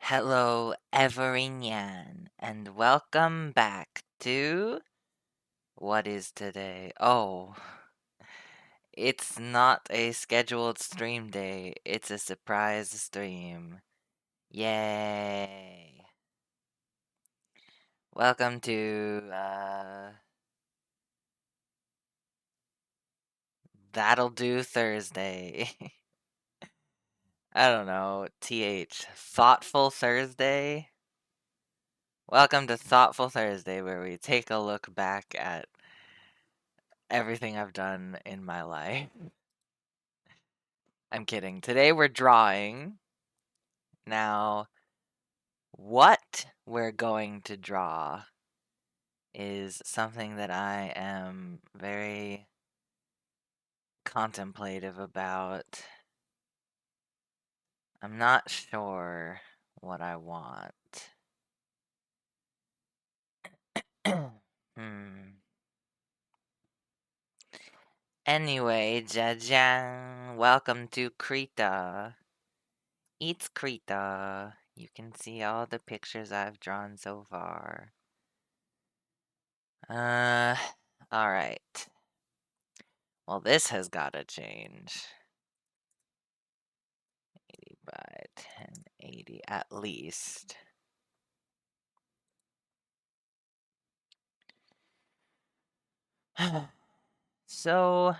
Hello, everyone, and welcome back to what is today? Oh, it's not a scheduled stream day, it's a surprise stream. Yay! Welcome to That'll Do Thursday. I don't know, Thoughtful Thursday? Welcome to Thoughtful Thursday, where we take a look back at everything I've done in my life. I'm kidding. Today we're drawing. Now, what we're going to draw is something that I am very contemplative about. I'm not sure what I want. Hmm. Anyway, Jajang, welcome to Krita. It's Krita. You can see all the pictures I've drawn so far. Alright. Well, this has gotta change. 80 by 1080 at least. So,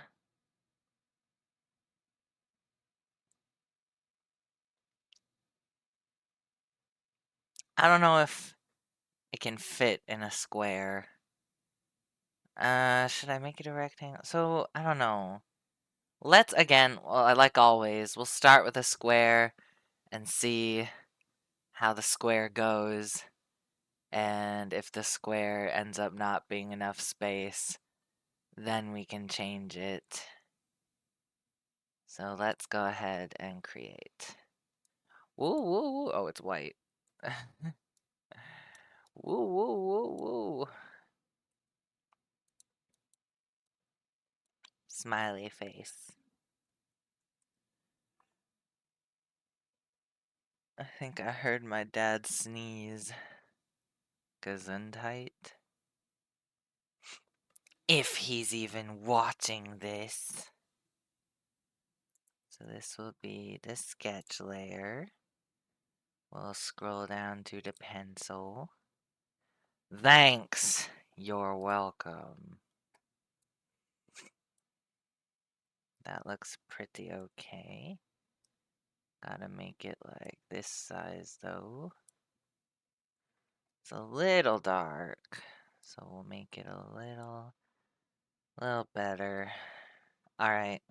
I don't know if it can fit in a square. Should I make it a rectangle? So, I don't know. Let's, again, well, like always, we'll start with a square and see how the square goes. And if the square ends up not being enough space, then we can change it. So let's go ahead and create. Woo, woo, woo. Oh, it's white. Woo, woo, woo, woo. Smiley face. I think I heard my dad sneeze. Gesundheit. If he's even watching this. So this will be the sketch layer. We'll scroll down to the pencil. Thanks. You're welcome. That looks pretty okay. Gotta make it like this size though. It's a little dark, so we'll make it a little better. Alright.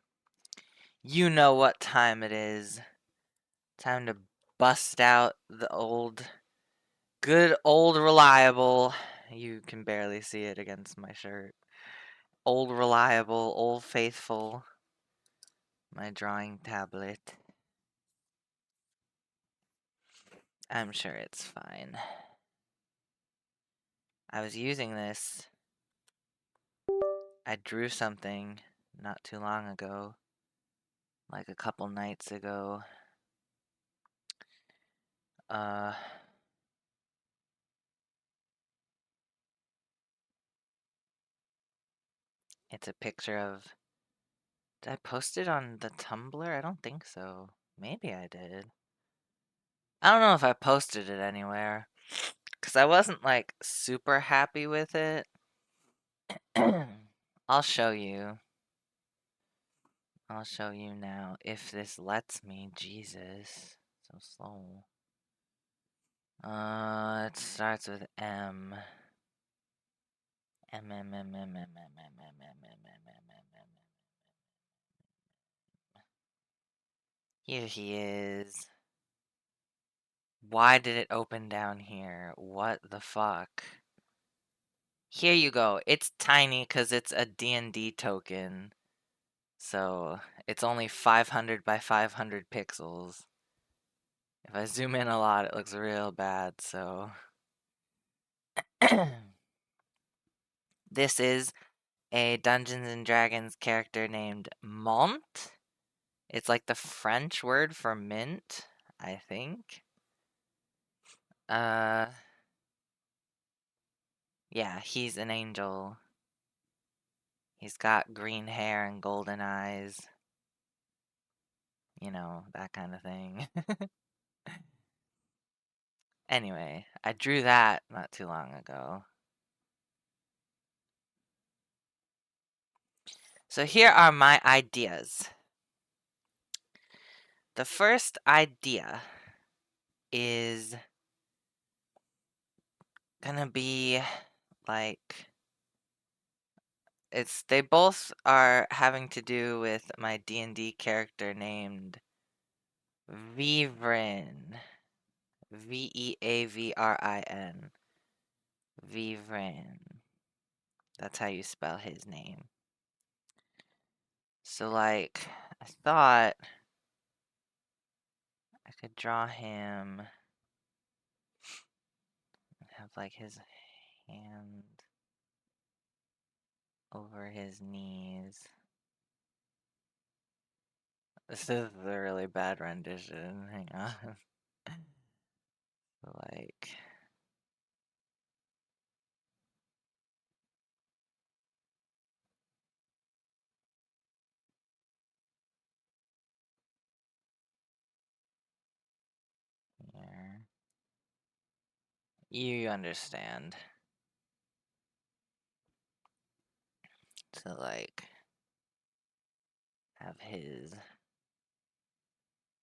You know what time it is. Time to bust out the good old reliable. You can barely see it against my shirt. Old reliable, old faithful. My drawing tablet. I'm sure it's fine. I was using this. I drew something not too long ago. Like a couple nights ago. It's a picture of... Did I post it on the Tumblr? I don't think so. Maybe I did. I don't know if I posted it anywhere. Because I wasn't, like, super happy with it. I'll show you. I'll show you now. If this lets me. Jesus. So slow. It starts with M. M, M, M, M, M, M, M, M, M, M, M, M, M. Here he is. Why did it open down here? What the fuck? Here you go. It's tiny because it's a D&D token. So it's only 500 by 500 pixels. If I zoom in a lot, it looks real bad, so... This is a Dungeons and Dragons character named Mont. It's like the French word for mint, I think. Yeah, he's an angel. He's got green hair and golden eyes. You know, that kind of thing. Anyway, I drew that not too long ago. So here are my ideas. The first idea is gonna be like they both are having to do with my D&D character named Vivrin. Veavrin. Vivrin. That's how you spell his name. So like I thought I could draw him, have like his hand over his knees. This is a really bad rendition. Hang on. Like, here. You understand. So, like, have his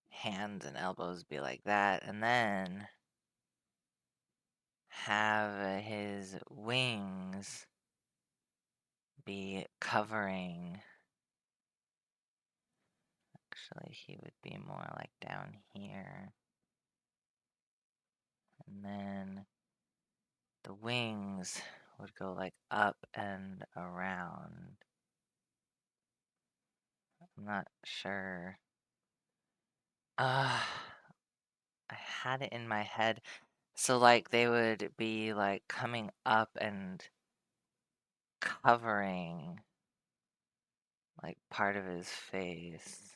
hands and elbows be like that, and then have his wings be covering. Actually, he would be more like down here. And then the wings would go like up and around. I'm not sure. I had it in my head. So like they would be like coming up and covering like part of his face.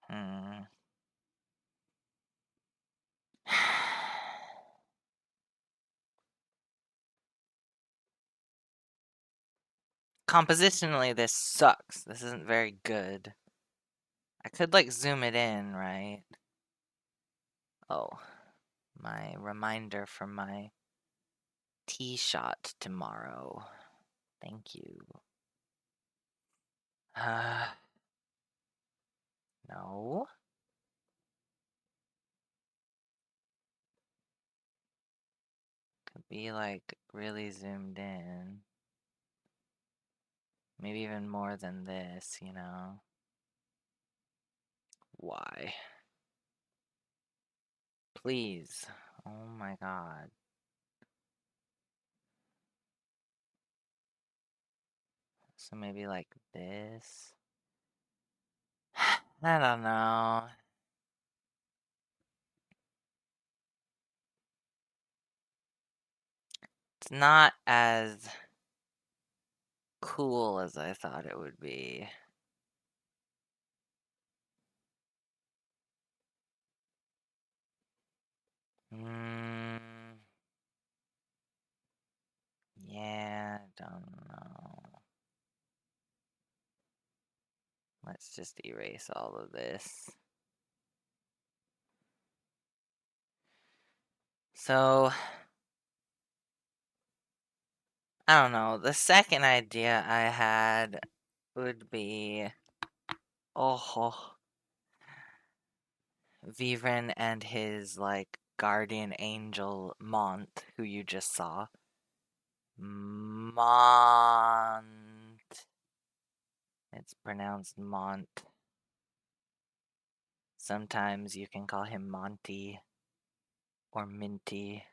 Hmm. Compositionally, this sucks. This isn't very good. I could like zoom it in, right? Oh, my reminder for my tee shot tomorrow. Thank you. No. Could be like really zoomed in. Maybe even more than this, you know? Why? Please. Oh my god. So maybe like this? I don't know. It's not as cool as I thought it would be. Hmm. Yeah, don't know. Let's just erase all of this. So, I don't know. The second idea I had would be, oh, Vivren and his like guardian angel Mont, who you just saw. Mont. It's pronounced Mont. Sometimes you can call him Monty or Minty.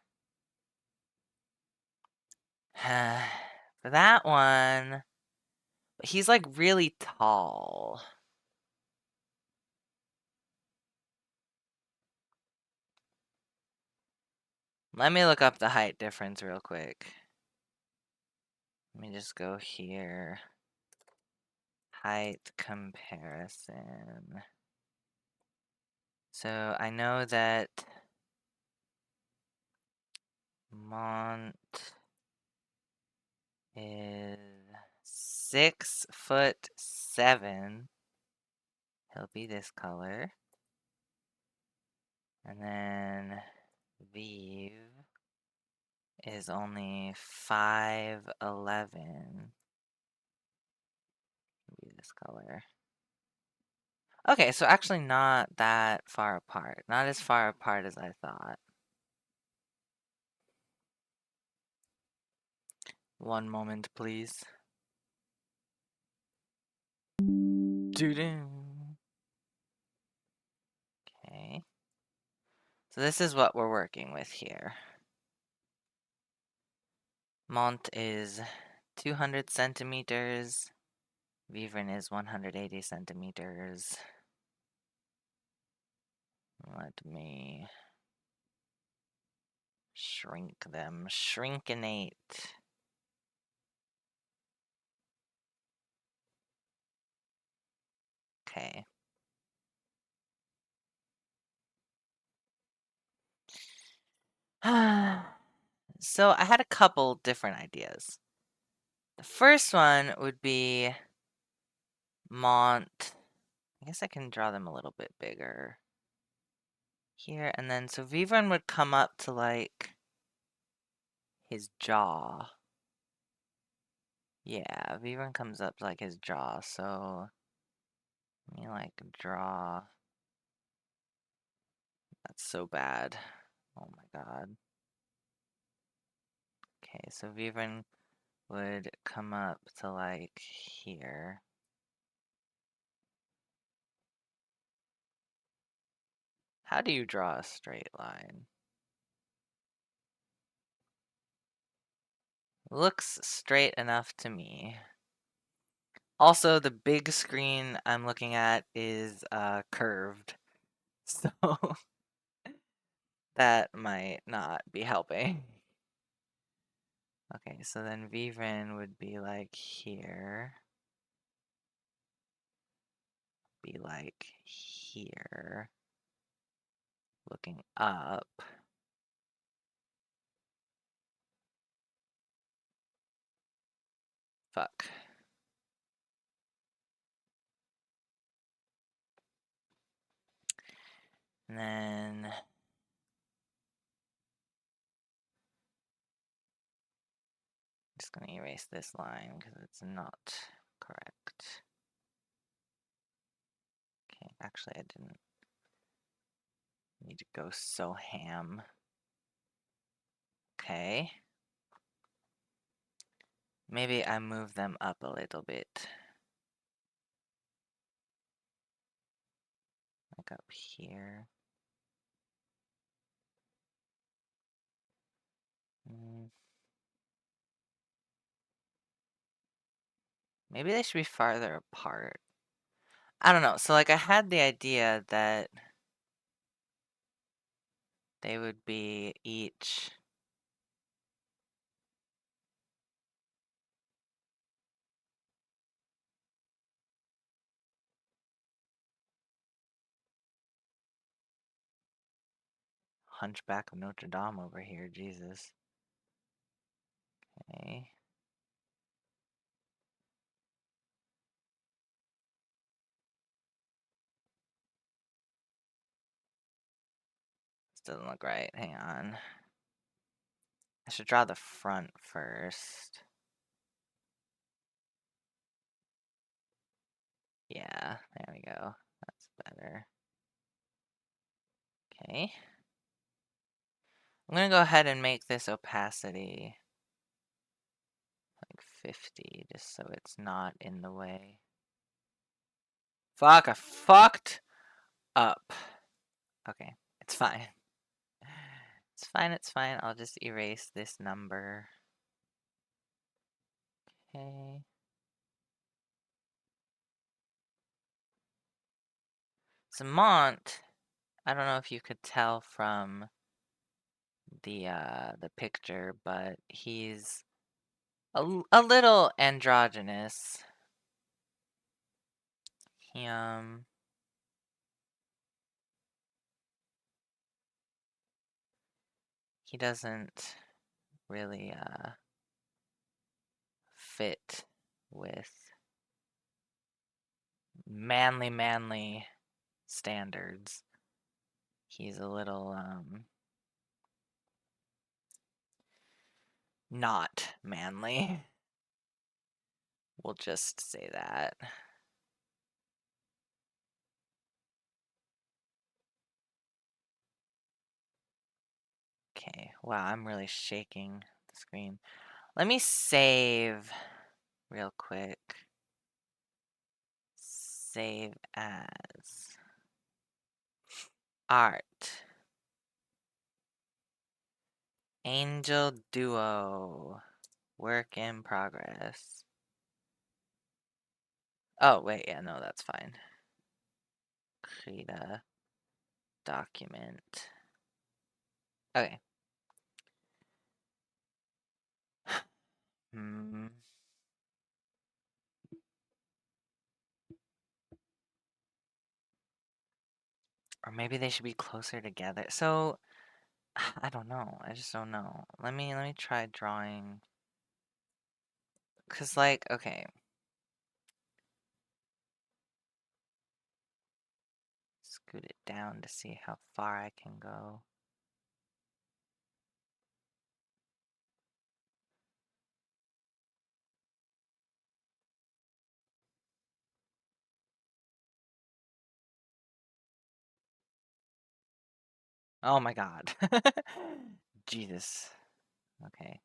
For that one, he's like really tall. Let me look up the height difference real quick. Let me just go here. Height comparison. So I know that Mont is 6'7". He'll be this color. And then Vive is only 5'11". Be this color. Okay, so actually not that far apart. Not as far apart as I thought. One moment, please. Doo-doo. Okay. So this is what we're working with here. Mont is 200 centimeters. Vivren is 180 centimeters. Let me shrink them. Shrinkinate. Okay. So I had a couple different ideas. The first one would be Mont. I guess I can draw them a little bit bigger. Here, and then so Vivren would come up to like his jaw. Yeah, Vivren comes up to like his jaw, so let me like draw. That's so bad. Oh my god. Okay, so Vivren would come up to like here. How do you draw a straight line? Looks straight enough to me. Also, the big screen I'm looking at is curved, so that might not be helping. Okay, so then Vivren would be like here. Be like here. Looking up. Fuck. And then just gonna erase this line because it's not correct. Okay, actually I didn't need to go so ham. Okay. Maybe I move them up a little bit. Like up here. Maybe they should be farther apart. I don't know. So like I had the idea that they would be each Hunchback of Notre Dame over here, Jesus. Okay. This doesn't look right. Hang on. I should draw the front first. Yeah, there we go. That's better. Okay. I'm gonna go ahead and make this opacity like 50, just so it's not in the way. Fuck, I fucked up. Okay, it's fine. It's fine, it's fine. I'll just erase this number. Okay. So Mont, I don't know if you could tell from the picture, but he's a little androgynous. He he doesn't really fit with manly standards. He's a little not manly. We'll just say that. Okay, wow, I'm really shaking the screen. Let me save real quick. Save as art. Angel Duo. Work in progress. Oh, wait, yeah, no, that's fine. Create a document. Okay. Hmm. Or maybe they should be closer together. So, I don't know. I just don't know. Let me try drawing. 'Cause like, okay. Scoot it down to see how far I can go. Oh my god. Jesus. Okay.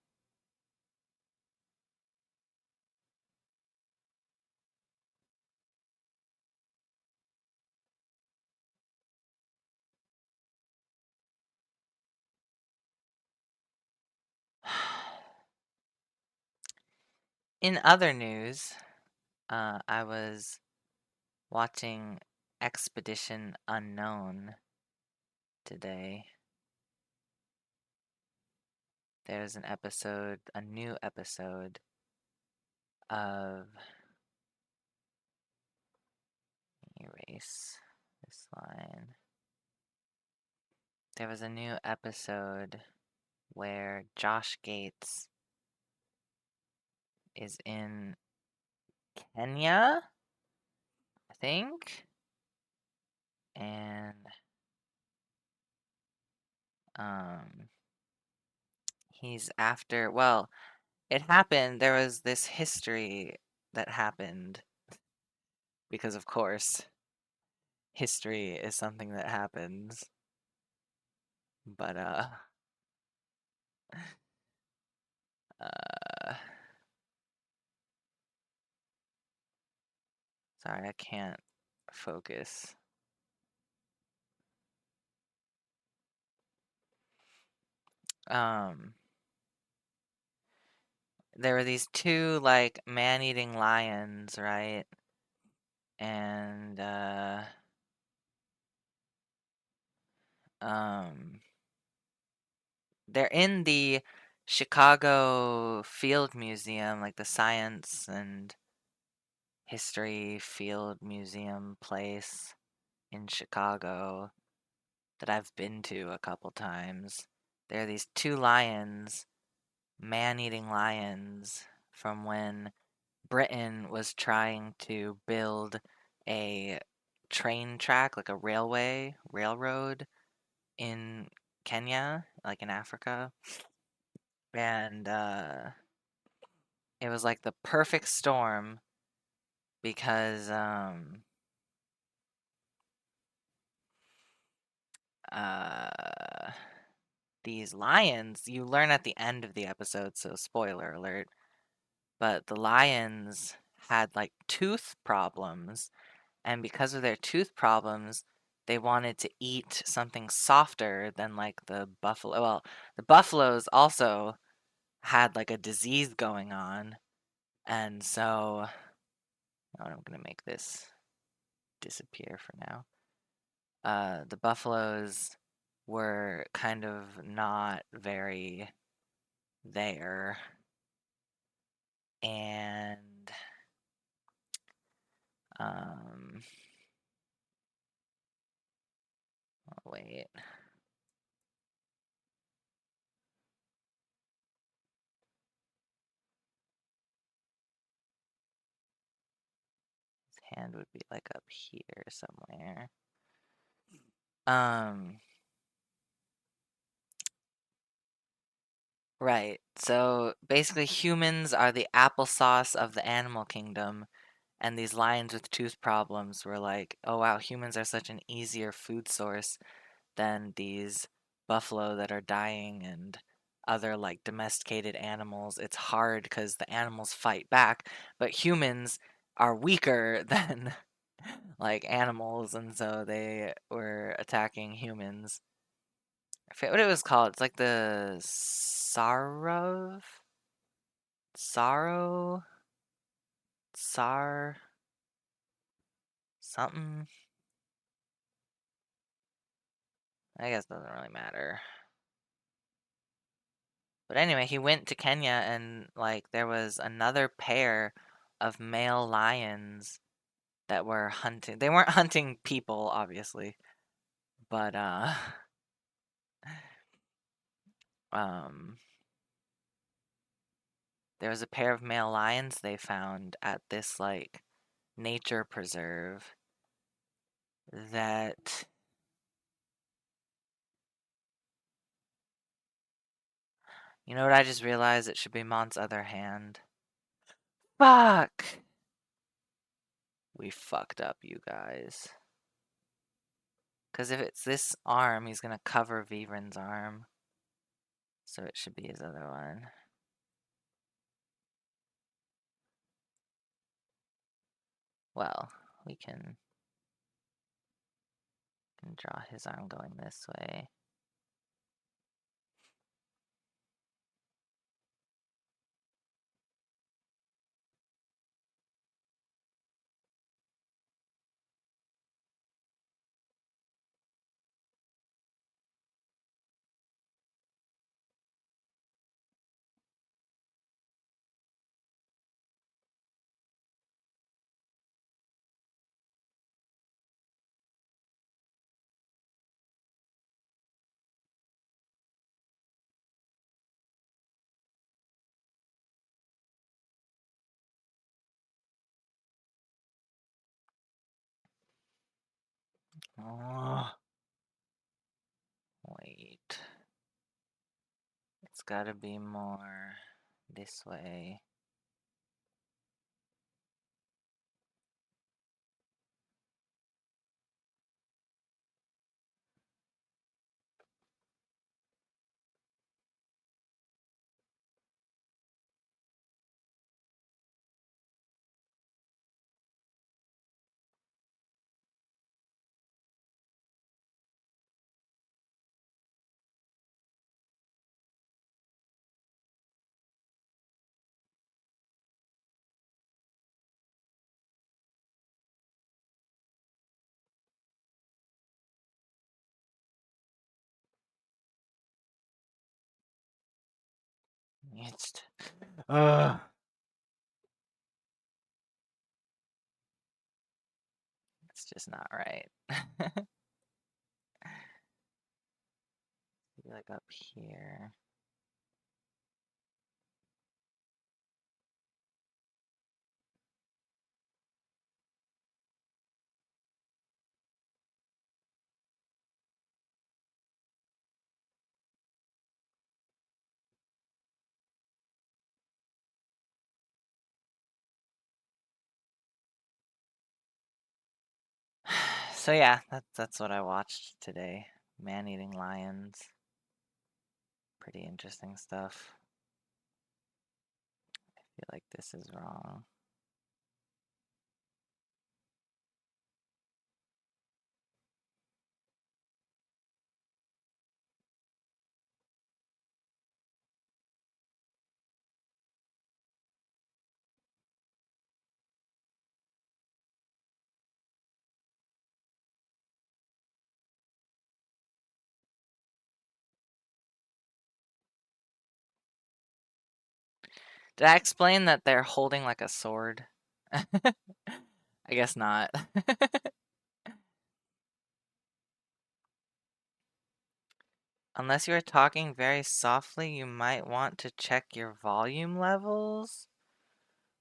In other news, I was watching Expedition Unknown today. There's an episode, a new episode of erase this line. There was a new episode where Josh Gates is in Kenya, I think, and he's after, well, it happened, there was this history that happened because of course history is something that happens, but uh sorry, I can't focus. Um there were these two like man-eating lions, right? And um they're in the Chicago Field Museum, like the Science and History Field Museum place in Chicago that I've been to a couple times. There are these two lions, man-eating lions, from when Britain was trying to build a train track, like a railroad in Kenya, like in Africa. And it was like the perfect storm because uh these lions, you learn at the end of the episode, so spoiler alert, but the lions had like tooth problems, and because of their tooth problems, they wanted to eat something softer than like the buffalo. Well, the buffaloes also had like a disease going on, and so I'm gonna make this disappear for now. The buffaloes were kind of not very there. And um oh, wait. His hand would be like up here somewhere. Um right. So basically humans are the applesauce of the animal kingdom, and these lions with tooth problems were like, "Oh wow, humans are such an easier food source than these buffalo that are dying and other like domesticated animals. It's hard because the animals fight back, but humans are weaker than like animals, and so they were attacking humans. I forget what it was called. It's like the Sorrow, Sar, something. I guess it doesn't really matter. But anyway, he went to Kenya and like there was another pair of male lions that were hunting. They weren't hunting people, obviously, but um, there was a pair of male lions they found at this like nature preserve that you know what I just realized it should be Mont's other hand. Fuck! We fucked up, you guys. Because if it's this arm, he's gonna cover Vivrin's arm. So it should be his other one. Well, we can draw his arm going this way. Oh, wait. It's gotta be more this way. It's it's just not right. Be like up here. So yeah, that's what I watched today. Man-eating lions. Pretty interesting stuff. I feel like this is wrong. Did I explain that they're holding like a sword? I guess not. Unless you are talking very softly, you might want to check your volume levels.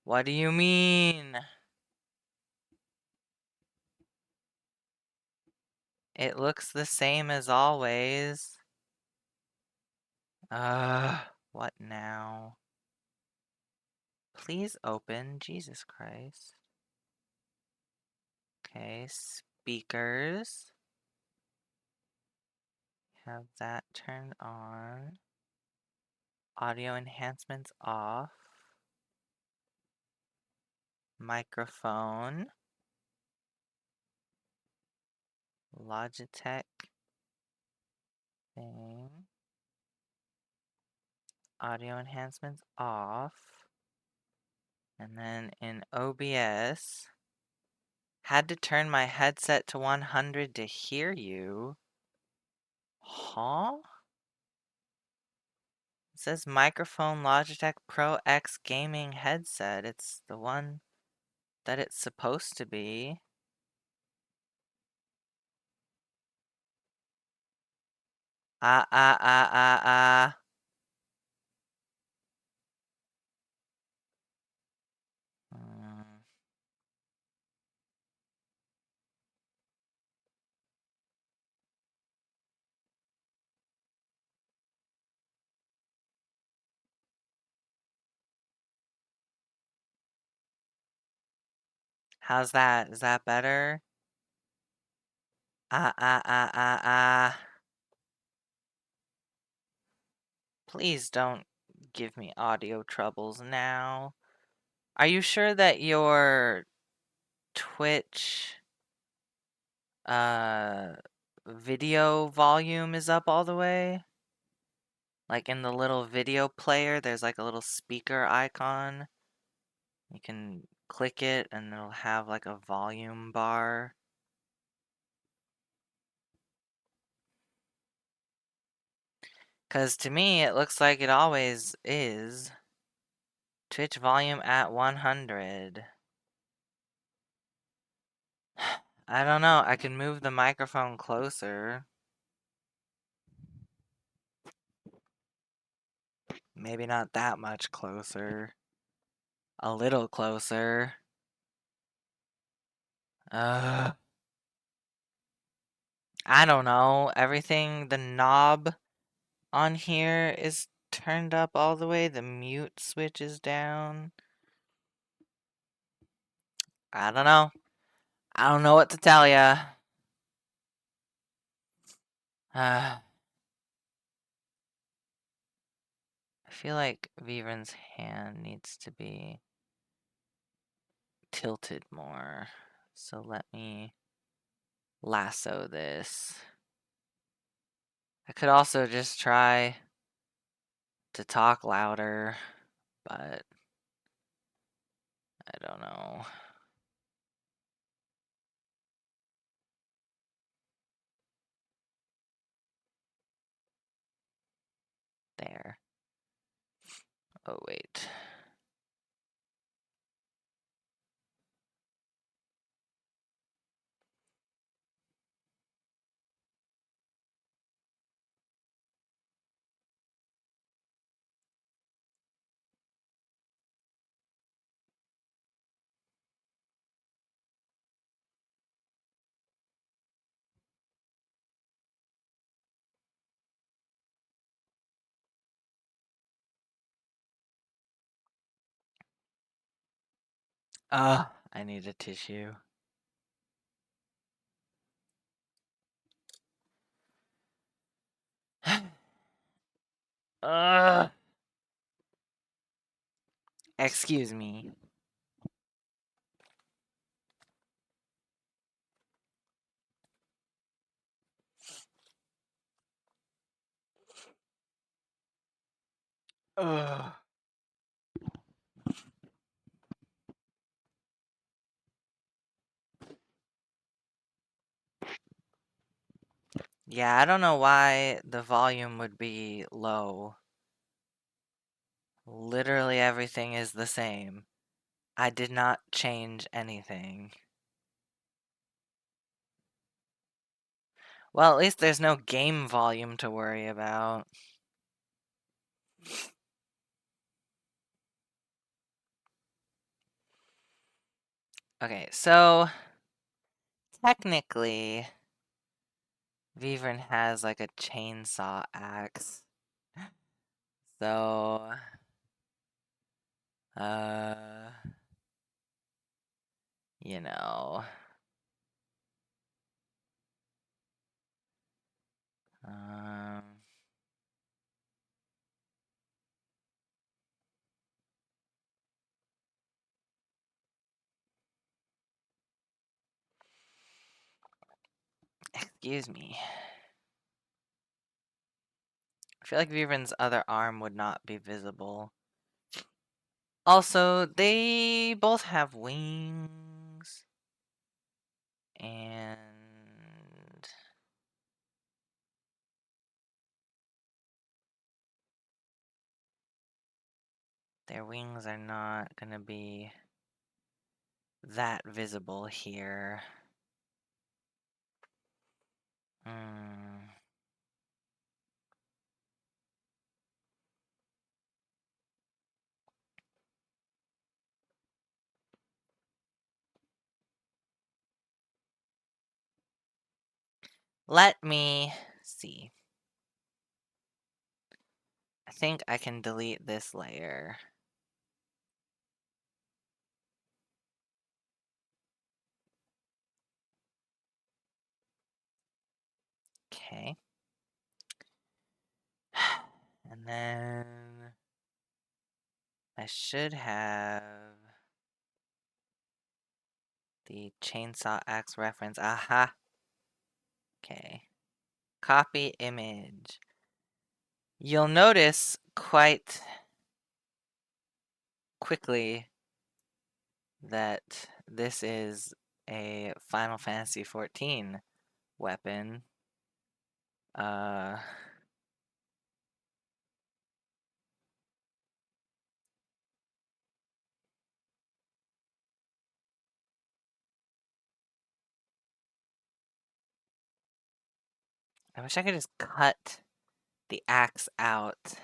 What do you mean? It looks the same as always. What now? Please open. Jesus Christ. Okay, speakers. Have that turned on. Audio enhancements off. Microphone. Logitech thing. Audio enhancements off. And then in OBS, had to turn my headset to 100 to hear you. Huh? It says microphone Logitech Pro X gaming headset. It's the one that it's supposed to be. Ah, ah, ah, ah, ah. How's that? Is that better? Ah, ah, ah, ah, ah. Please don't give me audio troubles now. Are you sure that your Twitch uh video volume is up all the way? Like in the little video player, there's like a little speaker icon. You can click it and it'll have like a volume bar. Because to me, it looks like it always is. Twitch volume at 100. I don't know. I can move the microphone closer. Maybe not that much closer. A little closer. I don't know. Everything, the knob on here is turned up all the way. The mute switch is down. I don't know. I don't know what to tell ya. I feel like Vivren's hand needs to be tilted more. So let me lasso this. I could also just try to talk louder, but I don't know. There. Oh, wait. I need a tissue. Excuse me. Ugh. Yeah, I don't know why the volume would be low. Literally everything is the same. I did not change anything. Well, at least there's no game volume to worry about. Okay, so technically, Vivern has like a chainsaw axe. So, uh, you know, um, excuse me. I feel like Vivrin's other arm would not be visible. Also, they both have wings. And their wings are not gonna be that visible here. Hmm. Let me see. I think I can delete this layer. Okay. And then I should have the chainsaw axe reference. Aha. Okay. Copy image. You'll notice quite quickly that this is a Final Fantasy XIV weapon. Uh, I wish I could just cut the axe out.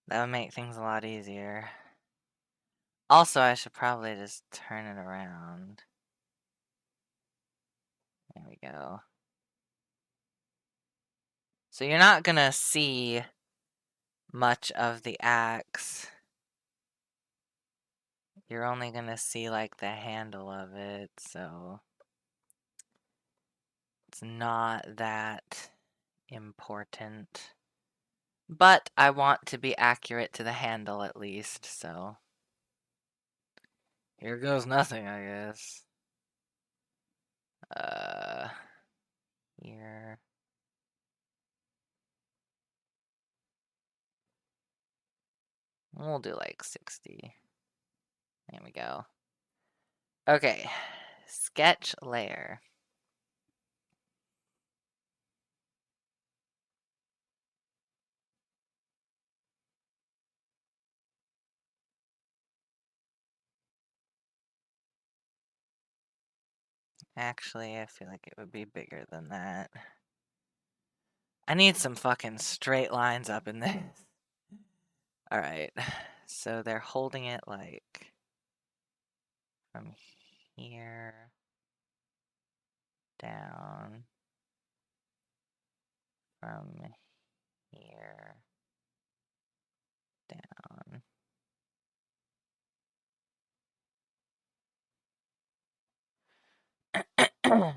That would make things a lot easier. Also, I should probably just turn it around. There we go. So you're not gonna see much of the axe. You're only gonna see like the handle of it, so it's not that important. But I want to be accurate to the handle at least, so here goes nothing, I guess. Uh, here. We'll do like 60. There we go. Okay, sketch layer. Actually, I feel like it would be bigger than that. I need some fucking straight lines up in this. Alright, so they're holding it like from here down, from here down. The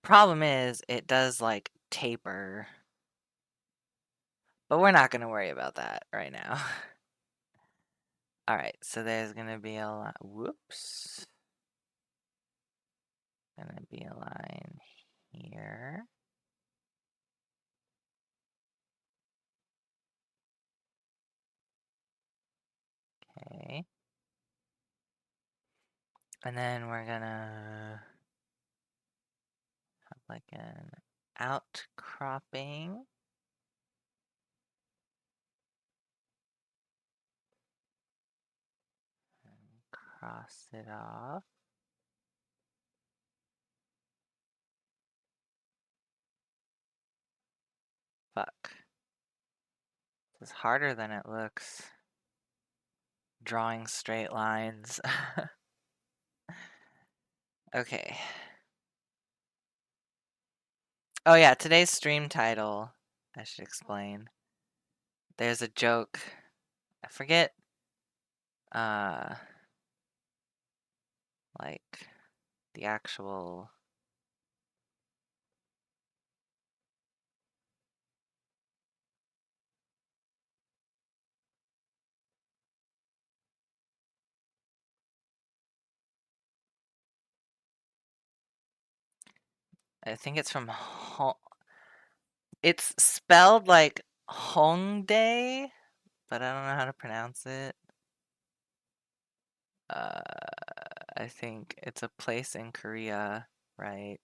problem is, it does like taper. But we're not going to worry about that right now. Alright, so there's going to be a line. Whoops. Going to be a line here. Okay. And then we're going to have like an outcropping. cross it off. Fuck. This is harder than it looks. Drawing straight lines. Okay. Oh yeah, today's stream title, I should explain. There's a joke. I forget, uh, like, the actual... I think it's from it's spelled like Hongdae, but I don't know how to pronounce it. I think it's a place in Korea, right?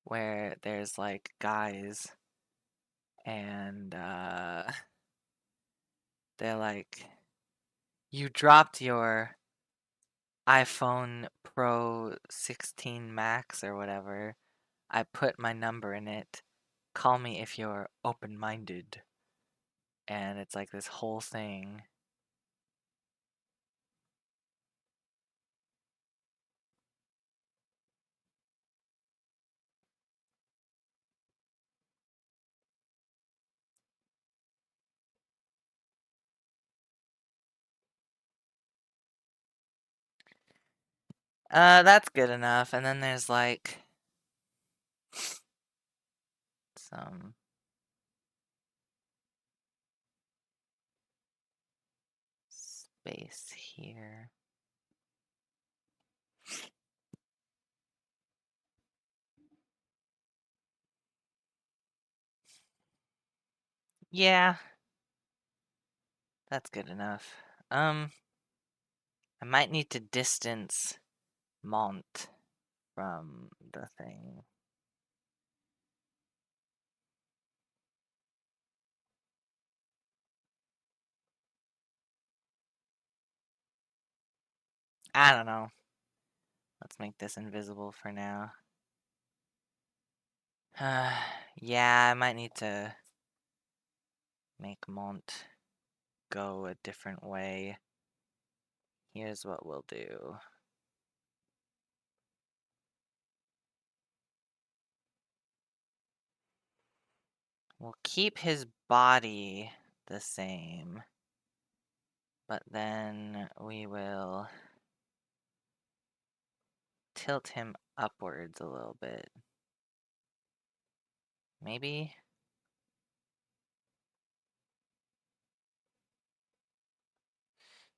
Where there's like guys and they're like, you dropped your iPhone Pro 16 Max or whatever. I put my number in it. Call me if you're open-minded. And it's like this whole thing. That's good enough. And then there's like some space here. Yeah, that's good enough. I might need to distance Mont from the thing. I don't know. Let's make this invisible for now. Yeah, I might need to make Mont go a different way. Here's what we'll do. We'll keep his body the same, but then we will tilt him upwards a little bit. Maybe?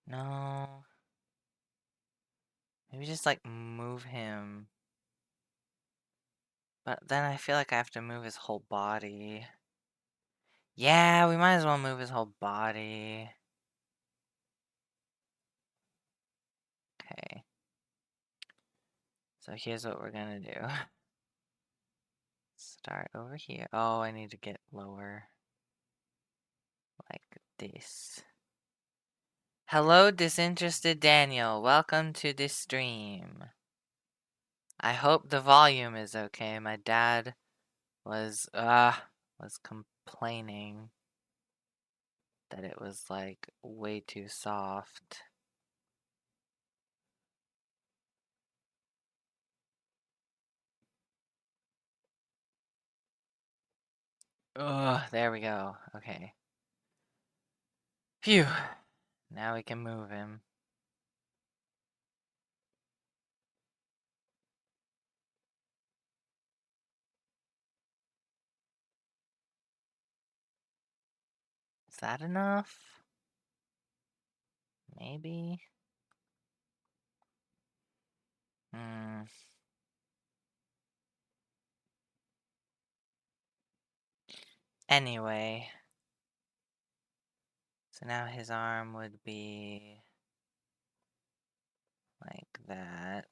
No. Maybe just like move him. But then I feel like I have to move his whole body. Yeah, we might as well move his whole body. Okay. So here's what we're gonna do. Start over here. Oh, I need to get lower. Like this. Hello, disinterested Daniel. Welcome to this stream. I hope the volume is okay. My dad was complaining that it was like way too soft. Ugh, there we go. Okay. Phew. Now we can move him. Is that enough? Maybe? Hmm. Anyway. So now his arm would be like that.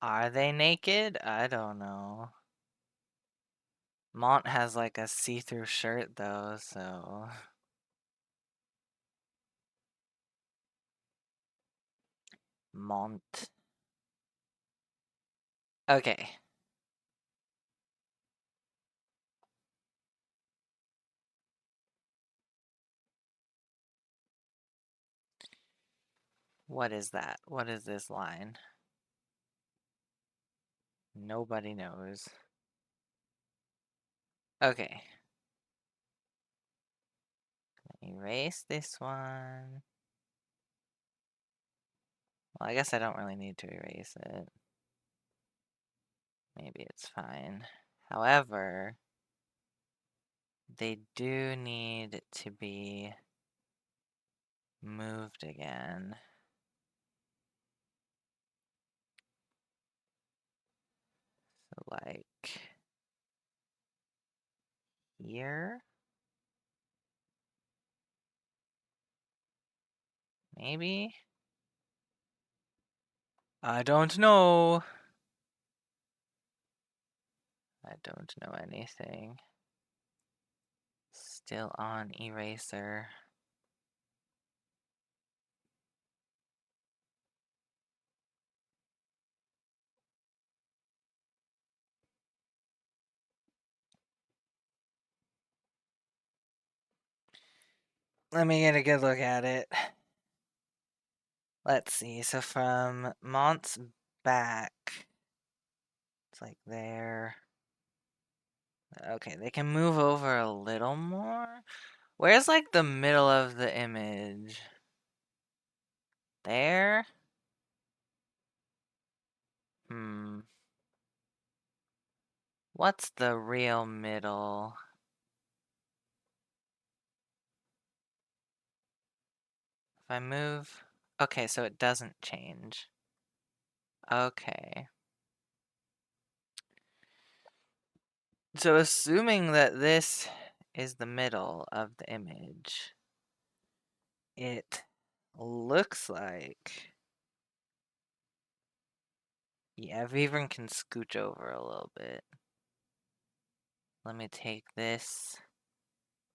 Are they naked? I don't know. Mont has like a see-through shirt though, so. Mont. Okay. What is that? What is this line? Nobody knows. Okay. Erase this one. Well, I guess I don't really need to erase it. Maybe it's fine. However, they do need to be moved again. So like here? Maybe? I don't know. I don't know anything. Still on eraser. Let me get a good look at it. Let's see. So from Mont's back, it's like there. Okay, they can move over a little more. Where's like the middle of the image? There? Hmm. What's the real middle? If I move... Okay, so it doesn't change. Okay. So assuming that this is the middle of the image, it looks like... Yeah, Vivren can scooch over a little bit. Let me take this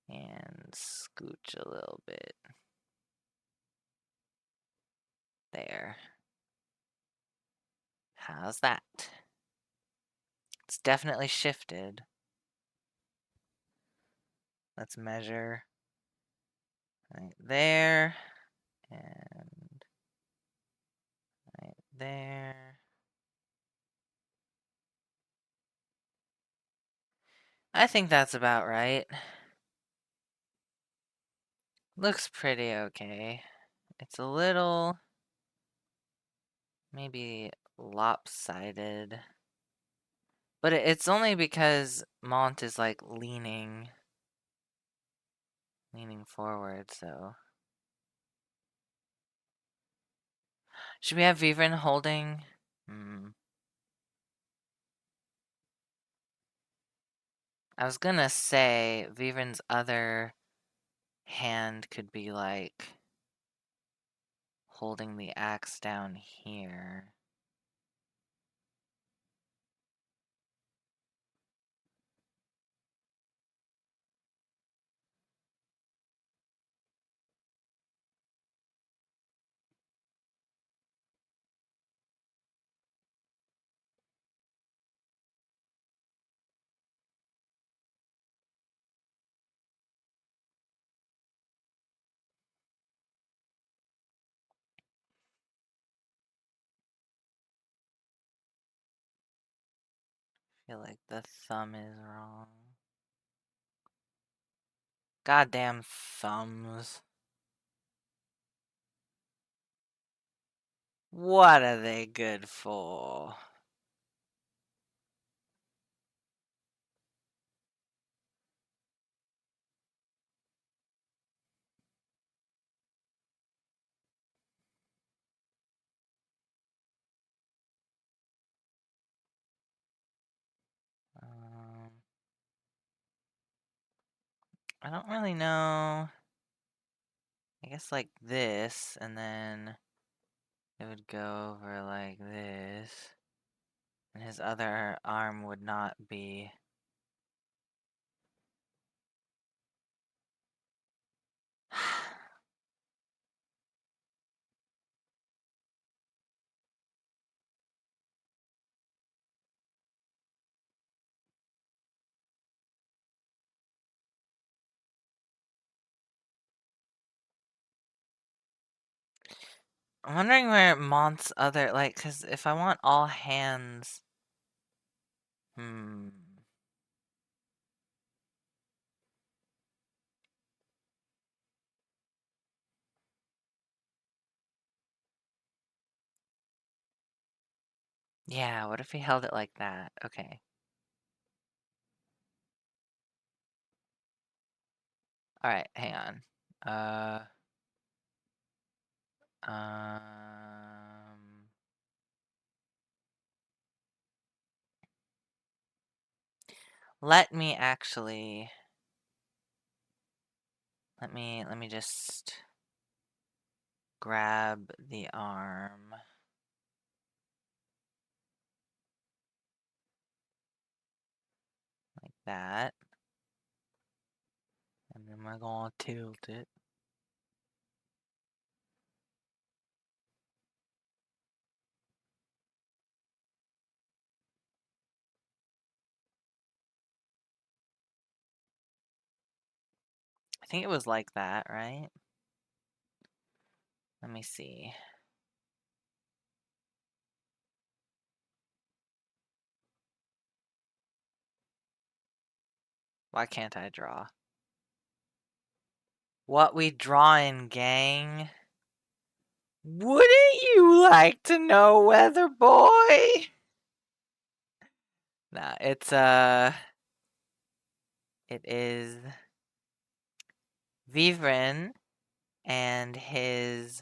and scooch a little bit. There. How's that? It's definitely shifted. Let's measure right there and right there. I think that's about right. Looks pretty okay. It's a little maybe lopsided. But it's only because Mont is like leaning forward, so. Should we have Vivren holding? I was gonna say Vivren's other hand could be like holding the axe down here. I feel like the thumb is wrong. Goddamn thumbs. What are they good for? I don't really know. I guess like this, and then it would go over like this. And his other arm would not be I'm wondering where Mont's other, like, because if I want all hands, yeah, what if he held it like that? Okay. All right, hang on. Let me actually, let me just grab the arm. Like that. And then we're gonna tilt it. I think it was like that, right? Let me see. Why can't I draw? What we drawing, gang? Wouldn't you like to know, Weather Boy? Nah, it is Vivren and his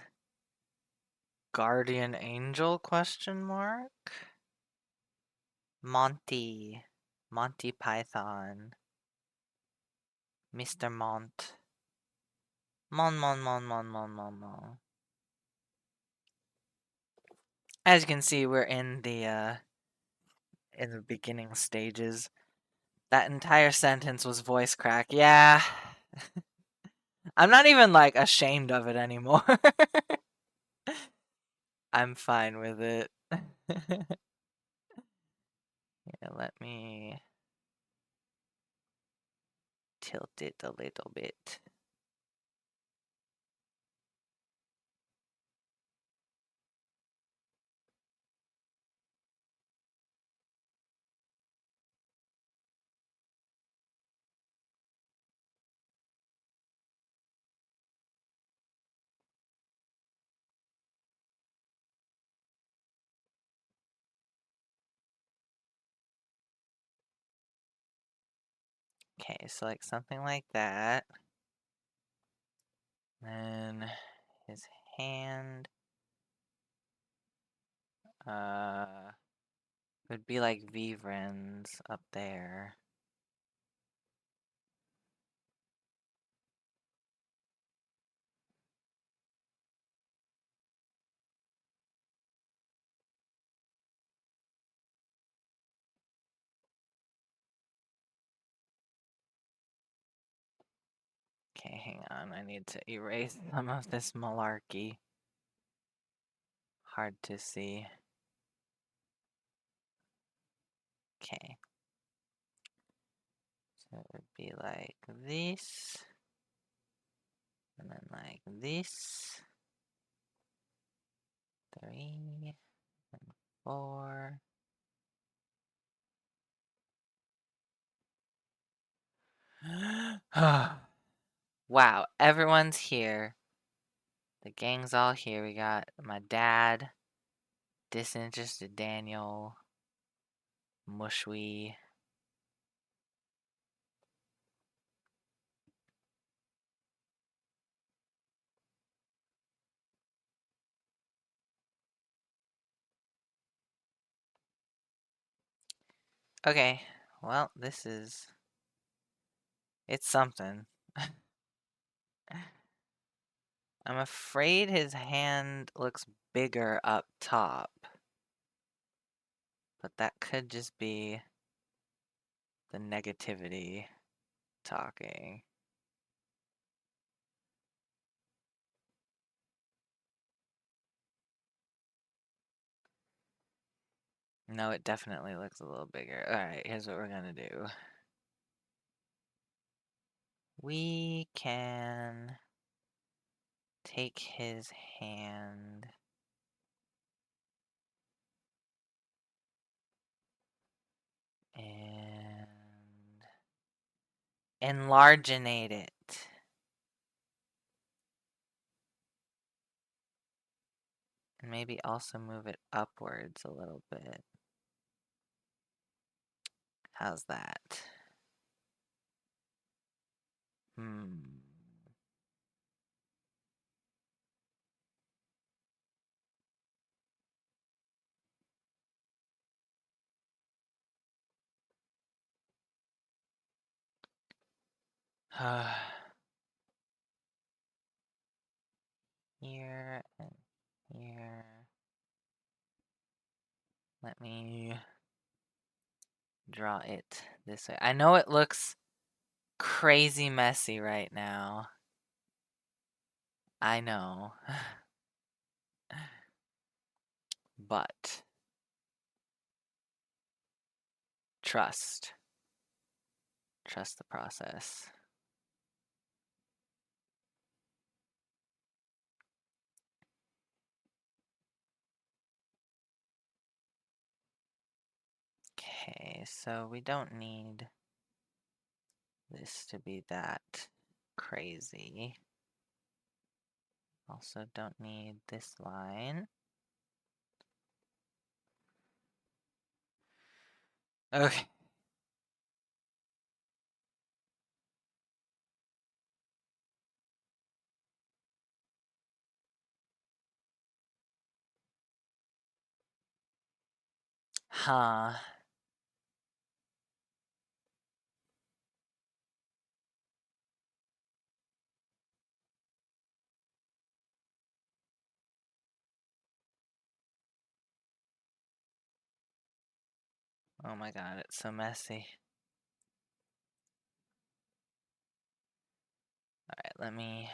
guardian angel, question mark? Monty Python. Mr. Mont. Mon. As you can see, we're in the beginning stages. That entire sentence was voice crack. Yeah. I'm not even like ashamed of it anymore. I'm fine with it. Yeah, let me tilt it a little bit. Okay, so like something like that. Then his hand would be like Vivren's up there. Okay, hang on. I need to erase some of this malarkey. Hard to see. Okay. So it would be like this. And then like this. 3 and 4. Wow, everyone's here. The gang's all here. We got my dad, Disinterested Daniel, Mushwi. Okay, well, it's something. I'm afraid his hand looks bigger up top. But that could just be the negativity talking. No, it definitely looks a little bigger. Alright, here's what we're gonna do. We can take his hand. Enlarginate it. And maybe also move it upwards a little bit. How's that? Here and here. Let me draw it this way. I know it looks crazy messy right now. I know. But trust. Trust the process. Okay, so we don't need this to be that crazy. Also don't need this line. Okay. Huh. Oh my god, it's so messy. Alright, let me...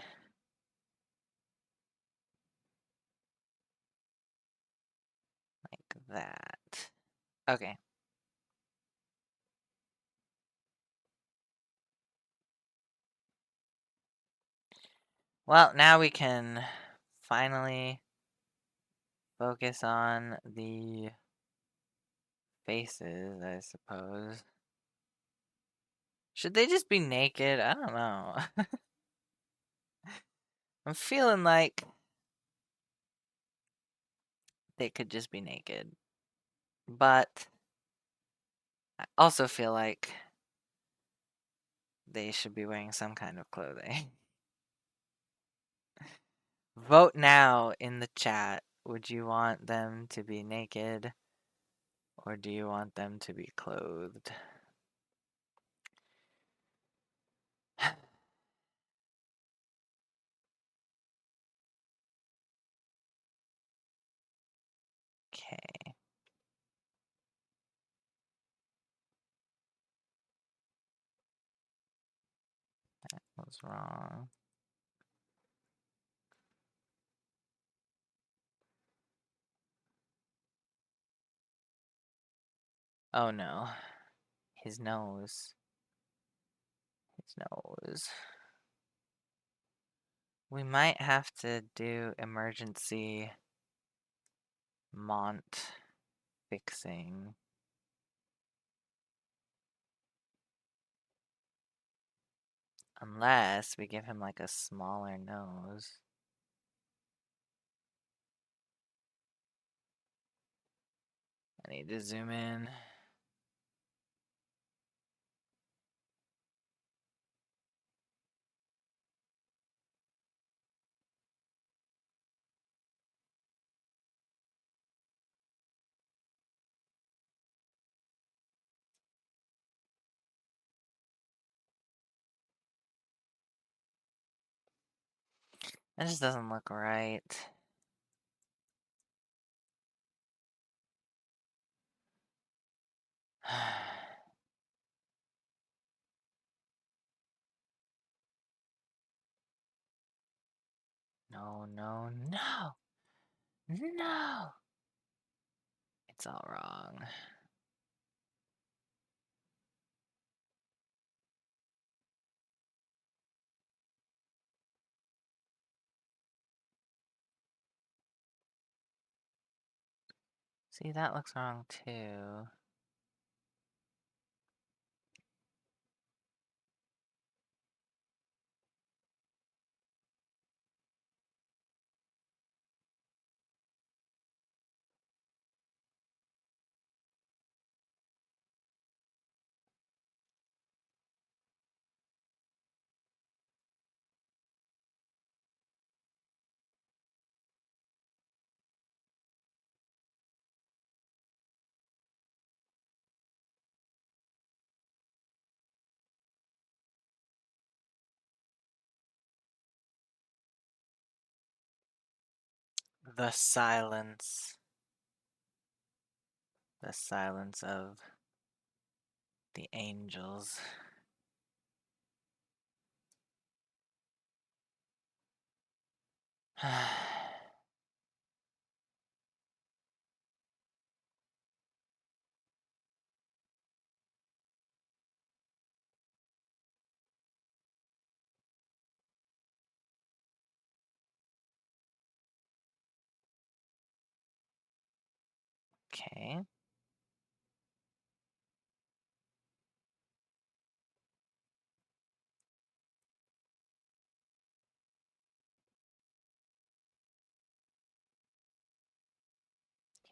like that. Okay. Well, now we can finally focus on the faces, I suppose. Should they just be naked? I don't know. I'm feeling like they could just be naked. But I also feel like they should be wearing some kind of clothing. Vote now in the chat. Would you want them to be naked? Or do you want them to be clothed? Okay. That was wrong. Oh no. His nose. His nose. We might have to do emergency Mont fixing. Unless we give him like a smaller nose. I need to zoom in. That just doesn't look right. No, no, no! No! It's all wrong. See, that looks wrong too. The silence. The silence of the angels. Okay.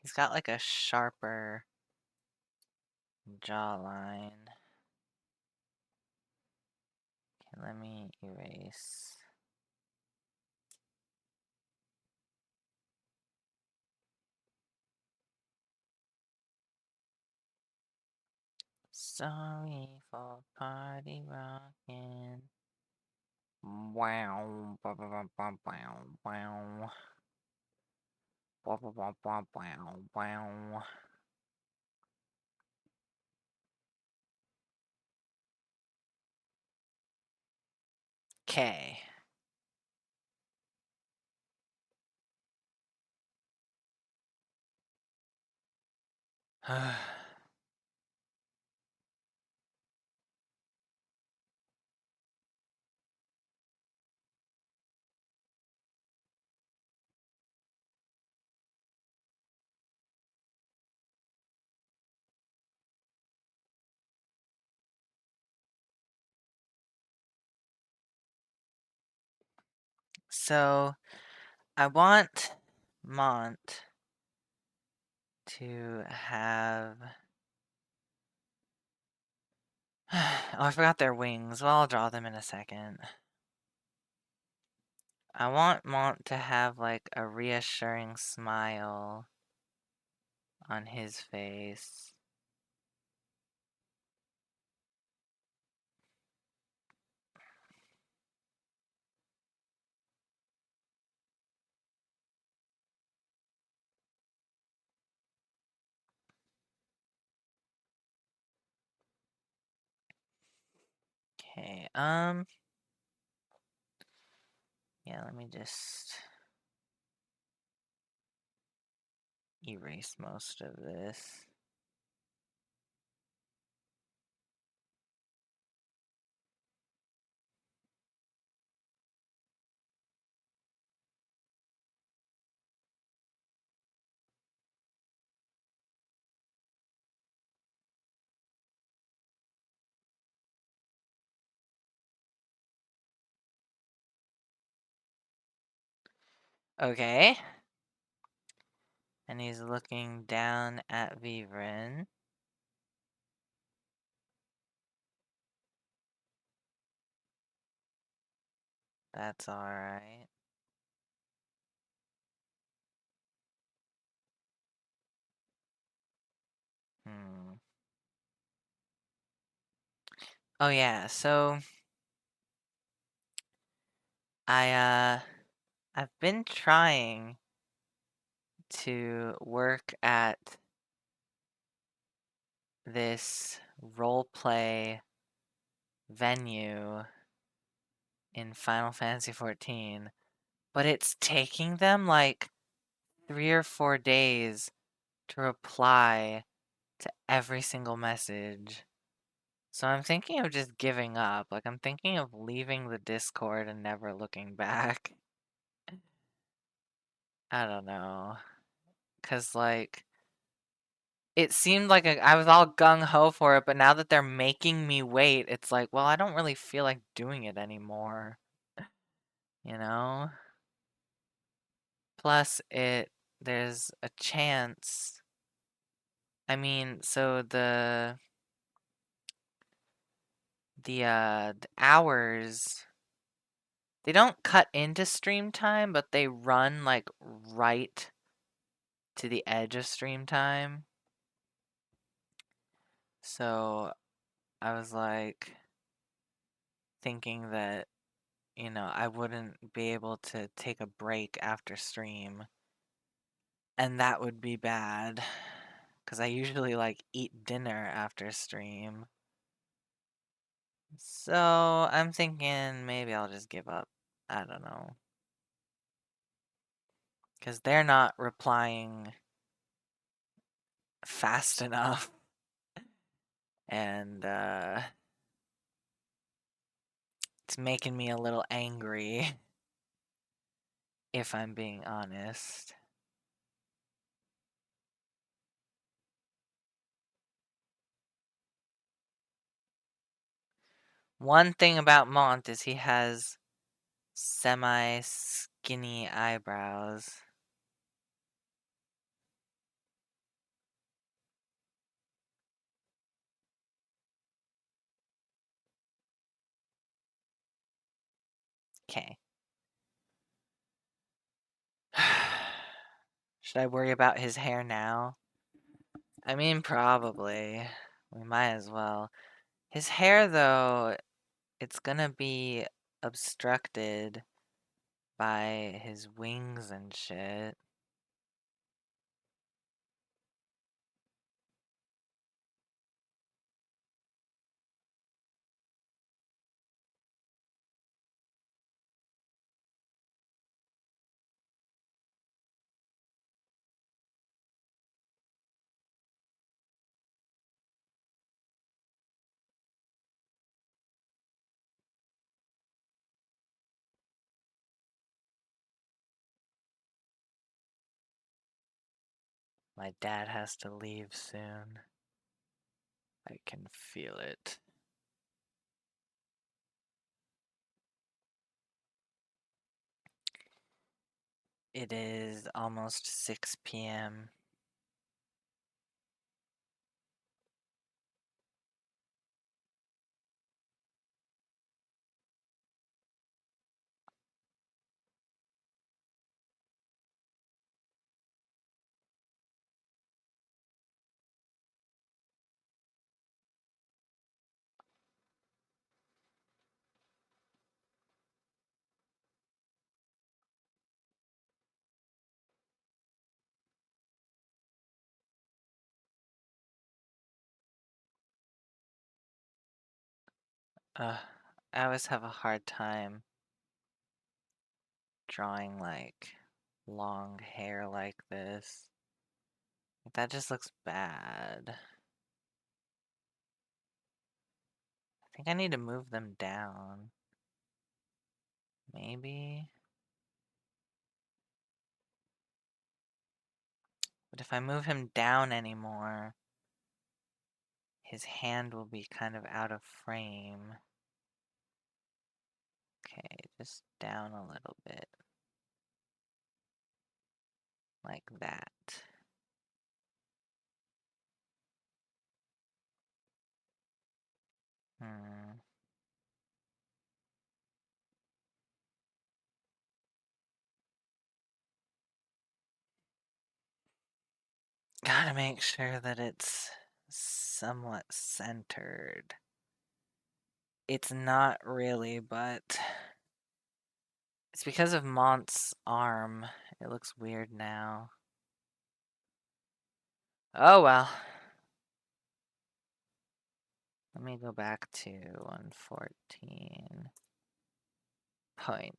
He's got like a sharper jawline. Okay, let me erase. Sorry for party rocking. Wow, wow, wow, wow, wow, wow. Wow, wow, wow, wow, wow. Okay. So, I want Mont to have. Oh, I forgot their wings. Well, I'll draw them in a second. I want Mont to have like a reassuring smile on his face. Okay, yeah, let me just erase most of this. Okay. And he's looking down at Vivrin. That's alright. Hmm. Oh yeah, so I've been trying to work at this roleplay venue in Final Fantasy XIV, but it's taking them like 3 or 4 days to reply to every single message. So I'm thinking of just giving up. Like, I'm thinking of leaving the Discord and never looking back. I don't know. Because, like, it seemed like I was all gung ho for it, but now that they're making me wait, it's like, well, I don't really feel like doing it anymore. You know? Plus, there's a chance. I mean, so the hours, they don't cut into stream time, but they run like right to the edge of stream time. So I was like thinking that, I wouldn't be able to take a break after stream And that would be bad. Because I usually like eat dinner after stream. So I'm thinking maybe I'll just give up. I don't know. Because they're not replying fast enough. And it's making me a little angry, if I'm being honest. One thing about Mont is he has semi-skinny eyebrows. Okay. Should I worry about his hair now? I mean, probably. We might as well. His hair, though, it's gonna be obstructed by his wings and shit. My dad has to leave soon. I can feel it. It is almost 6 p.m. I always have a hard time drawing like long hair like this. That just looks bad. I think I need to move them down. Maybe. But if I move him down anymore, his hand will be kind of out of frame. Okay, just down a little bit. Like that. Hmm. Gotta make sure that it's somewhat centered. It's not really, but it's because of Mont's arm. It looks weird now. Oh well. Let me go back to 114.5.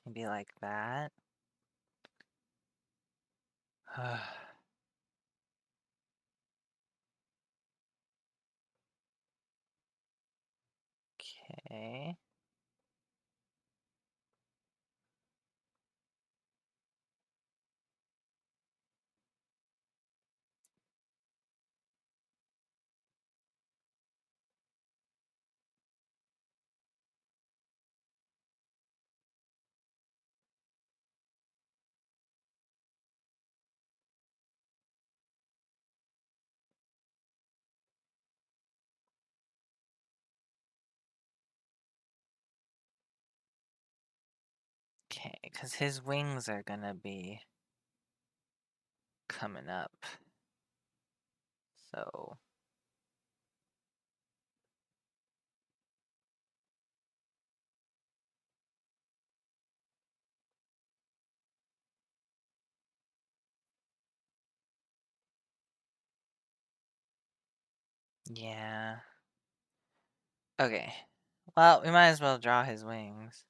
Maybe like that. Okay. Okay, because his wings are gonna be coming up. So yeah. Okay. Well, we might as well draw his wings.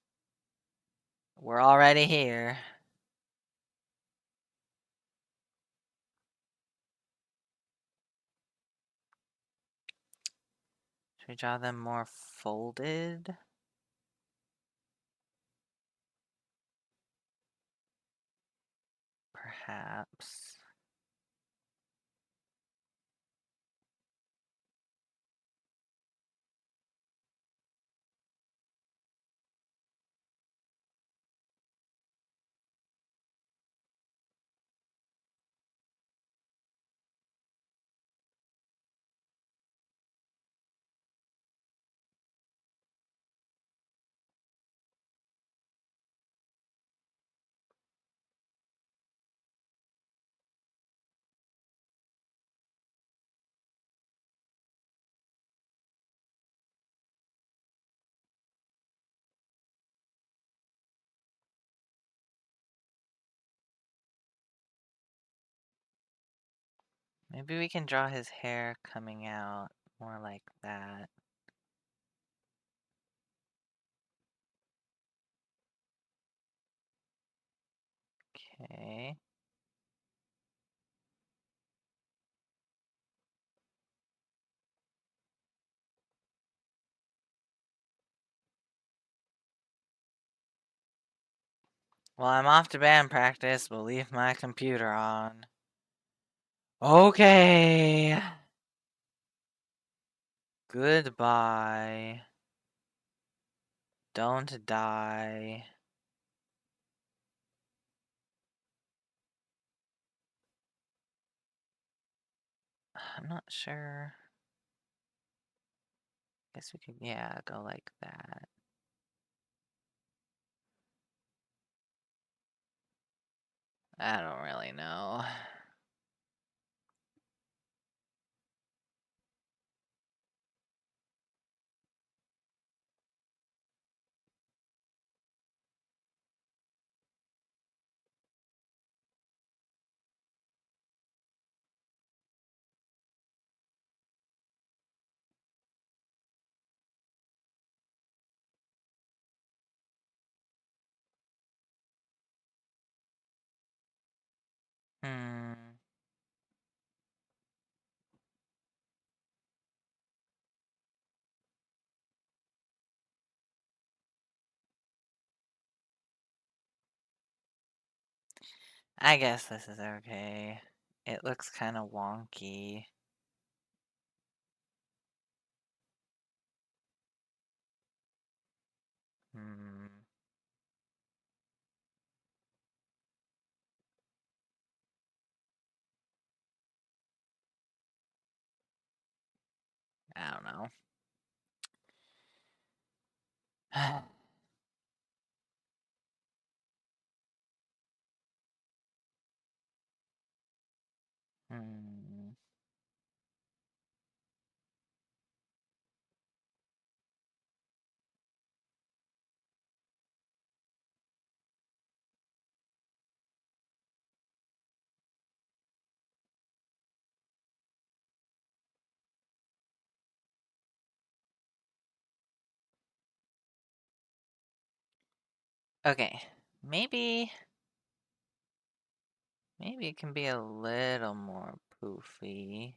We're already here. Should we draw them more folded? Perhaps. Maybe we can draw his hair coming out more like that. Okay. Well, I'm off to band practice. We'll leave my computer on. Okay. Goodbye. Don't die. I'm not sure. Guess we could, yeah, go like that. I don't really know. Hmm. I guess this is okay. It looks kind of wonky. Hmm. I don't know. Hmm. Okay. Maybe it can be a little more poofy.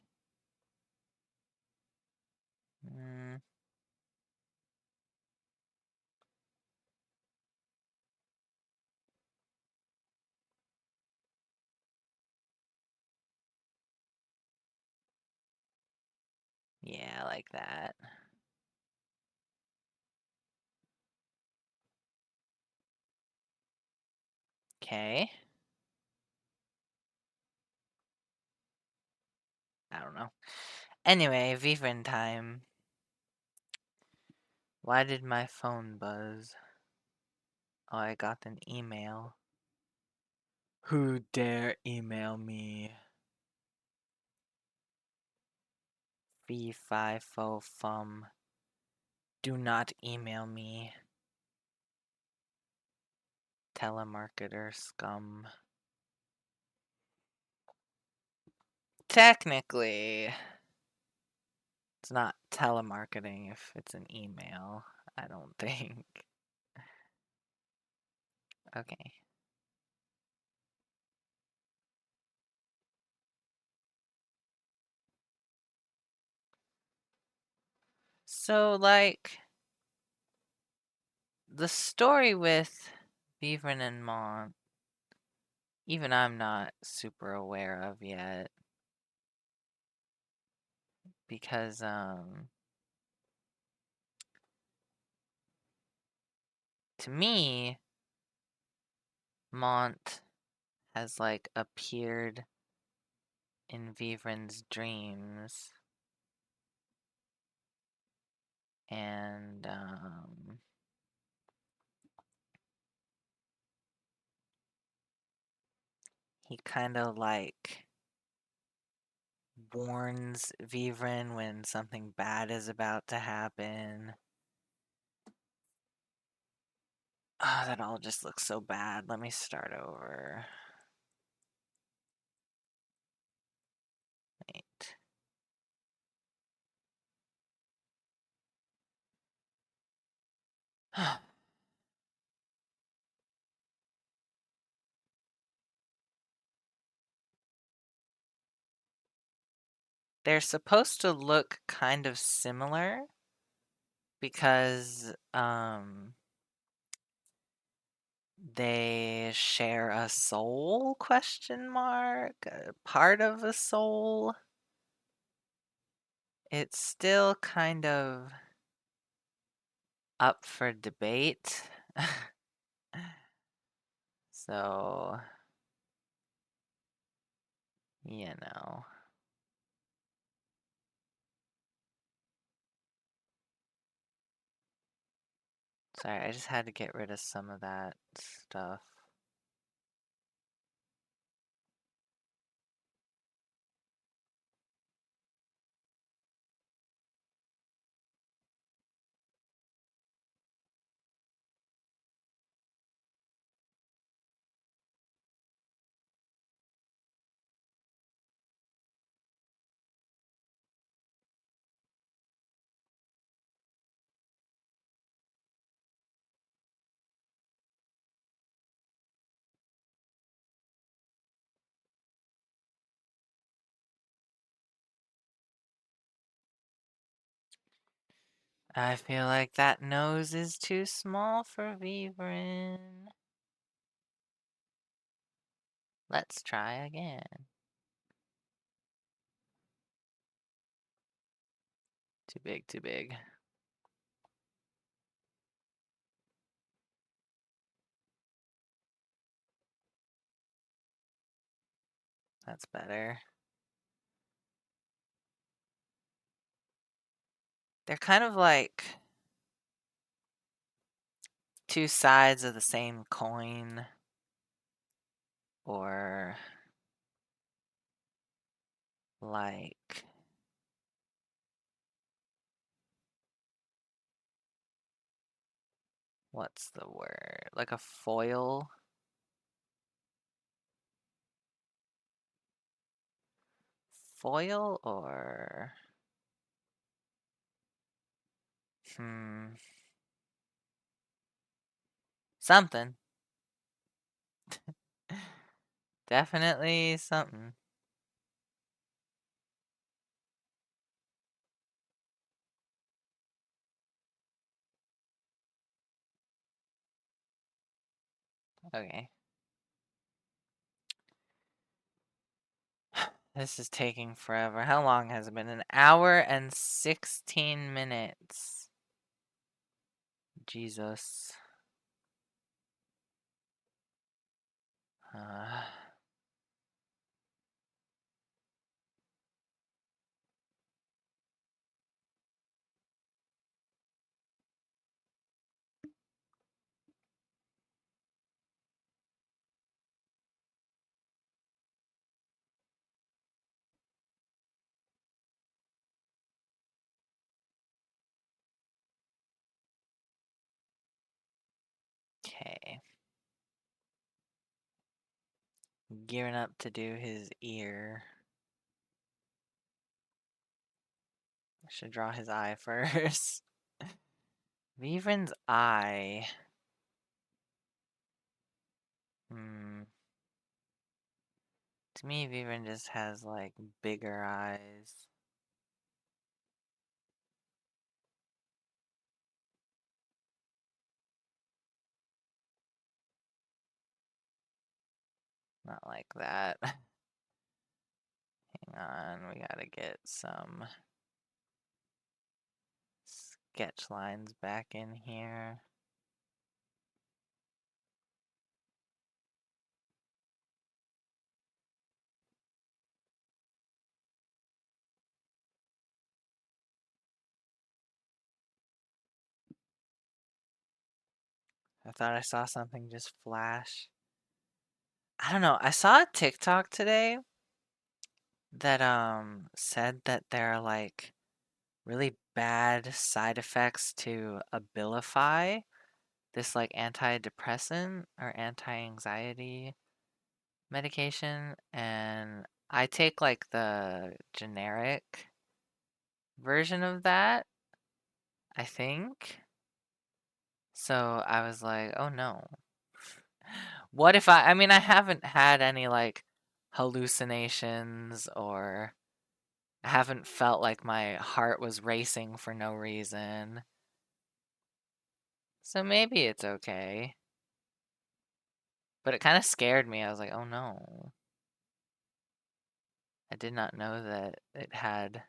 Hmm. Yeah, like that. Okay. I don't know. Anyway, Vivin time. Why did my phone buzz? Oh, I got an email. Who dare email me? Fee fi fo fum. Do not email me. Telemarketer scum. Technically, it's not telemarketing if it's an email, I don't think. Okay. So, like, the story with Vivren and Mont, even I'm not super aware of yet. Because, to me, Mont has, like, appeared in Vivren's dreams. And, he kind of, like, warns Vivren when something bad is about to happen. Ah, that all just looks so bad. Let me start over. Wait. They're supposed to look kind of similar because they share a soul, question mark, a part of a soul. It's still kind of up for debate. So, you know. Sorry, I just had to get rid of some of that stuff. I feel like that nose is too small for Vivrin. Let's try again. Too big, too big. That's better. They're kind of like two sides of the same coin, or like what's the word? Like a foil? Foil or something. Definitely something. Okay. This is taking forever. How long has it been? An hour and 16 minutes. Jesus. Uh, gearing up to do his ear. I should draw his eye first. Vivrin's eye. To me, Vivrin just has like bigger eyes. Not like that. Hang on, we gotta get some sketch lines back in here. I thought I saw something just flash. I don't know. I saw a TikTok today that said that there are like really bad side effects to Abilify, this like antidepressant or anti-anxiety medication, and I take like the generic version of that, I think. So I was like, oh no. What if I mean, I haven't had any like hallucinations or I haven't felt like my heart was racing for no reason. So maybe it's okay. But it kind of scared me. I was like, oh no. I did not know that it had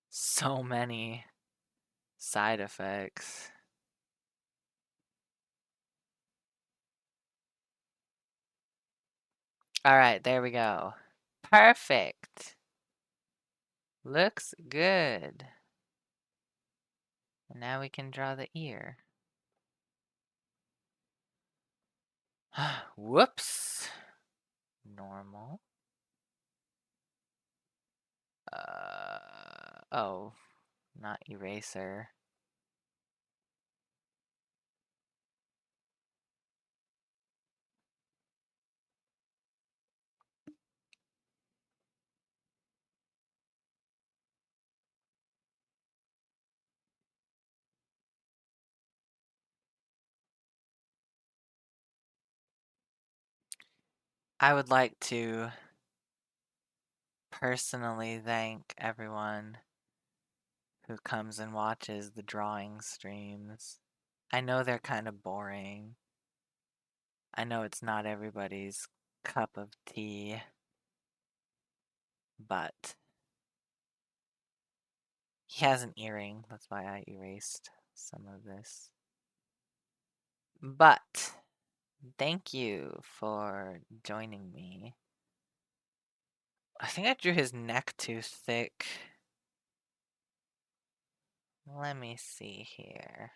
so many side effects. All right, there we go. Perfect. Looks good. And now we can draw the ear. Whoops. Normal. Oh, not eraser. I would like to personally thank everyone who comes and watches the drawing streams. I know they're kind of boring. I know it's not everybody's cup of tea, but he has an earring. That's why I erased some of this. But thank you for joining me. I think I drew his neck too thick. Let me see here.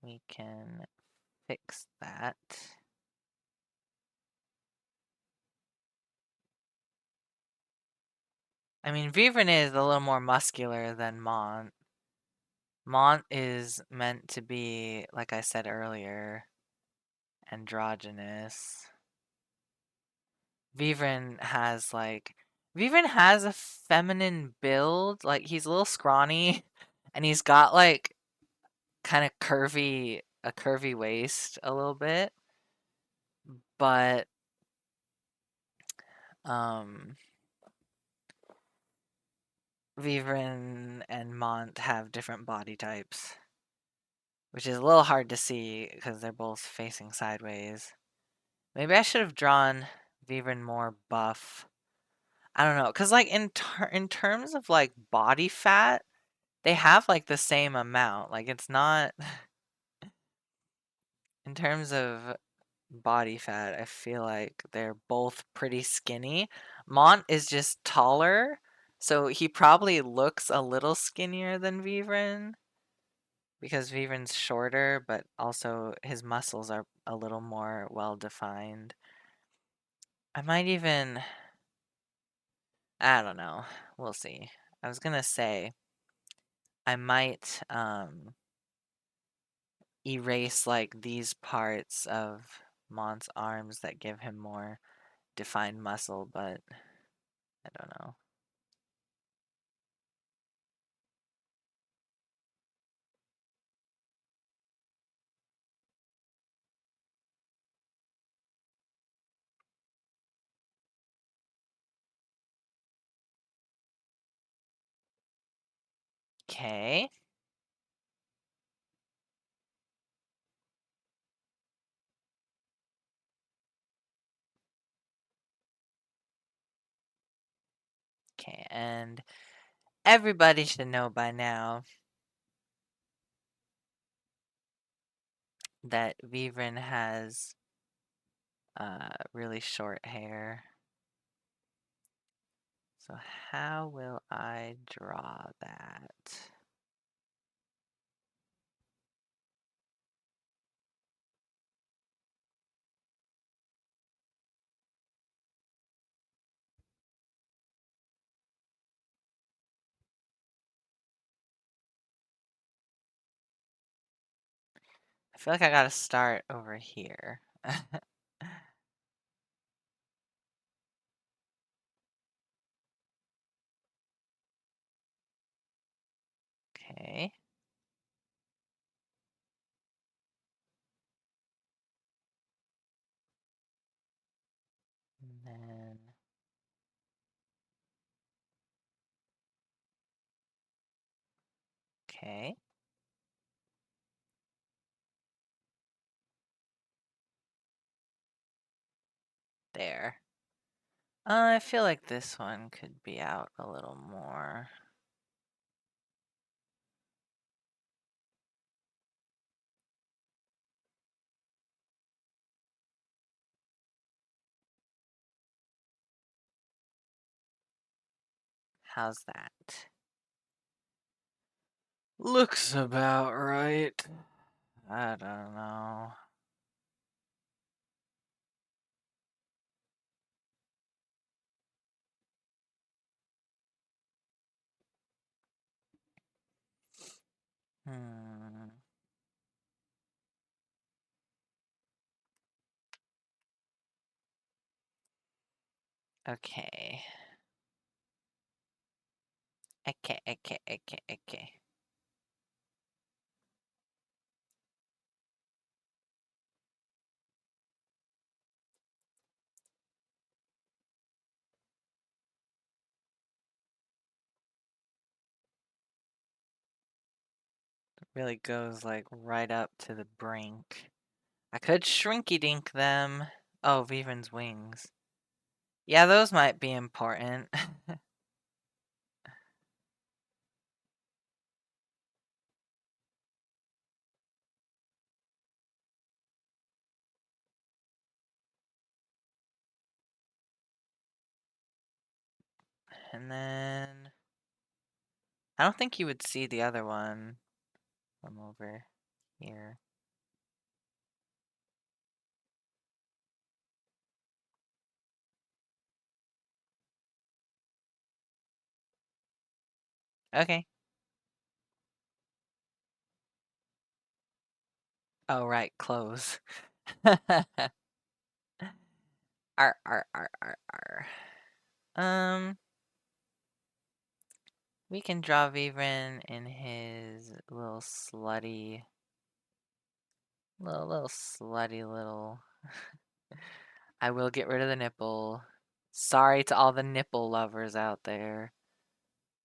We can fix that. I mean, Vivrin is a little more muscular than Mont. Mont is meant to be, like I said earlier, androgynous. Vivrin has a feminine build. Like he's a little scrawny and he's got like kind of a curvy waist a little bit. But um Vivrin and Mont have different body types, which is a little hard to see because they're both facing sideways. Maybe I should have drawn Vivrin more buff. I don't know, because like in terms of like body fat, they have like the same amount. Like it's not in terms of body fat, I feel like they're both pretty skinny. Mont is just taller, so he probably looks a little skinnier than Vivrin because Vivrin's shorter, but also his muscles are a little more well defined. I might even, I don't know. We'll see. I was gonna say I might erase like these parts of Mont's arms that give him more defined muscle, but I don't know. Okay. Okay, and everybody should know by now that Vivren has really short hair. So how will I draw that? I feel like I gotta start over here. Okay. And then okay. There. I feel like this one could be out a little more. How's that? Looks about right. I don't know. Hmm. Okay. Okay. Really goes like right up to the brink. I could shrinky dink them. Oh, Vivren's wings. Yeah, those might be important. And then I don't think you would see the other one from over here. Okay. Oh, right, clothes. Ar. We can draw Vivren in his little slutty, little slutty little. I will get rid of the nipple. Sorry to all the nipple lovers out there,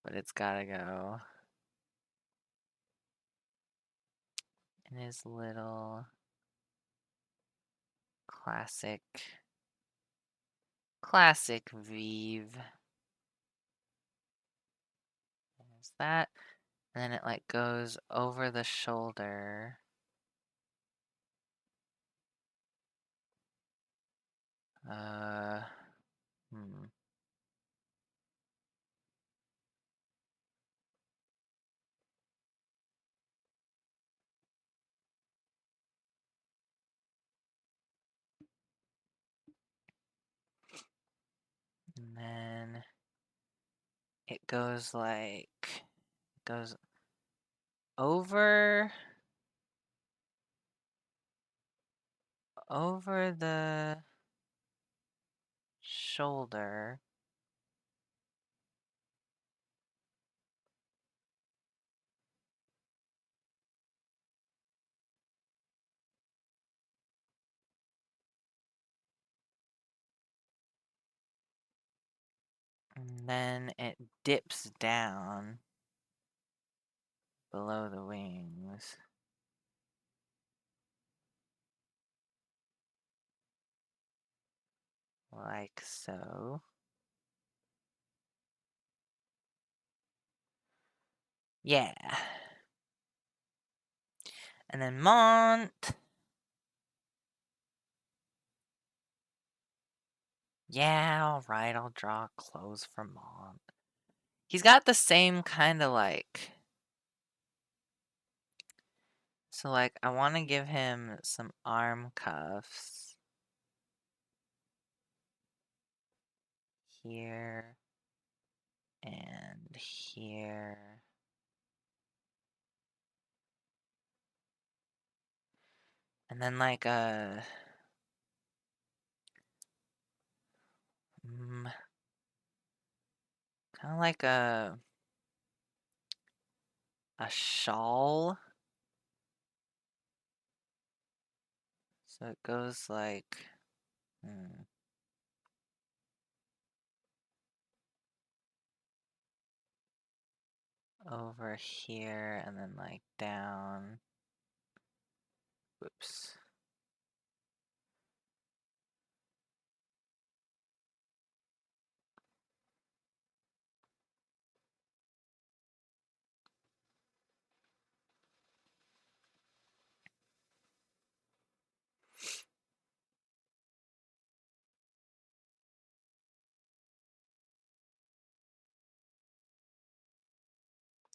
but it's gotta go. In his little classic Vive. There's that. And then it like goes over the shoulder. Uh, hmm. And then it goes like, goes over over the shoulder. And then it dips down below the wings. Like so. Yeah. And then Mont. Yeah, alright, I'll draw clothes for Mont. He's got the same kind of like... So like, I want to give him some arm cuffs. Here. And here. And then like a... kind of like a shawl. So it goes like... over here and then like down. Whoops.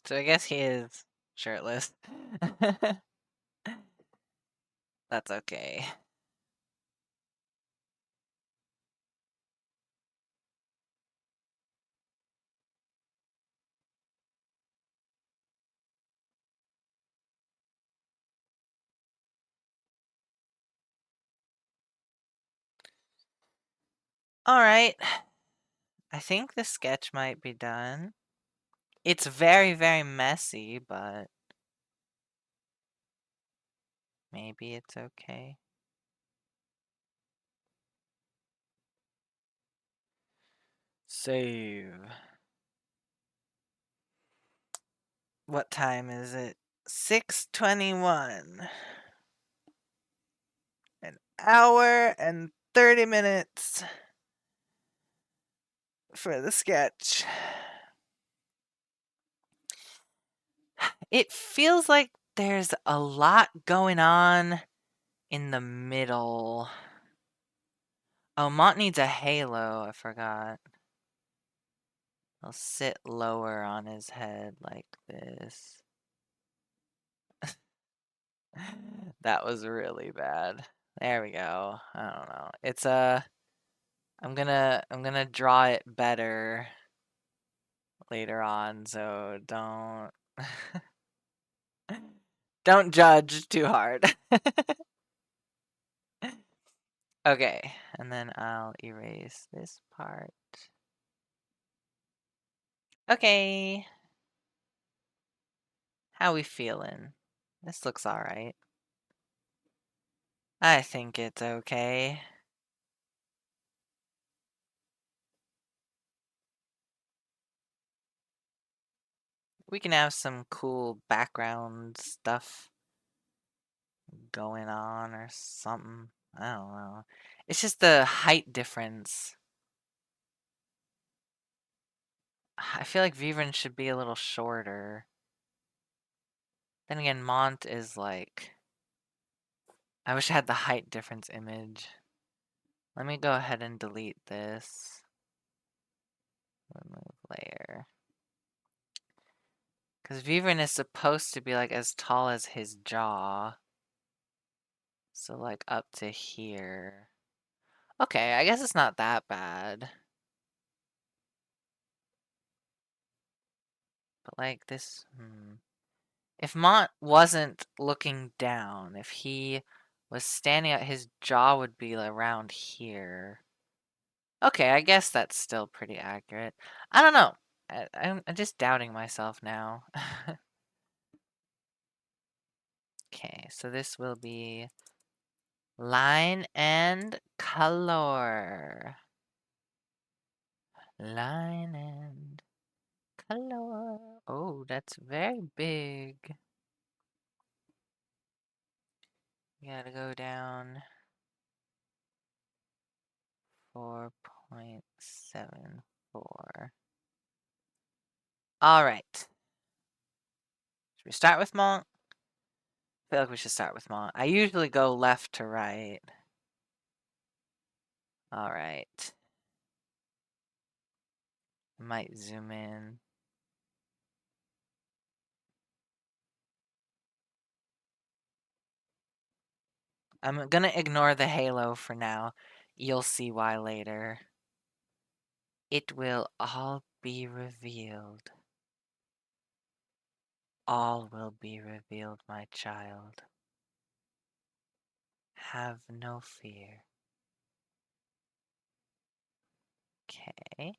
So I guess he is shirtless. That's okay. Alright. I think the sketch might be done. It's very, very messy, but maybe it's okay. Save. What time is it? 6:21. An hour and 30 minutes for the sketch. It feels like there's a lot going on in the middle. Oh, Mont needs a halo, I forgot. I'll sit lower on his head like this. That was really bad. There we go. I don't know. It's I'm gonna draw it better later on, so don't judge too hard. Okay, and then I'll erase this part. Okay. How we feeling? This looks alright. I think it's okay. We can have some cool background stuff going on or something. I don't know. It's just the height difference. I feel like Vivren should be a little shorter. Then again, Mont is like... I wish I had the height difference image. Let me go ahead and delete this. Remove layer. Because Vivren is supposed to be like as tall as his jaw. So like up to here. Okay, I guess it's not that bad. But like this... If Mont wasn't looking down, if he was standing out, his jaw would be around here. Okay, I guess that's still pretty accurate. I don't know. I'm just doubting myself now. Okay, so this will be line and color. Line and color. Oh, that's very big. You gotta go down 4.74. All right. Should we start with Mont? I feel like we should start with Mont. I usually go left to right. All right. Might zoom in. I'm gonna ignore the halo for now. You'll see why later. It will all be revealed. All will be revealed, my child. Have no fear. Okay.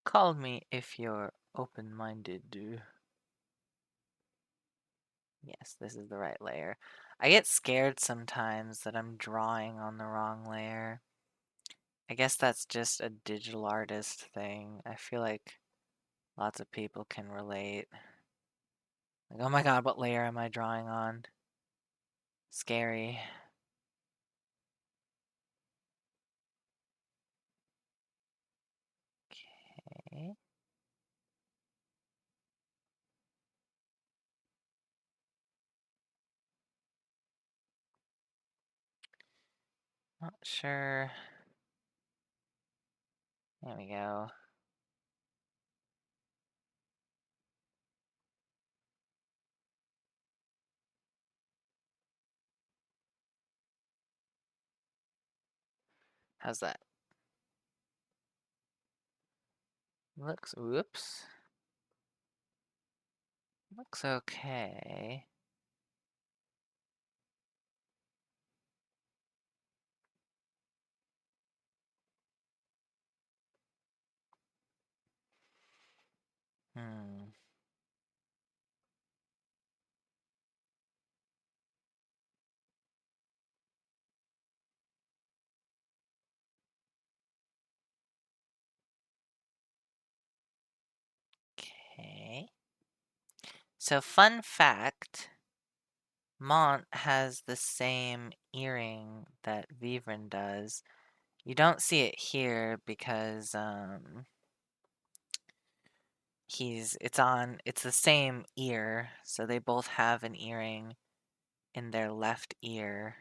Call me if you're open-minded. Yes, this is the right layer. I get scared sometimes that I'm drawing on the wrong layer. I guess that's just a digital artist thing. I feel like lots of people can relate. Like, oh my god, what layer am I drawing on? Scary. Okay. Not sure. There we go. How's that? Whoops. Looks okay. Hmm. Okay. So fun fact, Mont has the same earring that Vivren does. You don't see it here because it's the same ear, so they both have an earring in their left ear.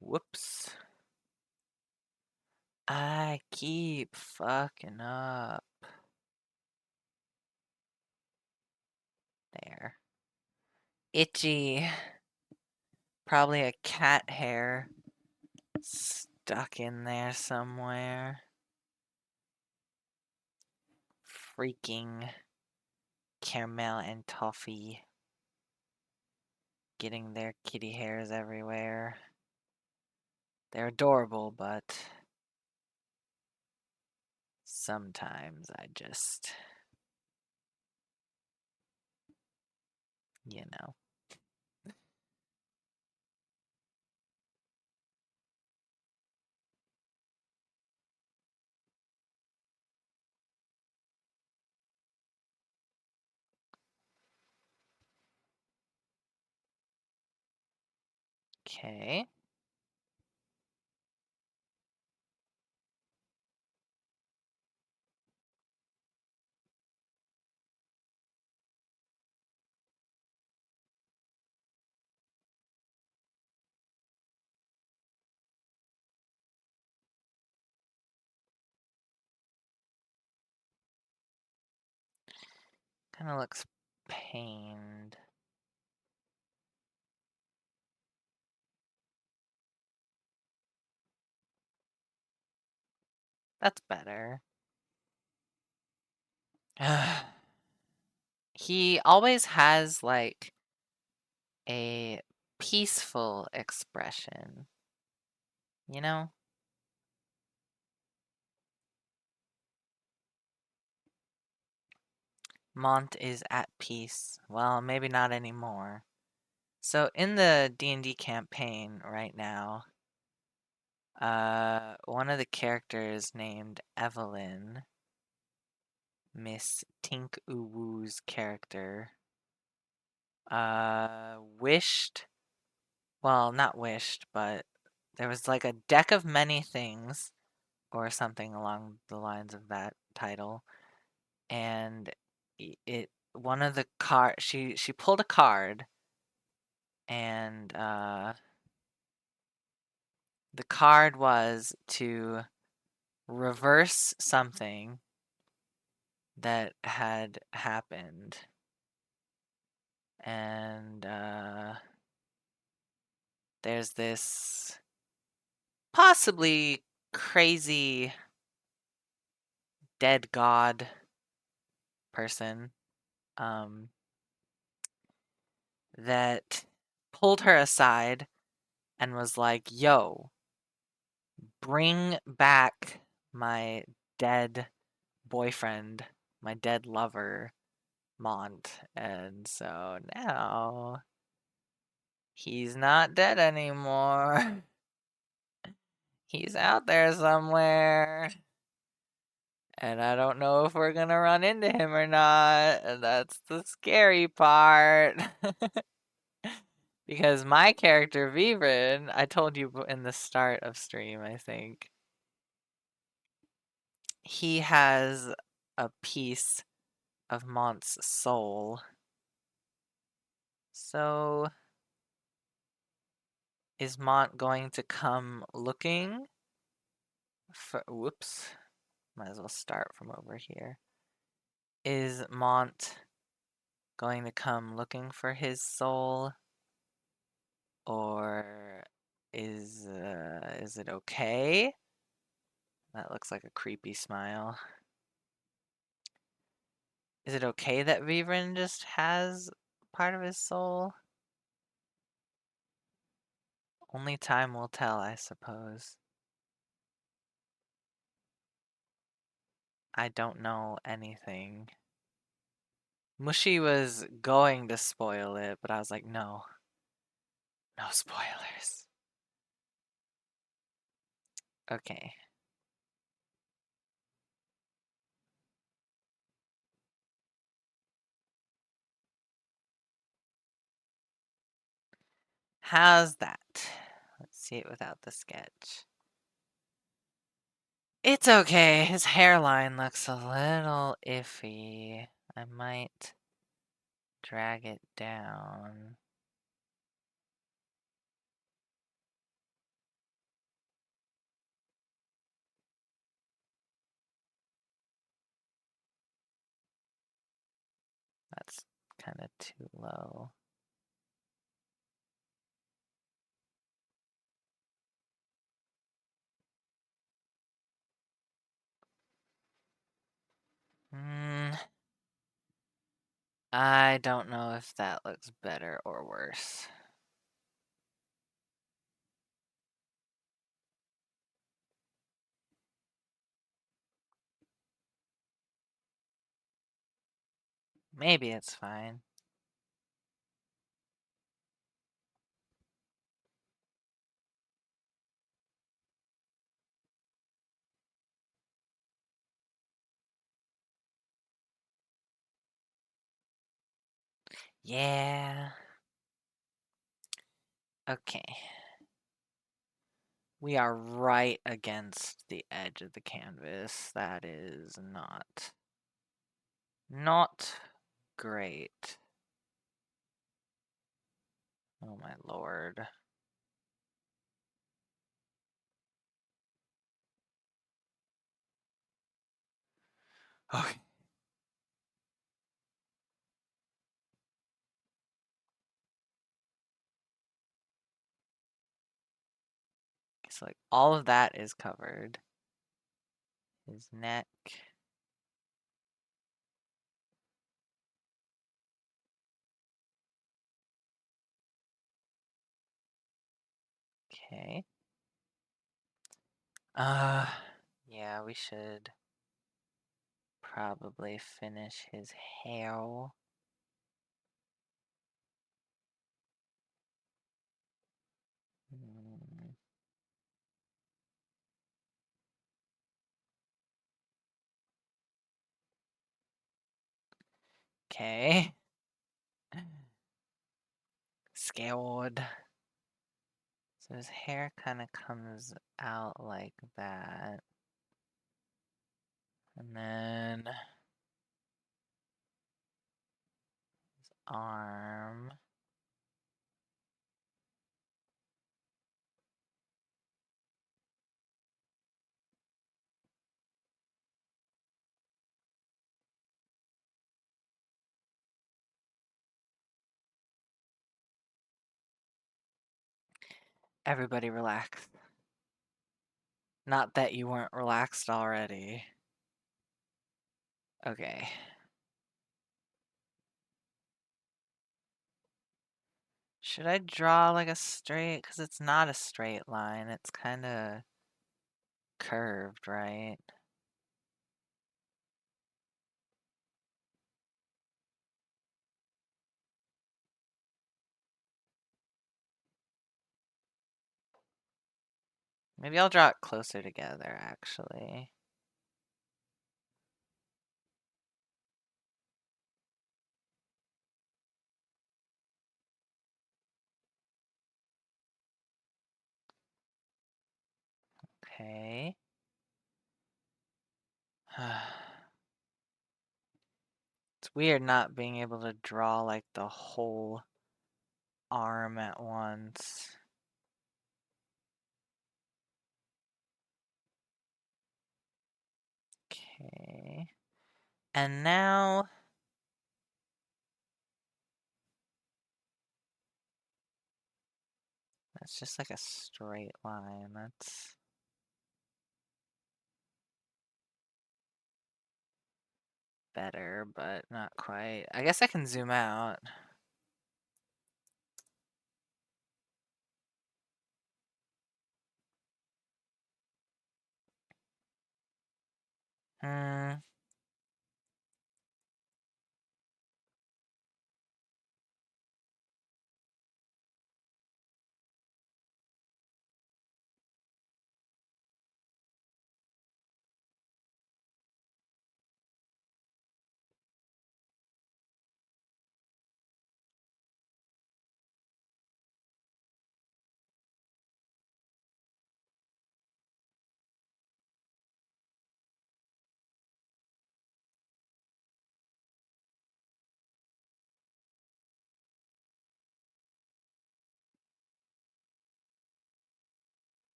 Whoops. I keep fucking up. There. Itchy. Probably a cat hair stuck in there somewhere. Freaking Caramel and Toffee getting their kitty hairs everywhere. They're adorable, but sometimes I just, you know. Okay. Kind of looks pained. That's better. He always has like a peaceful expression, you know? Mont is at peace. Well, maybe not anymore. So in the D&D campaign right now, one of the characters named Evelyn, Miss Tink Uwu's character, wished, well, not wished, but there was like a deck of many things or something along the lines of that title, and it one of the card she pulled a card, and the card was to reverse something that had happened, and there's this possibly crazy dead god person um, that pulled her aside and was like, "Yo, bring back my dead boyfriend, my dead lover, Mont." And so now he's not dead anymore. He's out there somewhere. And I don't know if we're gonna run into him or not. And that's the scary part. Because my character, Vivrin, I told you in the start of stream, I think, he has a piece of Mont's soul. So, is Mont going to come looking for. Whoops. Might as well start from over here. Is Mont going to come looking for his soul? Or is it okay? That looks like a creepy smile. Is it okay that Vivrin just has part of his soul? Only time will tell, I suppose. I don't know anything. Mushy was going to spoil it, but I was like, no. No spoilers. Okay. How's that? Let's see it without the sketch. It's okay. His hairline looks a little iffy. I might drag it down. That's kind of too low. I don't know if that looks better or worse. Maybe it's fine. Yeah. Okay. We are right against the edge of the canvas. That is not great. Oh my lord. Okay. So like all of that is covered. His neck. Okay. Yeah, we should probably finish his hair. Hmm. Okay. Scared. So his hair kind of comes out like that. And then his arm. Everybody relax. Not that you weren't relaxed already. Okay. Should I draw like a straight? Because it's not a straight line. It's kind of curved, right? Maybe I'll draw it closer together, actually. Okay. It's weird not being able to draw like the whole arm at once. Okay. And now that's just like a straight line. That's better, but not quite. I guess I can zoom out. Hmm.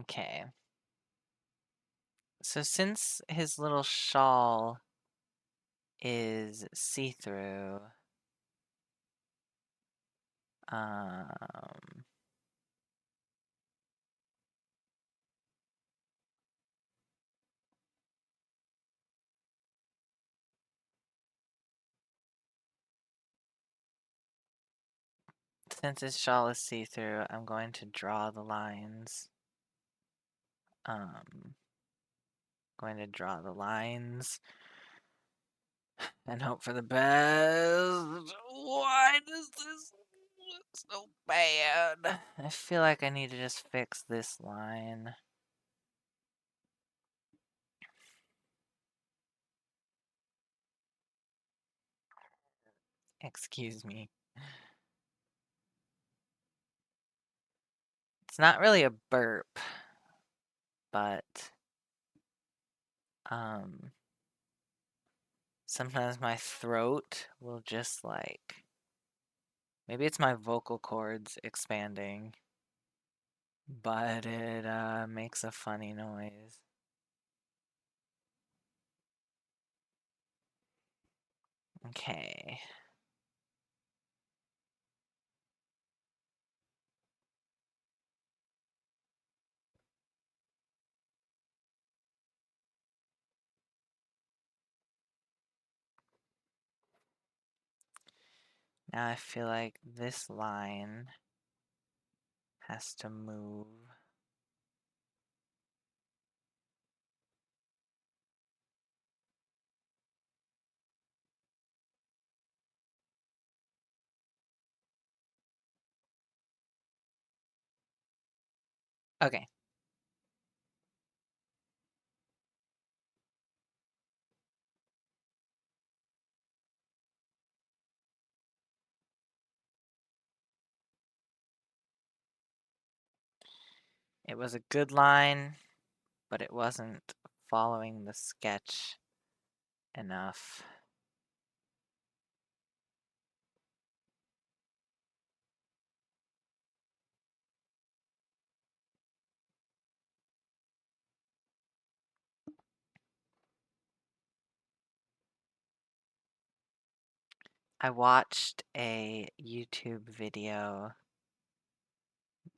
Okay. So since his little shawl is see-through, um, since his shawl is see-through, I'm going to draw the lines. Going to draw the lines and hope for the best. Why does this look so bad? I feel like I need to just fix this line. Excuse me. It's not really a burp, but um sometimes my throat will just like, maybe it's my vocal cords expanding, but it makes a funny noise. Okay. Now I feel like this line has to move. Okay. It was a good line, but it wasn't following the sketch enough. I watched a YouTube video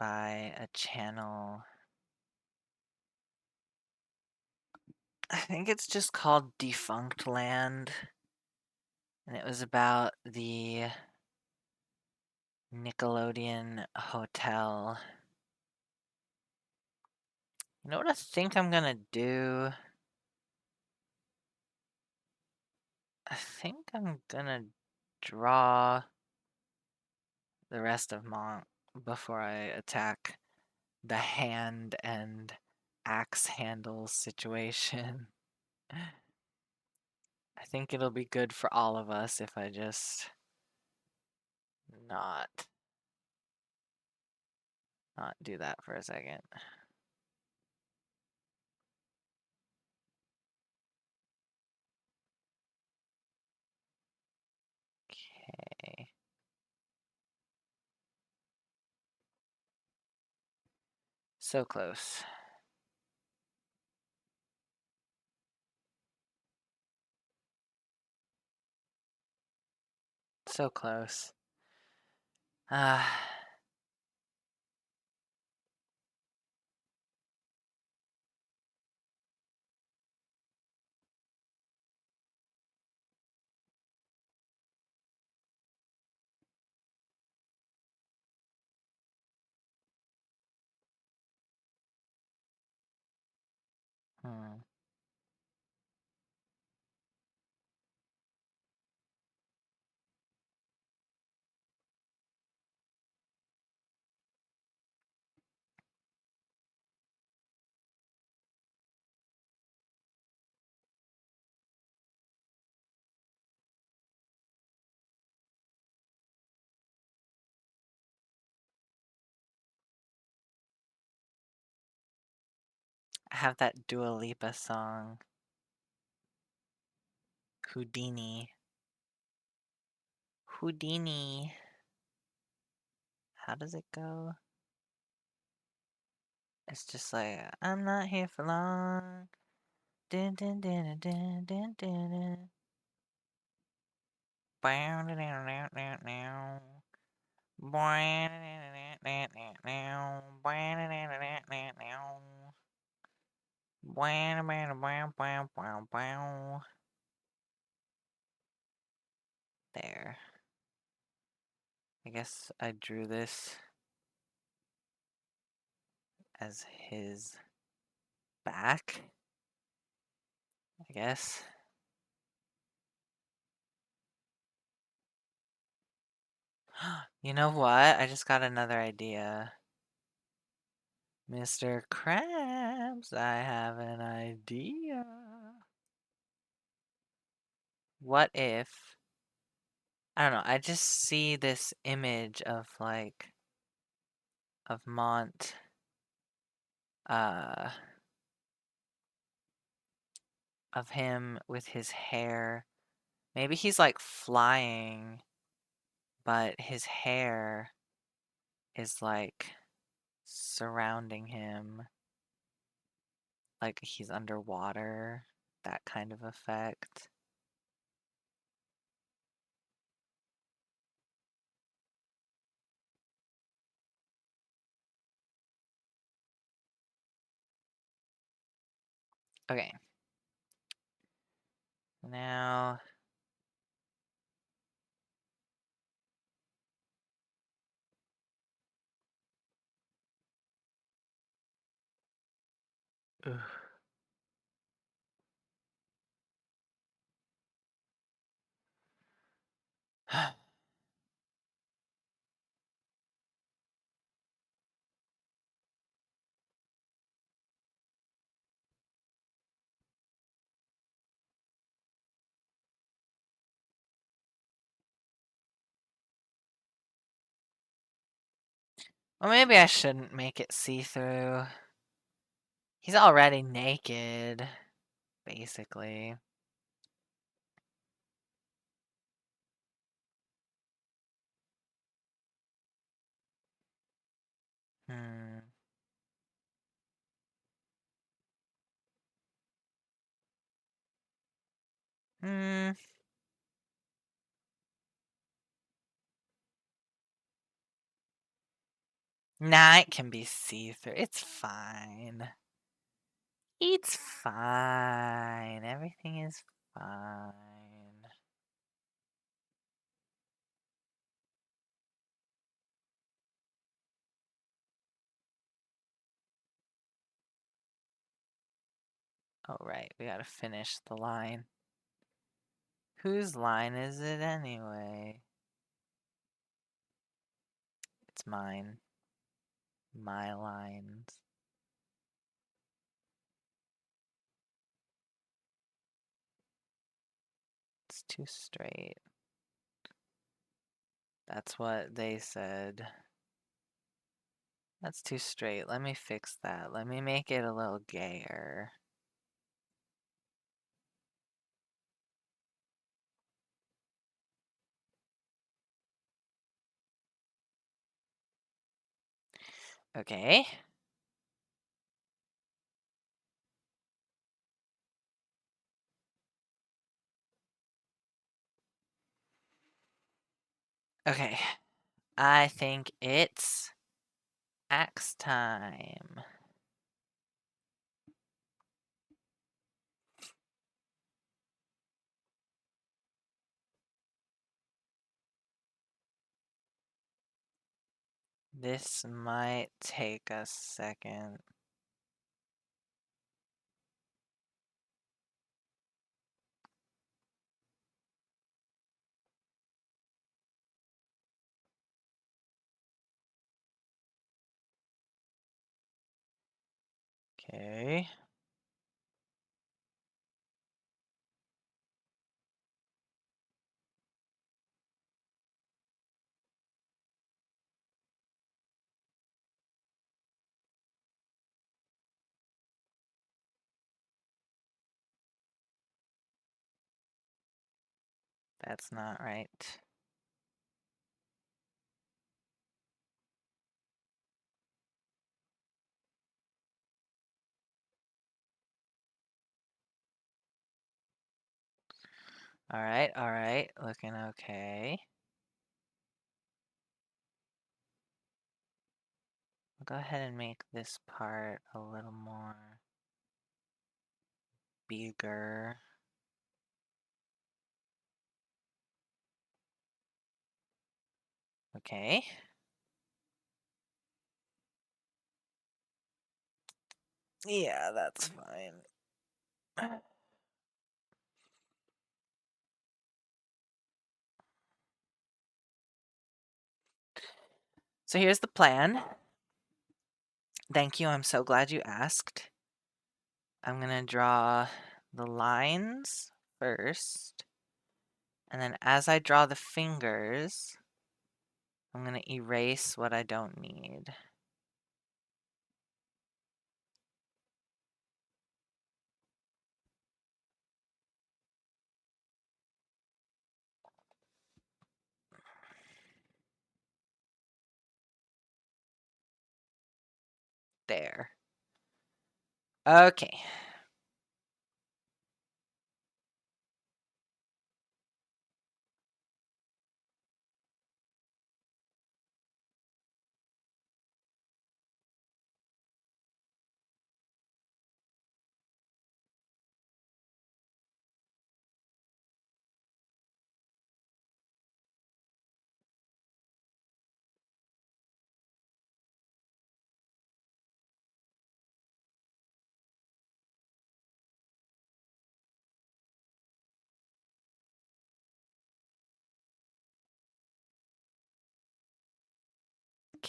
by a channel. I think it's just called Defunct Land. And it was about the Nickelodeon Hotel. You know what I think I'm gonna do? I think I'm gonna draw the rest of Monk before I attack the hand and axe handle situation. I think it'll be good for all of us if I just not do that for a second. Okay. So close. So close. Ah. Hmm. I have that Dua Lipa song, Houdini. Houdini. How does it go? It's just like, I'm not here for long. Dun, dun, dun, dun, dun, dun, dun. Bow, dun, dun, dun, dun, dun. Bow, dun, dun, dun, dun, dun. Bow, dun, dun, dun, dun, dun. Bow, bow, bow, bow, bow, bow. There. I guess I drew this as his back, I guess. You know what? I just got another idea. Mr. Krabs, I have an idea. What if, I don't know, I just see this image of like, of Mont, uh, of him with his hair. Maybe he's like flying, but his hair is like surrounding him, like he's underwater, that kind of effect. Okay. Now Ugh. Well, maybe I shouldn't make it see-through. He's already naked, basically. Hmm. Hmm. Nah, it can be see-through. It's fine. It's fine. Everything is fine. Oh, right. We gotta finish the line. Whose line is it anyway? It's mine. My lines. It's too straight. That's what they said. That's too straight. Let me fix that. Let me make it a little gayer. Okay. Okay. I think it's axe time. This might take a second. Okay. That's not right. Alright, alright. Looking okay. I'll go ahead and make this part a little more bigger. Okay. Yeah, that's fine. So here's the plan. Thank you, I'm so glad you asked. I'm gonna draw the lines first. And then as I draw the fingers, I'm gonna erase what I don't need. There. Okay.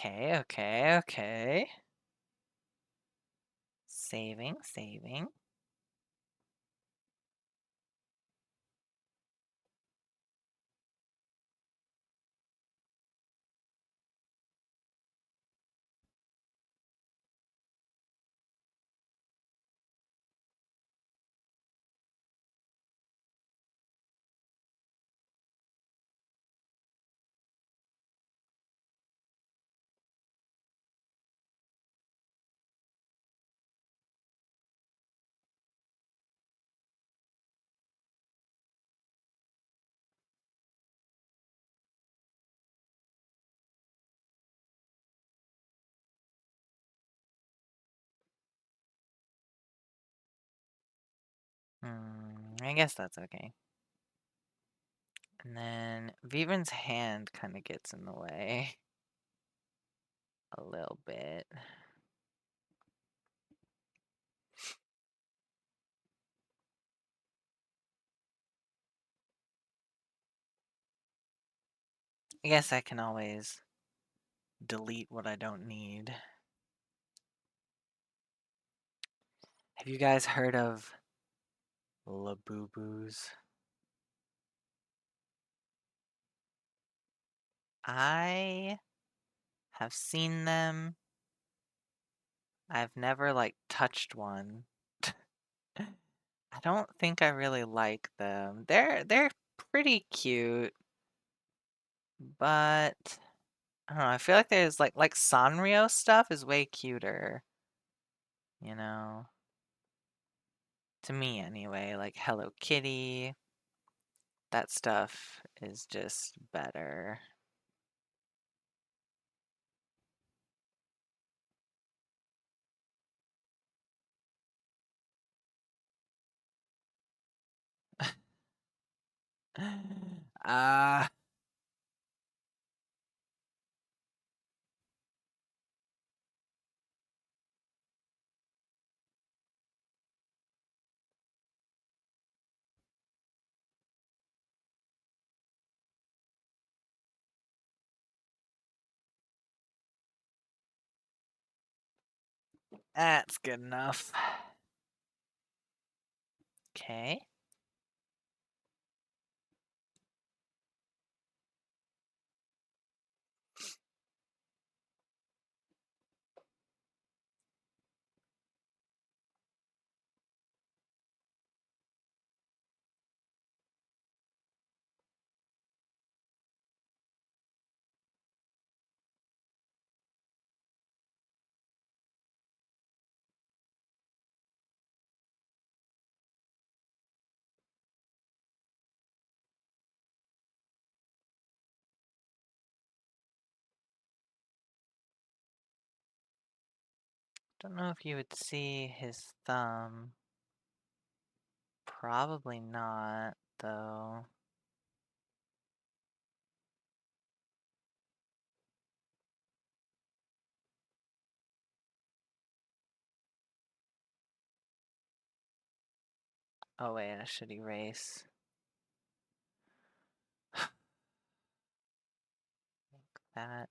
Okay, okay, okay. Saving, saving. I guess that's okay. And then Viven's hand kind of gets in the way a little bit. I guess I can always delete what I don't need. Have you guys heard of Labubus? I have seen them. I've never like touched one. I don't think I really like them. They're pretty cute, but I don't know. I feel like there's like Sanrio stuff is way cuter, you know. To me anyway, like Hello Kitty, that stuff is just better. Ah, that's good enough. Okay. Don't know if you would see his thumb. Probably not, though. Oh wait, I should erase that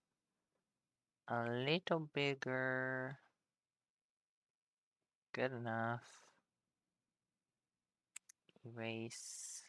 a little bigger. Good enough. Erase.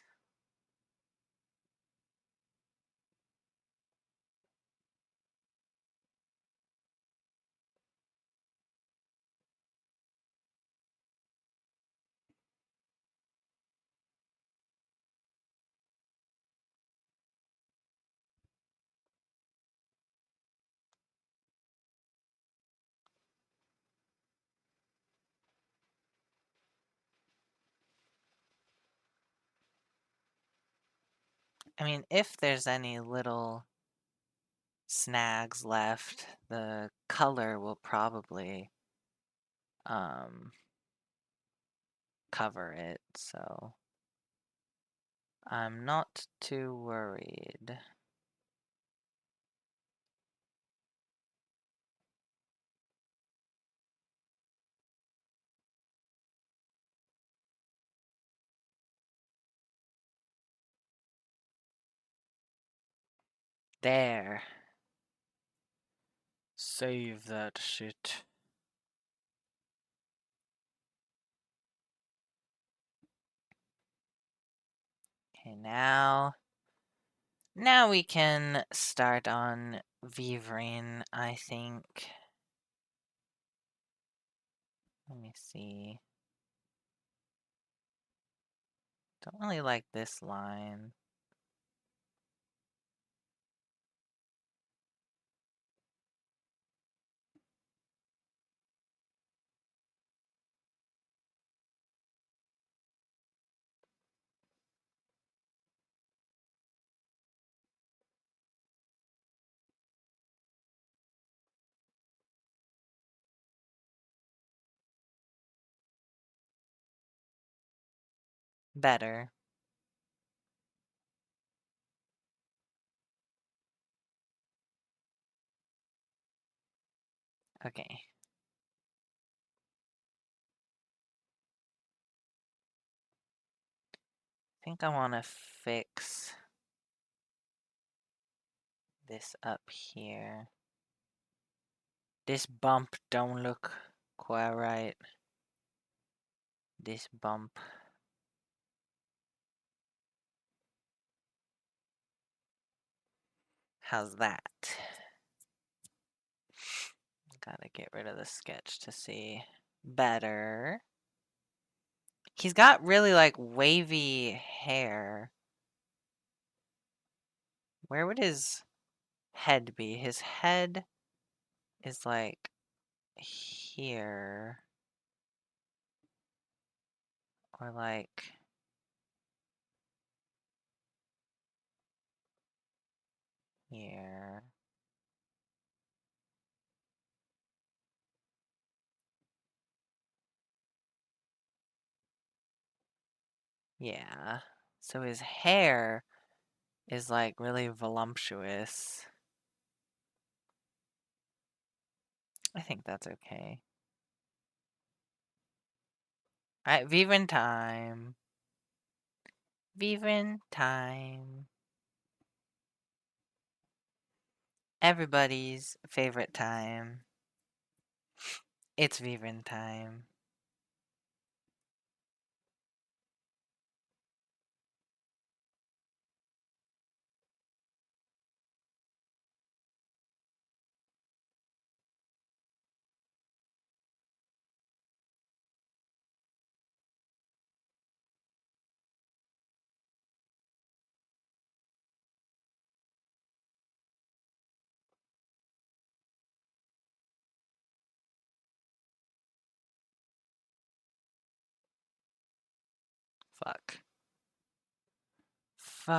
I mean, if there's any little snags left, the color will probably cover it, so I'm not too worried. There. save that shit. Okay, now we can start on Vivrain, I think. Let me see. Don't really like this line. Better. Okay. I think I want to fix this up here. This bump don't look quite right. This bump. How's that? Gotta get rid of the sketch to see. Better. He's got really like wavy hair. Where would his head be? His head is like here. Or like here. Yeah. So his hair is like really voluptuous. I think that's okay. Alright, Vivin time. Vivin time. Everybody's favorite time. It's Vivin time. Fuck. Fuck.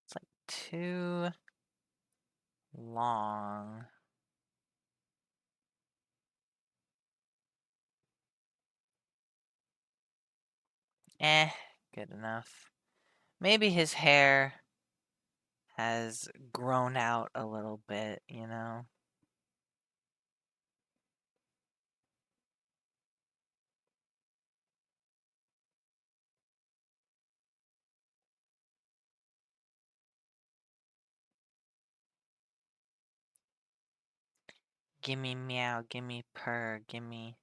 It's like too long. Eh, good enough. Maybe his hair has grown out a little bit, you know? Gimme meow, gimme purr, gimme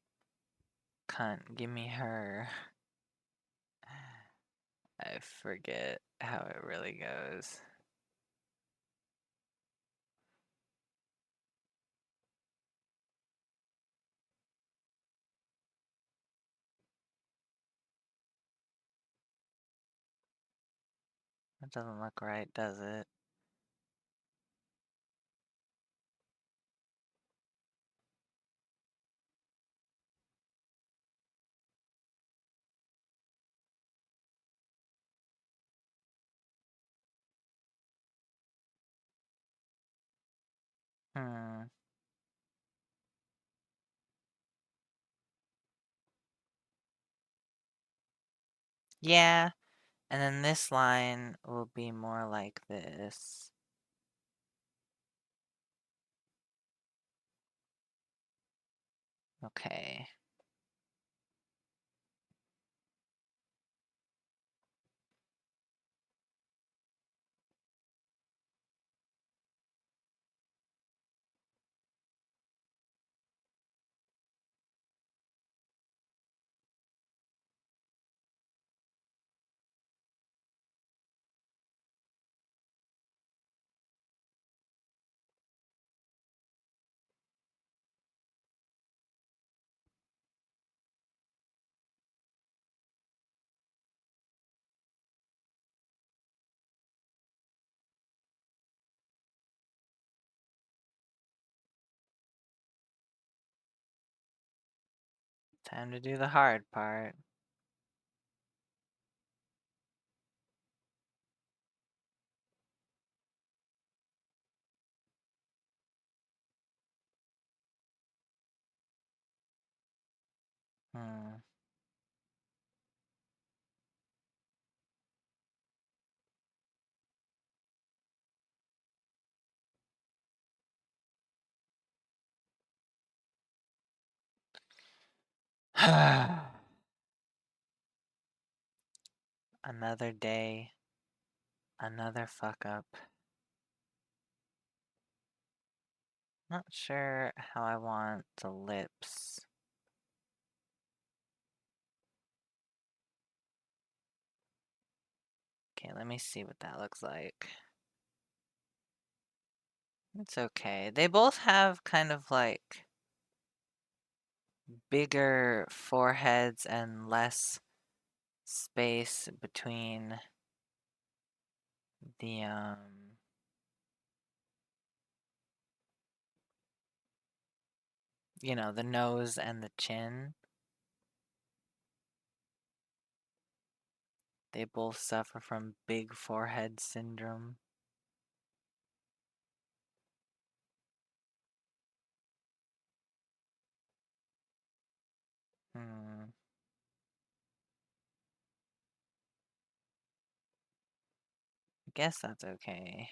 cunt, gimme her. I forget how it really goes. That doesn't look right, does it? Hmm. Yeah, and then this line will be more like this. Okay. Time to do the hard part. Hmm. Another day, another fuck up. Not sure how I want the lips. Okay, let me see what that looks like. It's okay. They both have kind of like bigger foreheads and less space between the the nose and the chin. They both suffer from big forehead syndrome. Hmm. I guess that's okay.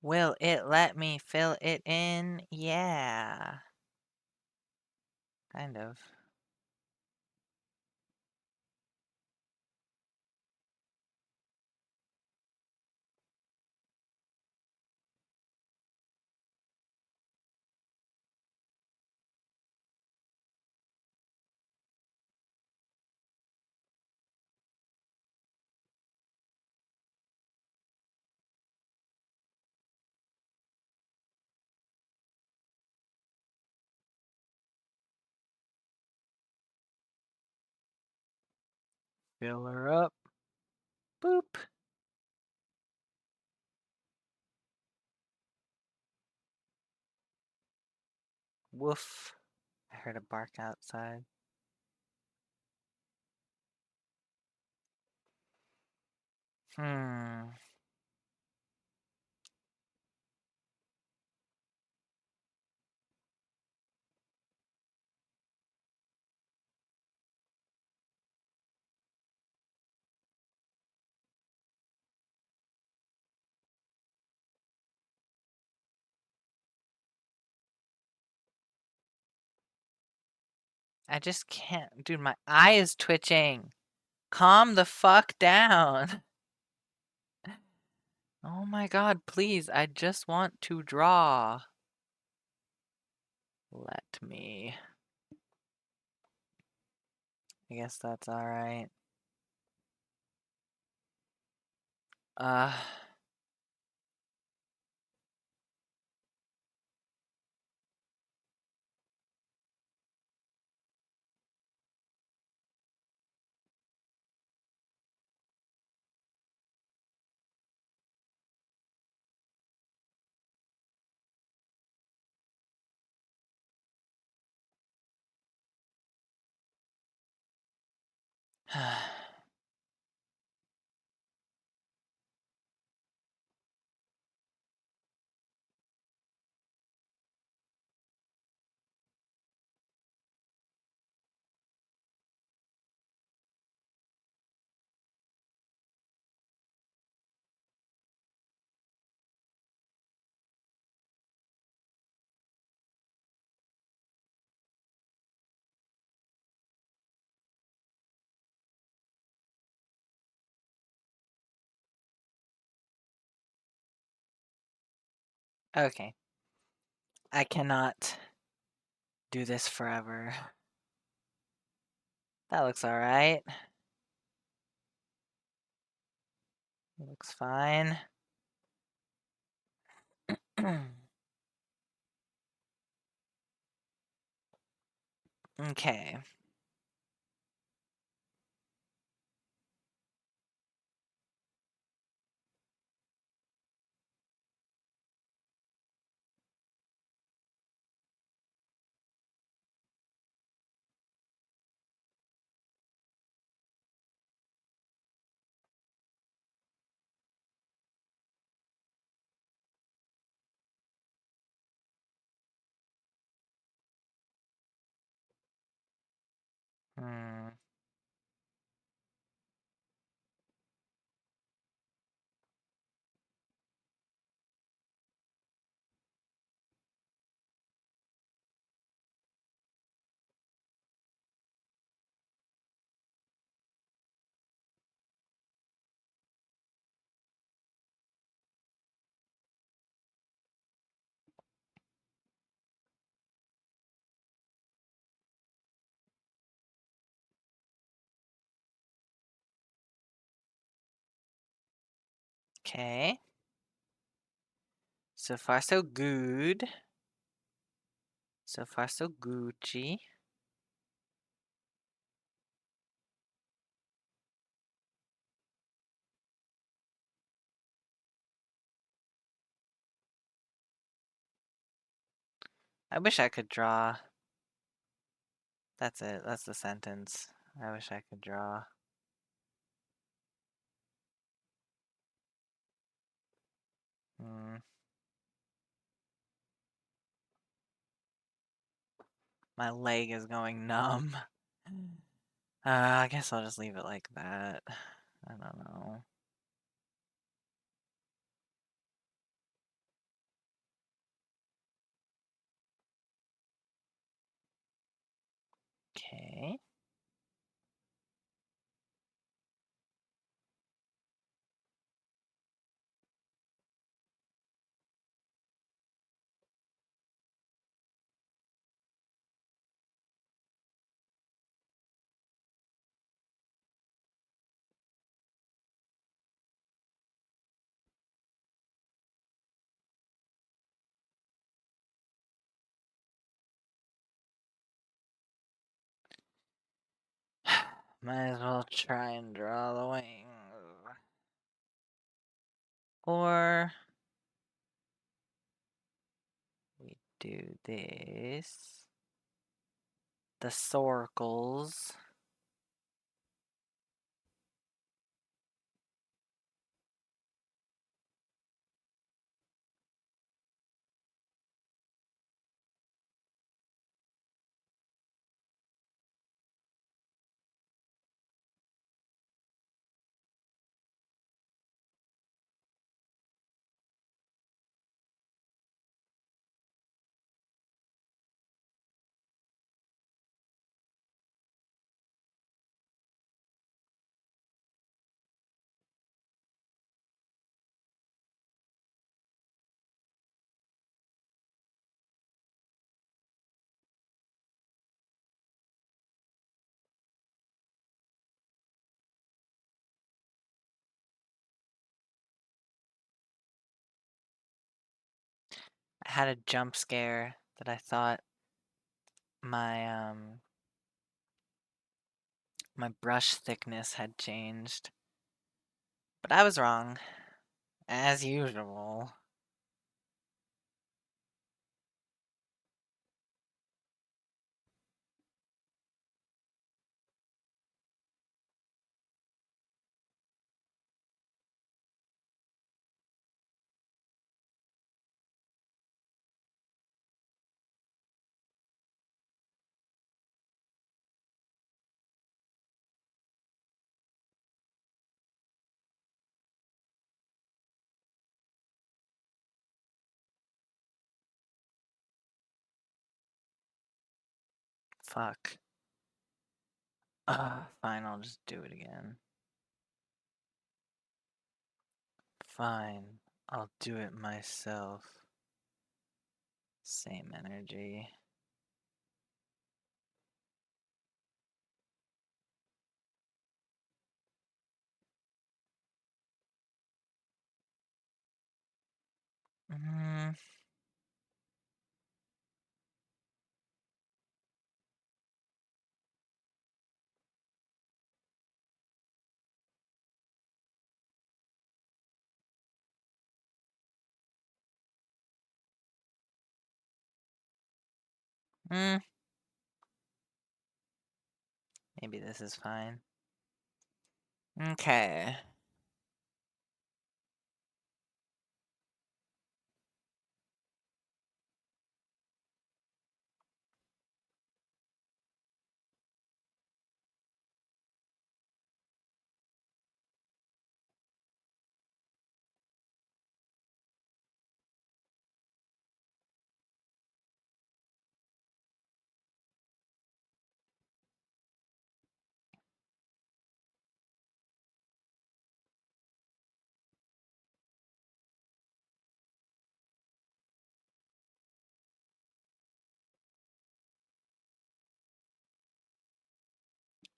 Will it let me fill it in? Yeah. Kind of. Fill her up. Boop. Woof. I heard a bark outside. Hmm. I just can't. Dude, my eye is twitching. Calm the fuck down. Oh my god, please. I just want to draw. Let me. I guess that's alright. Uh. Okay. I cannot do this forever. That looks alright. Looks fine. Okay. Hmm. Okay. So far, so good. So far, so Gucci. I wish I could draw. That's it. That's the sentence. I wish I could draw. Hmm. My leg is going numb. I guess I'll just leave it like that. I don't know. Okay. Might as well try and draw the wings. Or we do this. The circles. I had a jump scare that I thought my my brush thickness had changed. But I was wrong, as usual. Fuck. Fine, I'll just do it again. Fine, I'll do it myself. Same energy. Mm, mm, maybe this is fine. Okay.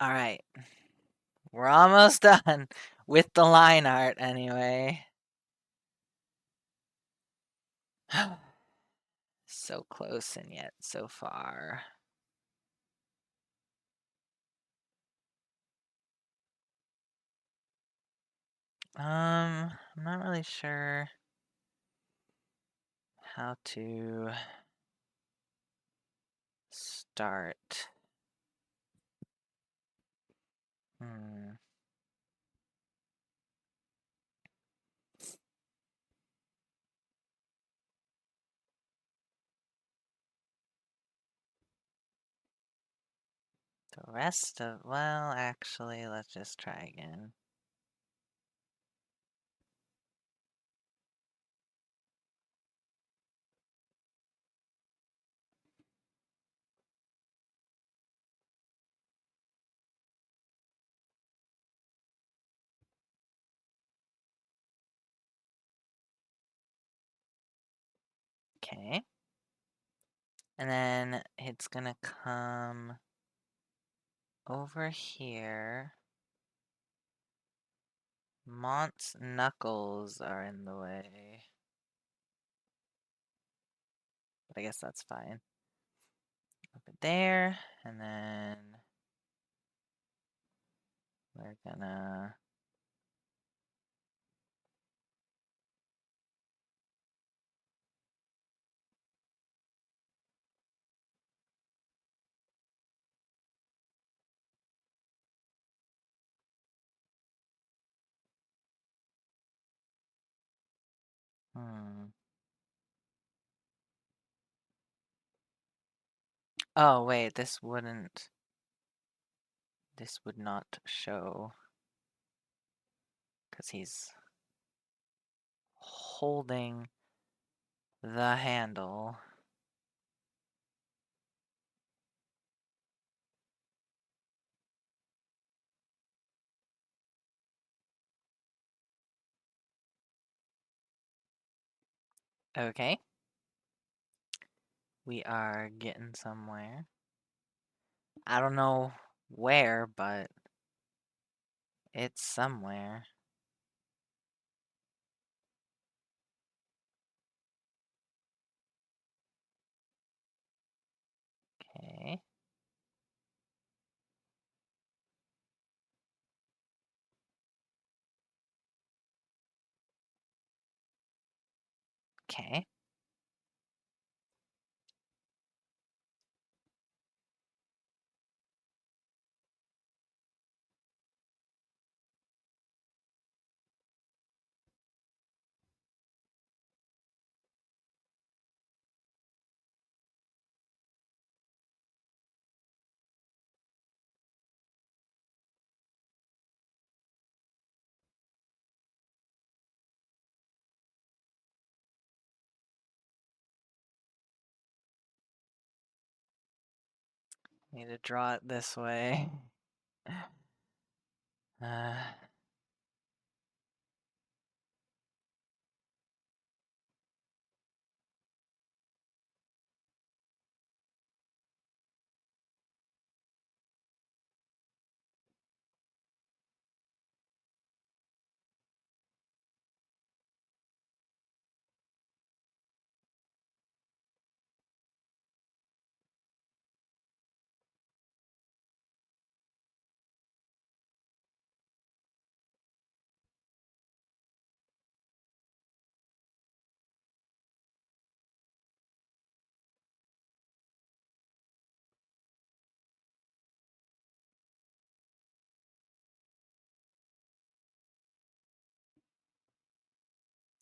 All right. We're almost done with the line art anyway. So close and yet so far. I'm not really sure how to start. Hmm. The rest of, well, actually, let's just try again. Okay. And then it's gonna come over here. Mont's knuckles are in the way. But I guess that's fine. Over there, and then we're gonna... Hmm. Oh, wait, this wouldn't... This would not show. Because he's holding the handle. Okay. We are getting somewhere. I don't know where, but it's somewhere. Okay. Okay. Need to draw it this way. Uh,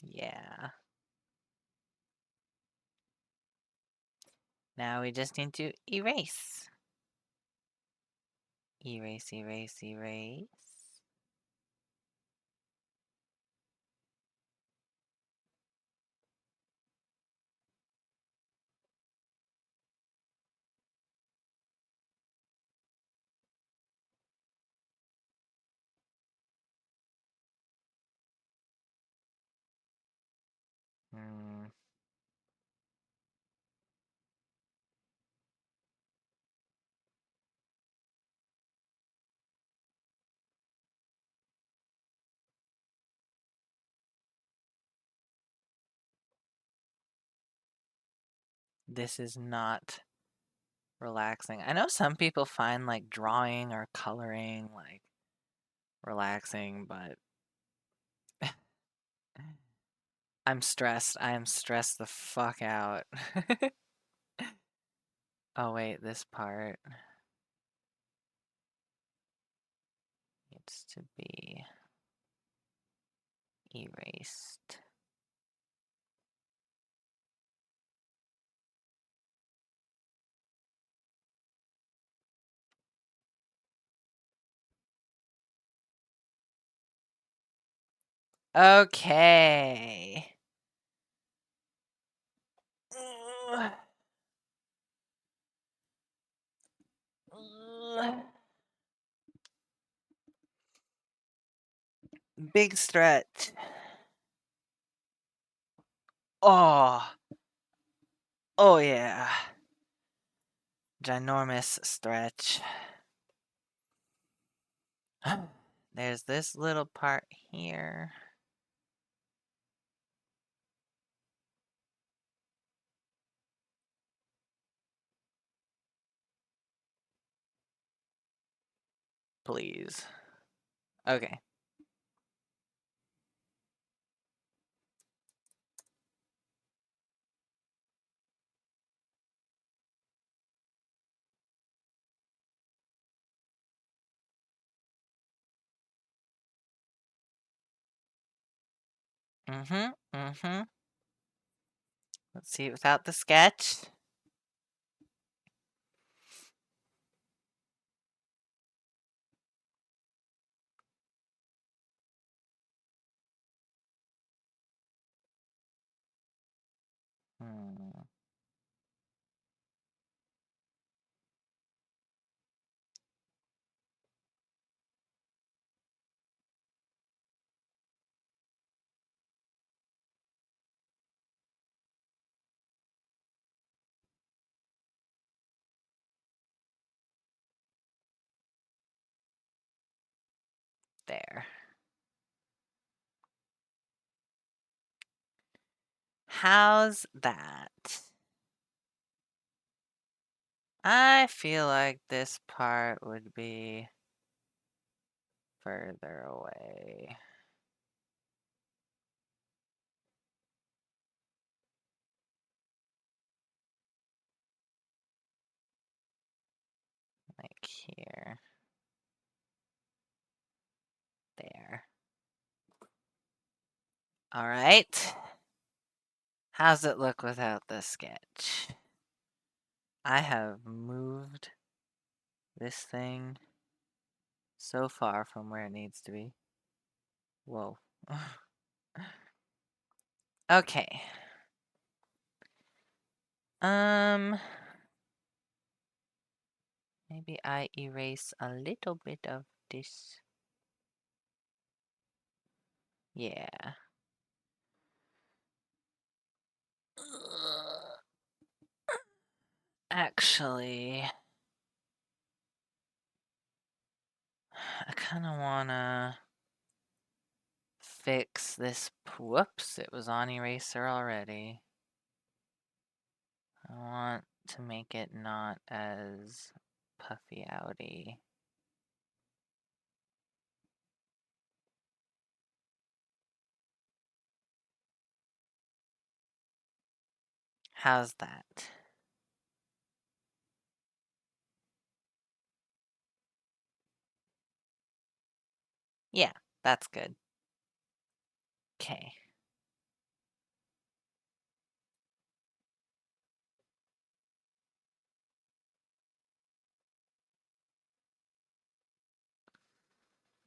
Yeah. Now we just need to erase. Erase, erase, erase. Hmm. This is not relaxing. I know some people find like drawing or coloring like relaxing, but I'm stressed. I am stressed the fuck out. Oh wait, this part needs to be erased. Okay. Big stretch. Oh. Oh yeah. Ginormous stretch. There's this little part here. Please. Okay. Mm-hmm. Let's see it without the sketch. Hmm. There. How's that? I feel like this part would be further away. Like here. There. All right. How's it look without the sketch? I have moved this thing so far from where it needs to be. Whoa. Okay. Maybe I erase a little bit of this. Yeah. Actually, I kind of want to fix this. Whoops, it was on eraser already. I want to make it not as puffy outy. How's that? Yeah, that's good. Okay.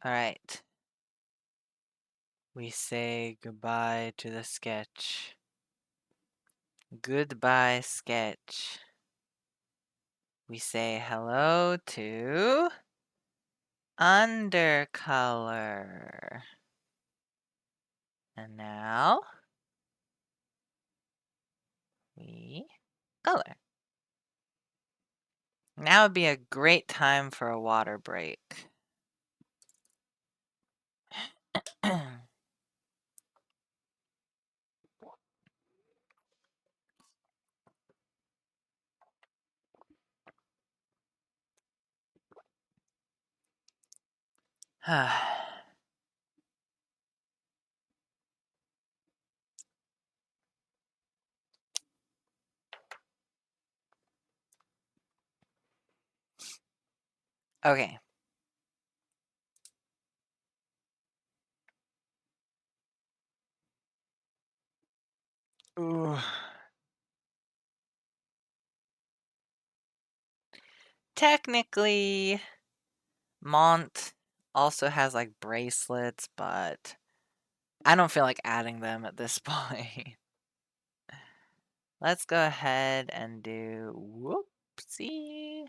All right. We say goodbye to the sketch. Goodbye, sketch. We say hello to undercolor. And now we color. Now would be a great time for a water break. Okay. Ooh. Technically, Mont also has like bracelets, but I don't feel like adding them at this point. Let's go ahead and do whoopsie.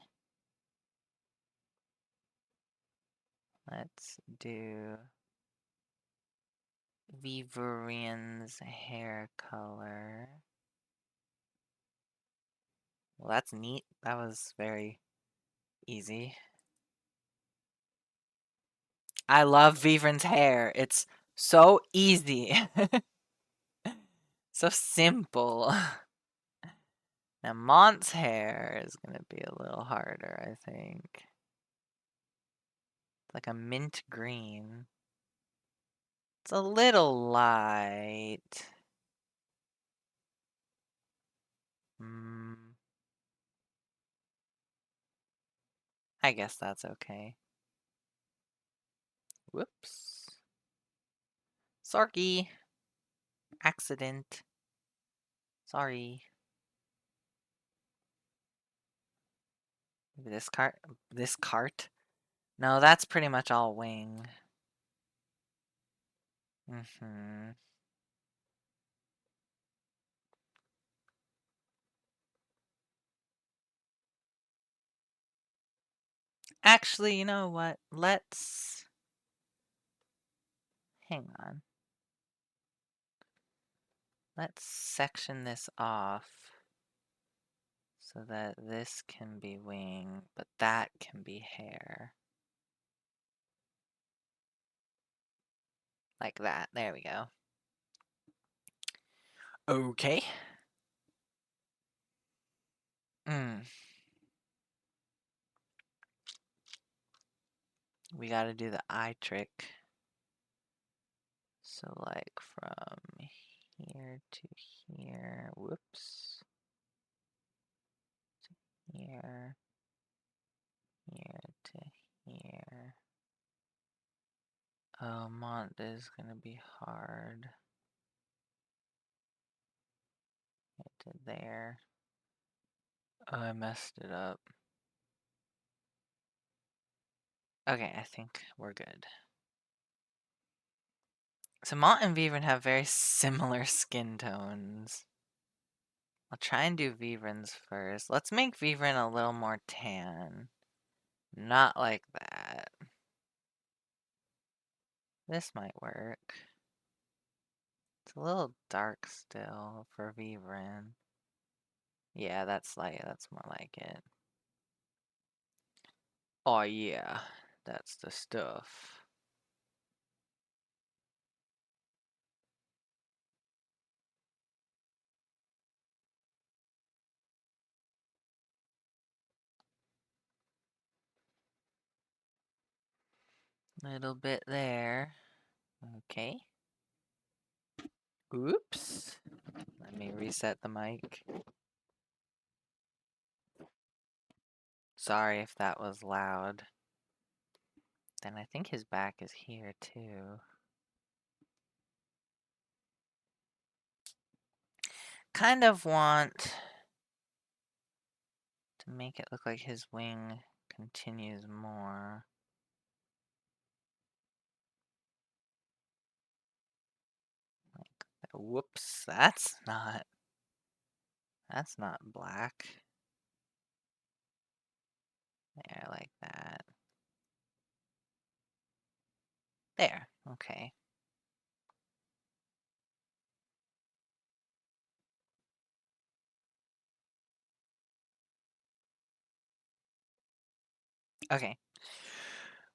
Let's do Vivarian's hair color. Well, that's neat. That was very easy. I love Vivrin's hair. It's so easy. So simple. Now Mont's hair is gonna be a little harder, I think. It's like a mint green. It's a little light. I guess that's okay. Whoops. Sorry. Accident. Sorry. Maybe this cart? This cart? No, that's pretty much all wing. Actually, you know what? Let's... Hang on. Let's section this off so that this can be wing, but that can be hair. Like that. There we go. Okay. We gotta do the eye trick. So like from here to here. Whoops. Here. Here to here. Oh, Mont is gonna be hard. Get to there. Oh, I messed it up. Okay, I think we're good. So Mont and Vivrin have very similar skin tones. I'll try and do Vivrin's first. Let's make Vivrin a little more tan. Not like that. This might work. It's a little dark still for Vivrin. Yeah, that's more like it. Oh yeah, that's the stuff. Little bit there. Okay. Oops. Let me reset the mic. Sorry if that was loud. Then I think his back is here too. Kind of want to make it look like his wing continues more. Whoops, that's not black. There, like that. There, okay. Okay.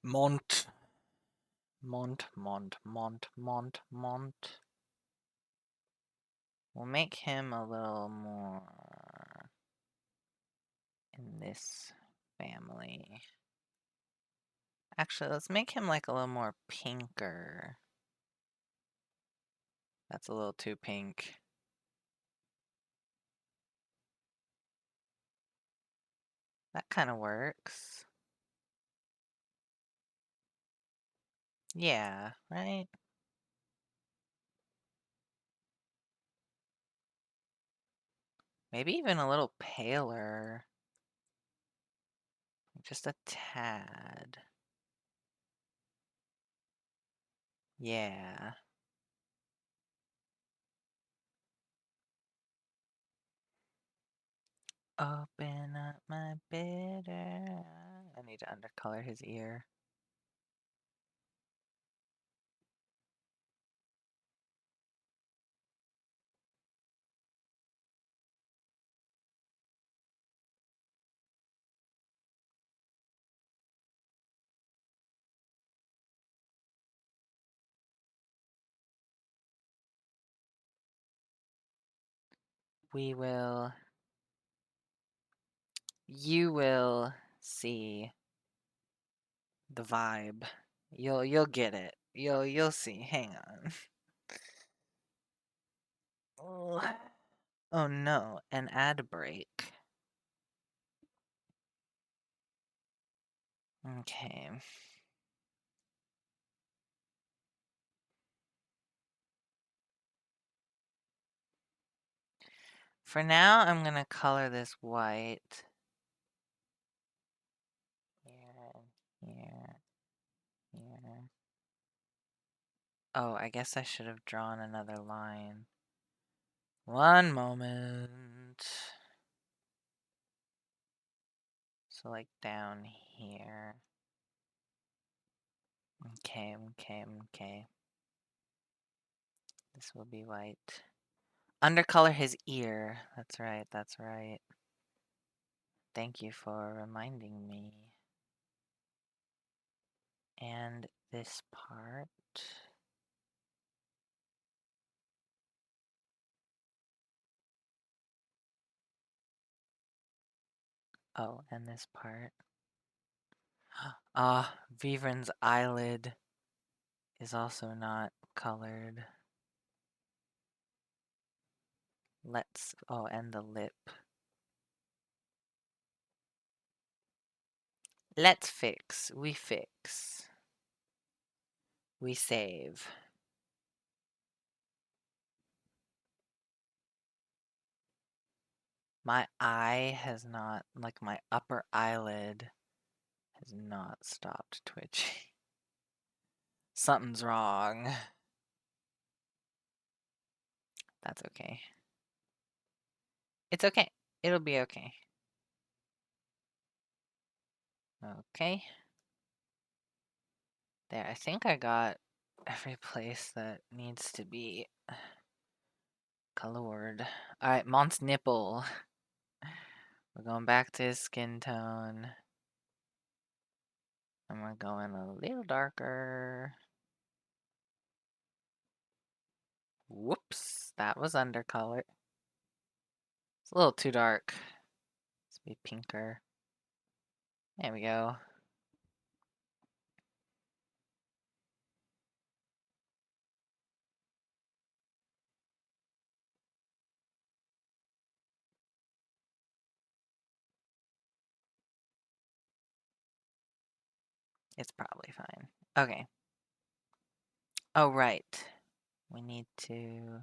Mont. Mont. We'll make him a little more in this family. Actually, let's make him like a little more pinker. That's a little too pink. That kind of works. Yeah, right? Maybe even a little paler. Just a tad. Yeah. Open up my bitter. I need to undercolor his ear. We will. You will see the vibe. You'll get it. You'll see. Hang on. Oh, oh no, an ad break. Okay. For now, I'm gonna color this white. Here, here, here. Oh, I guess I should have drawn another line. One moment. So like down here. Okay. This will be white. Undercolor his ear. That's right. Thank you for reminding me. And this part. Oh, and this part. Ah, Vivrin's eyelid is also not colored. And the lip. Let's fix. We fix. We save. My eye has not, like my upper eyelid has not stopped twitching. Something's wrong. That's okay. It's okay. It'll be okay. Okay. There, I think I got every place that needs to be colored. Alright, Mont's nipple. We're going back to his skin tone. And we're going a little darker. Whoops, that was undercolor. It's a little too dark. Let's be pinker. There we go. It's probably fine. Okay. Oh, right. We need to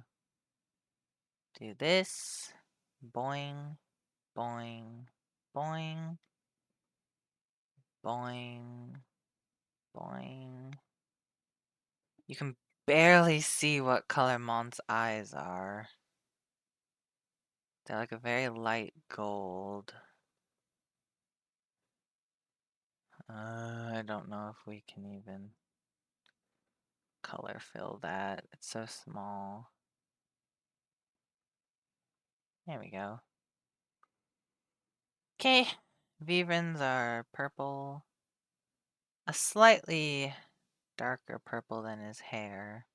do this. Boing, boing, boing, boing, boing. You can barely see what color Mont's eyes are. They're like a very light gold. I don't know if we can even color fill that. It's so small. There we go. Okay, Vivrins are purple. A slightly darker purple than his hair.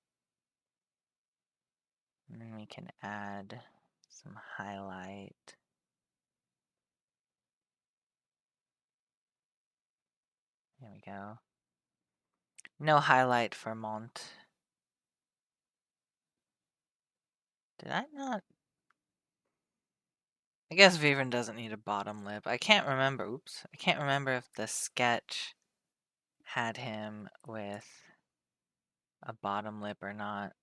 And then we can add some highlight. There we go. No highlight for Mont. Did I not? I guess Vivrin doesn't need a bottom lip. I can't remember. Oops. I can't remember if the sketch had him with a bottom lip or not.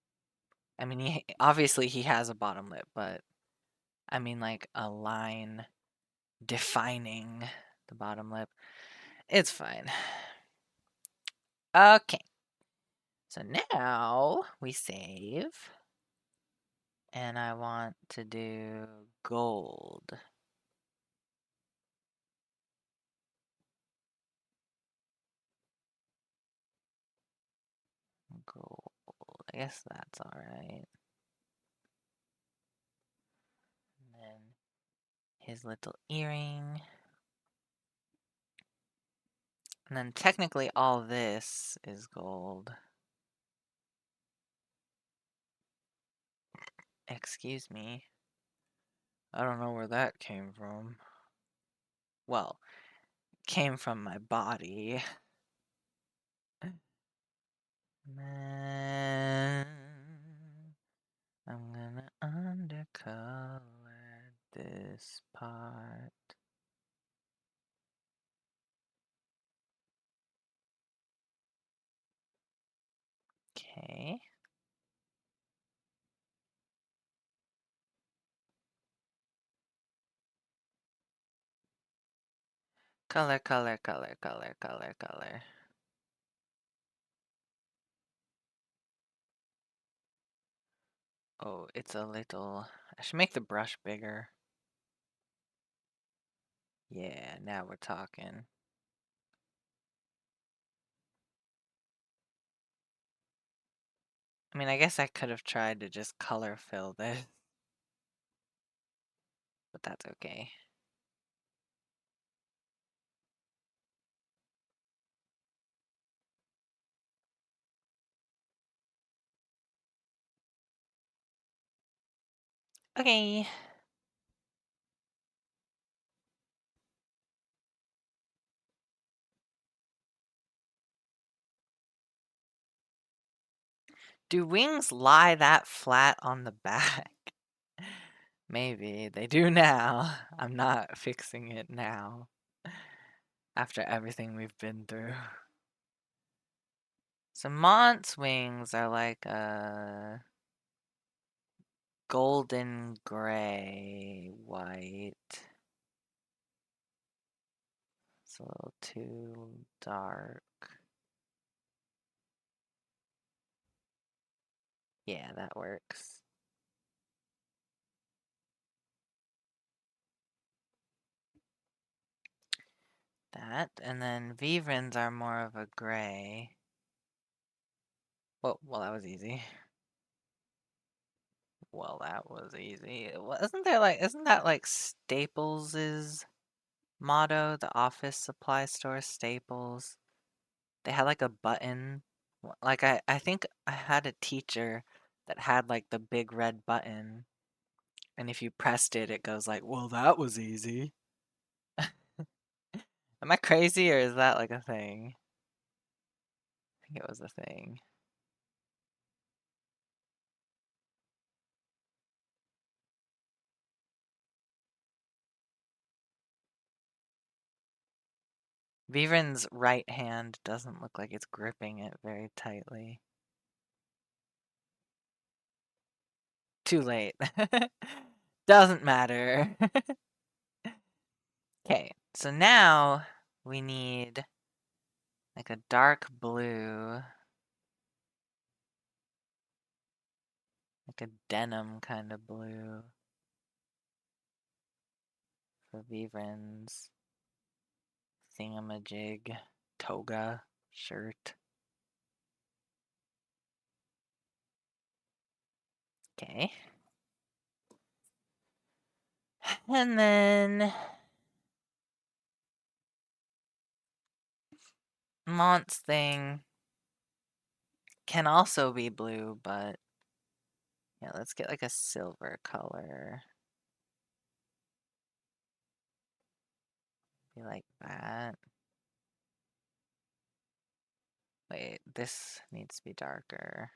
I mean, obviously he has a bottom lip, but I mean like a line defining the bottom lip. It's fine. Okay. So now we save. And I want to do gold. Gold. I guess that's alright. And then his little earring. And then technically all this is gold. Excuse me. I don't know where that came from. Well, came from my body. Man, I'm gonna undercolor this part. Okay. Color, color, color, color, color, color. Oh, it's a little... I should make the brush bigger. Yeah, now we're talking. I mean, I guess I could have tried to just color fill this. But that's okay. Okay. Do wings lie that flat on the back? Maybe. They do now. I'm not fixing it now. After everything we've been through. So Mont's wings are like a golden gray white. It's a little too dark. Yeah, that works. That, and then Vivrins are more of a gray. Well, that was easy. Well, that was easy. Isn't that like Staples's motto? The office supply store Staples. They had like a button. Like I think I had a teacher that had like the big red button. And if you pressed it, it goes like, well, that was easy. Am I crazy or is that like a thing? I think it was a thing. Vivrin's right hand doesn't look like it's gripping it very tightly. Too late. Doesn't matter. Okay, so now we need like a dark blue. Like a denim kind of blue for Vivrin's thingamajig toga shirt. Okay. And then Mont's thing can also be blue, but yeah, let's get like a silver color. Be like that. Wait, this needs to be darker.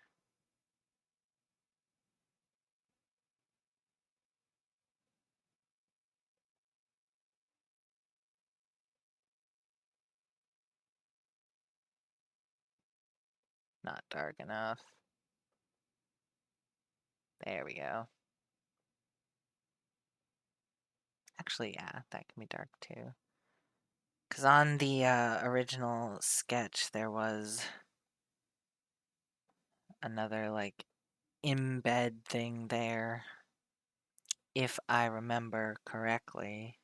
Not dark enough. There we go. Actually, yeah, that can be dark too. Because on the original sketch, there was another like embed thing there, if I remember correctly.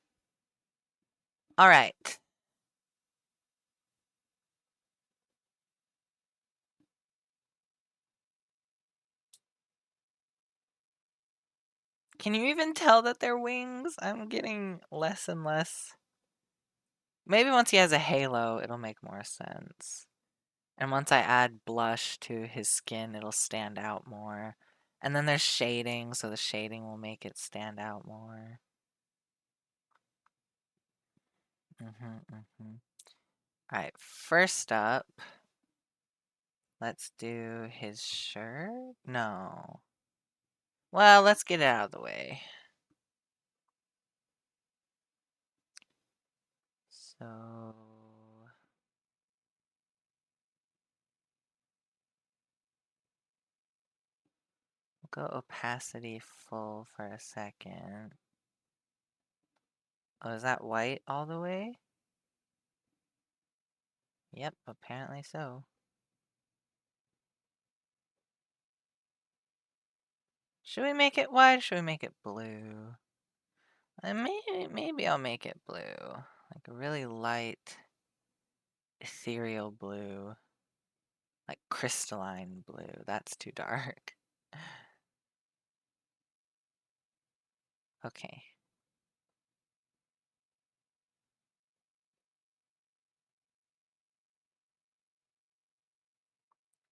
All right. Can you even tell that they're wings? I'm getting less and less. Maybe once he has a halo, it'll make more sense. And once I add blush to his skin, it'll stand out more. And then there's shading, so the shading will make it stand out more. Alright, first up, let's do his shirt. No. Well, let's get it out of the way. So... we'll go opacity full for a second. Oh, is that white all the way? Yep, apparently so. Should we make it white or should we make it blue? Maybe I'll make it blue. Like a really light, ethereal blue. Like crystalline blue. That's too dark. Okay.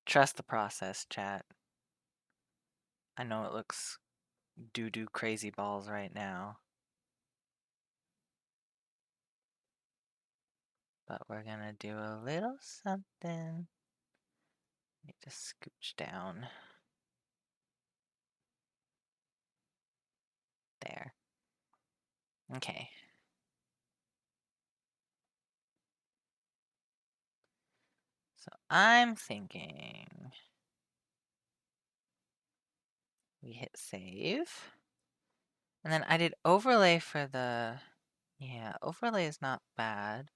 Trust the process, chat. I know it looks doo-doo crazy balls right now. But we're gonna do a little something. Let me just scooch down. There. Okay. So I'm thinking we hit save. And then I did overlay for the, yeah, overlay is not bad.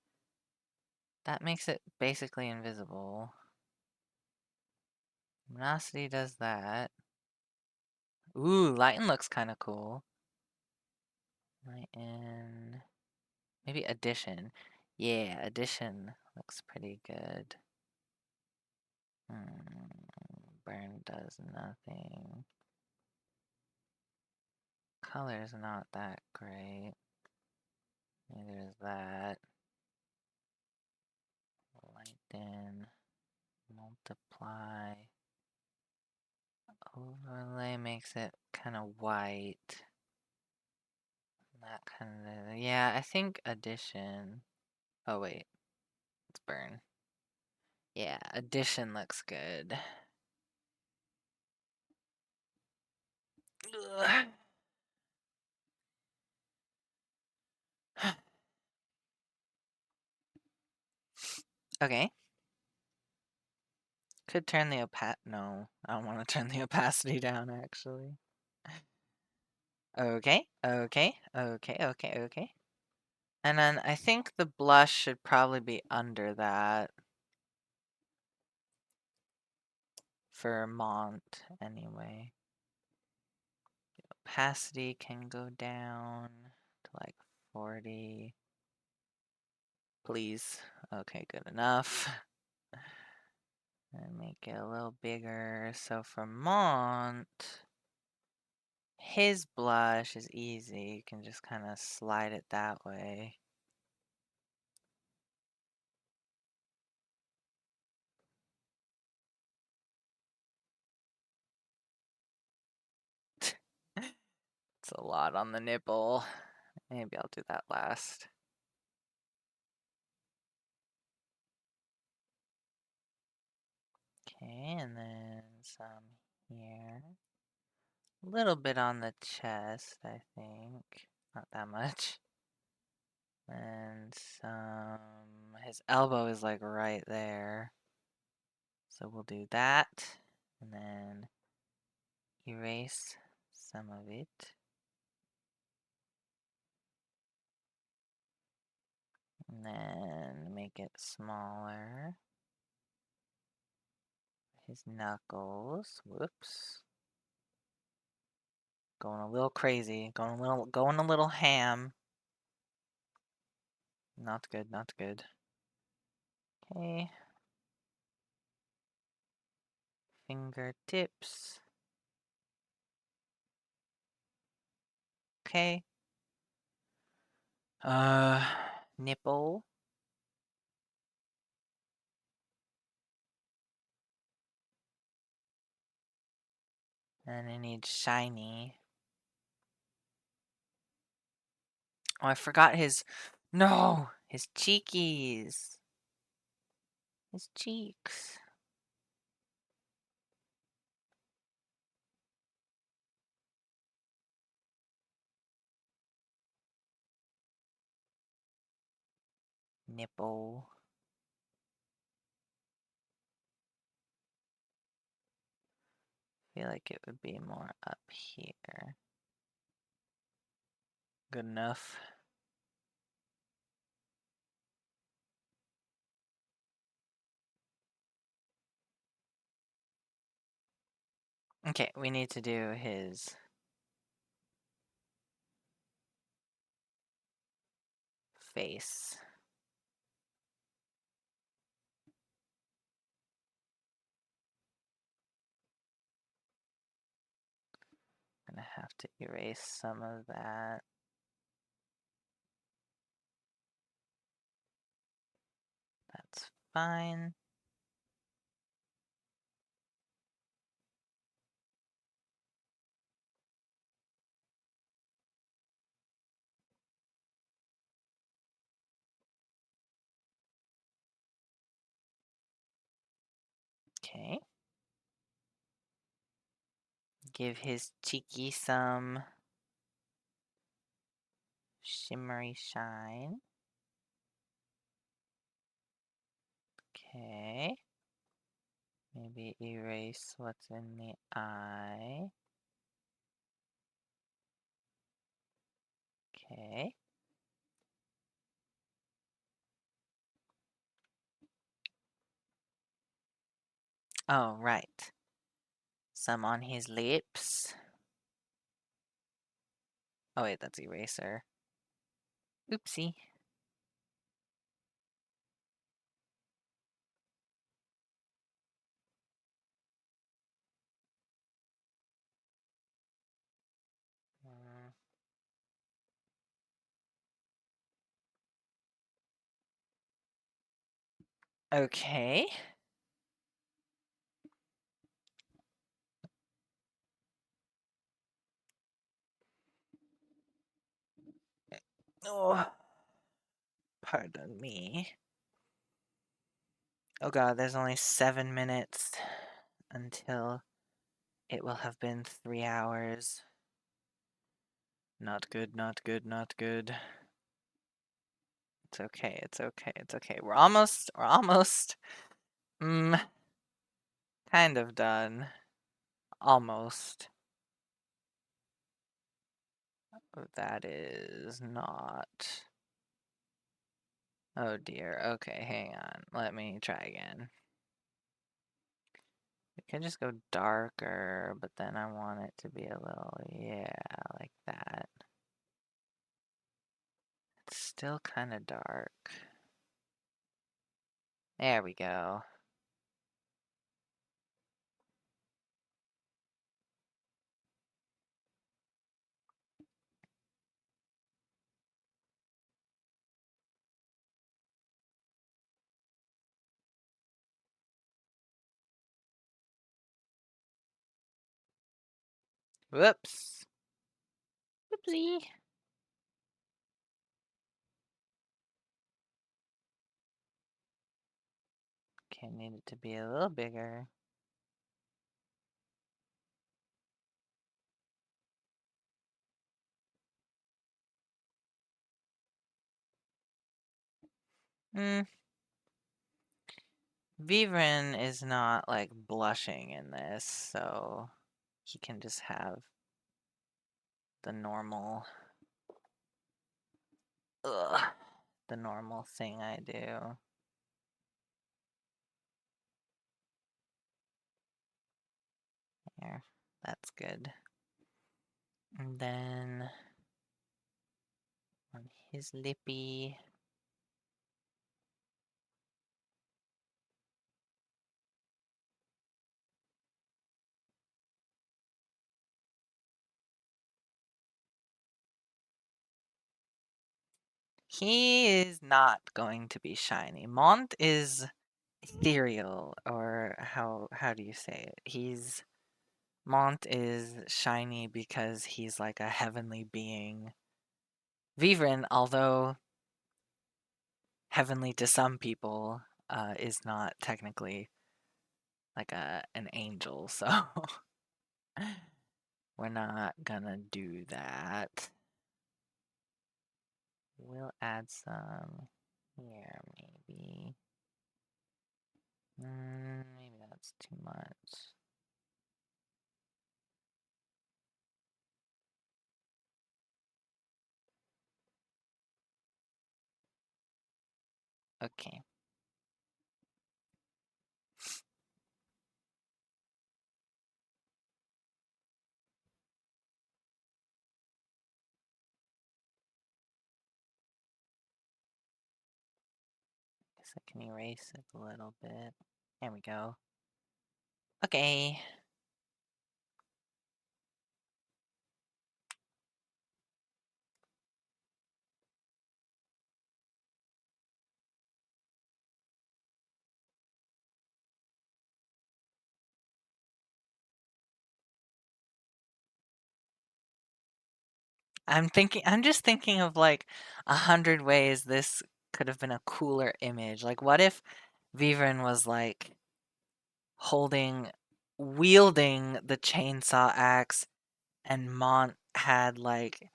That makes it basically invisible. Luminosity does that. Ooh, lighten looks kind of cool. Lighten, maybe addition. Yeah, addition looks pretty good. Burn does nothing. Color's not that great. Neither is that. Lighten, multiply. Overlay makes it kind of white. That kind of, yeah, I think addition. Oh wait, it's burn. Yeah, addition looks good. Ugh. Okay. Could turn the no, I don't want to turn the opacity down actually. Okay. And then I think the blush should probably be under that. For Mont, anyway. opacity can go down to like 40. Please. Okay, good enough. And make it a little bigger. So for Mont, his blush is easy. You can just kind of slide it that way. It's a lot on the nipple. Maybe I'll do that last. Okay, and then some here. A little bit on the chest, I think. Not that much. And some... His elbow is like right there. So we'll do that. And then erase some of it. And then make it smaller. His knuckles. Whoops. Going a little crazy. Going a little ham. Not good, not good. Okay. Fingertips. Okay. Nipple. And it needs shiny. Oh, I forgot his... No! His cheekies. His cheeks. Nipple. I feel like it would be more up here. Good enough. Okay, we need to do his face. I'm gonna have to erase some of that. That's fine. Okay. Give his cheeky some shimmery shine. Okay. Maybe erase what's in the eye. Okay. Oh, right. Some on his lips. Oh wait, that's eraser. Oopsie. Okay. Oh, pardon me. Oh god, there's only 7 minutes until it will have been 3 hours. Not good, not good, not good. It's okay, it's okay, it's okay. We're almost, kind of done. Almost. That is not... Oh dear, okay, hang on. Let me try again. We can just go darker, but then I want it to be a little, yeah, still kind of dark. There we go. Whoops. Whoopsie. Okay, need it to be a little bigger. Vivren is not like blushing in this, so he can just have the normal, the normal thing I do. There, that's good. And then on his lippy. He is not going to be shiny. Mont is ethereal, or how do you say it? Mont is shiny because he's like a heavenly being. Vivren, although heavenly to some people, is not technically like an angel, so we're not gonna do that. We'll add some here, maybe. Maybe that's too much. Okay. Guess I can erase it a little bit. There we go. Okay. I'm just thinking of like 100 ways this could have been a cooler image. Like, what if Vivren was like wielding the chainsaw axe, and Mont had like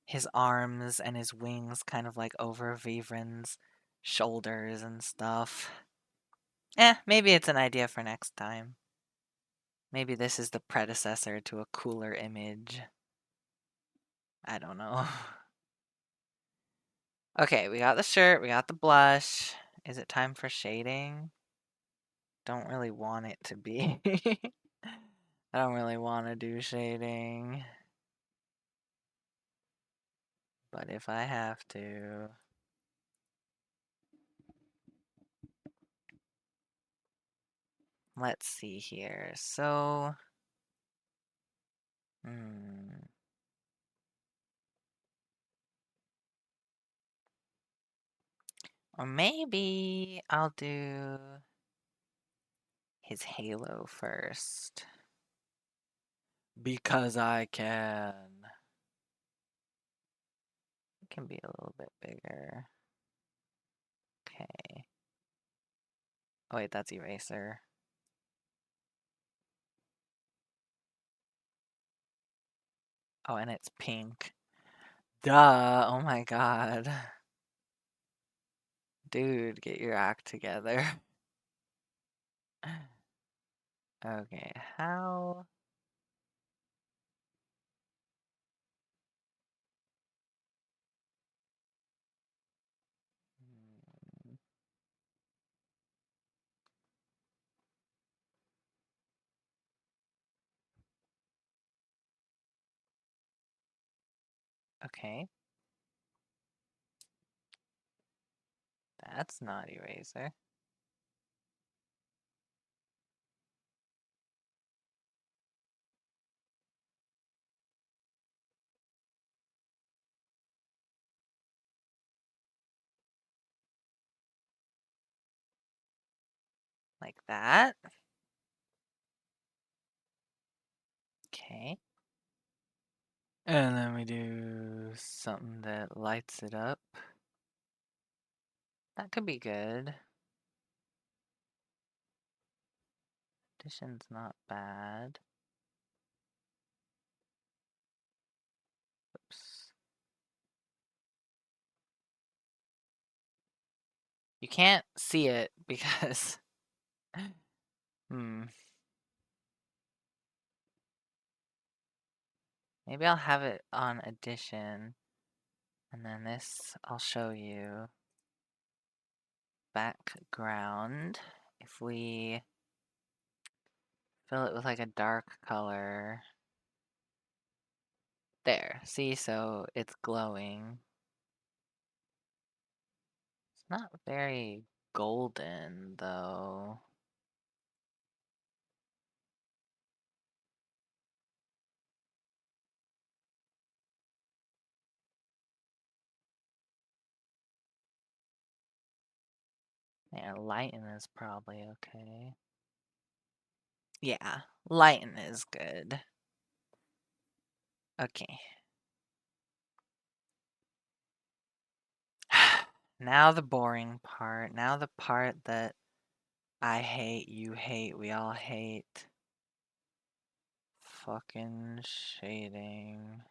his arms and his wings kind of like over Vivren's shoulders and stuff. Maybe it's an idea for next time. Maybe this is the predecessor to a cooler image. I don't know. Okay, we got the shirt, we got the blush. Is it time for shading? Don't really want it to be. I don't really want to do shading. But if I have to. Let's see here. So. Or maybe I'll do his halo first. Because I can. It can be a little bit bigger. Okay. Oh wait, that's eraser. Oh, and it's pink. Duh, oh my god. Dude, get your act together. Okay, how? Okay. That's not eraser. Like that. Okay. And then we do something that lights it up. That could be good. Addition's not bad. Oops. You can't see it because... Maybe I'll have it on addition. And then this, I'll show you. Background. If we fill it with like a dark color. There, see, so it's glowing. It's not very golden, though. Yeah, lighten is probably okay. Yeah, lighten is good. Okay. Now the boring part. Now the part that I hate, you hate, we all hate. Fucking shading.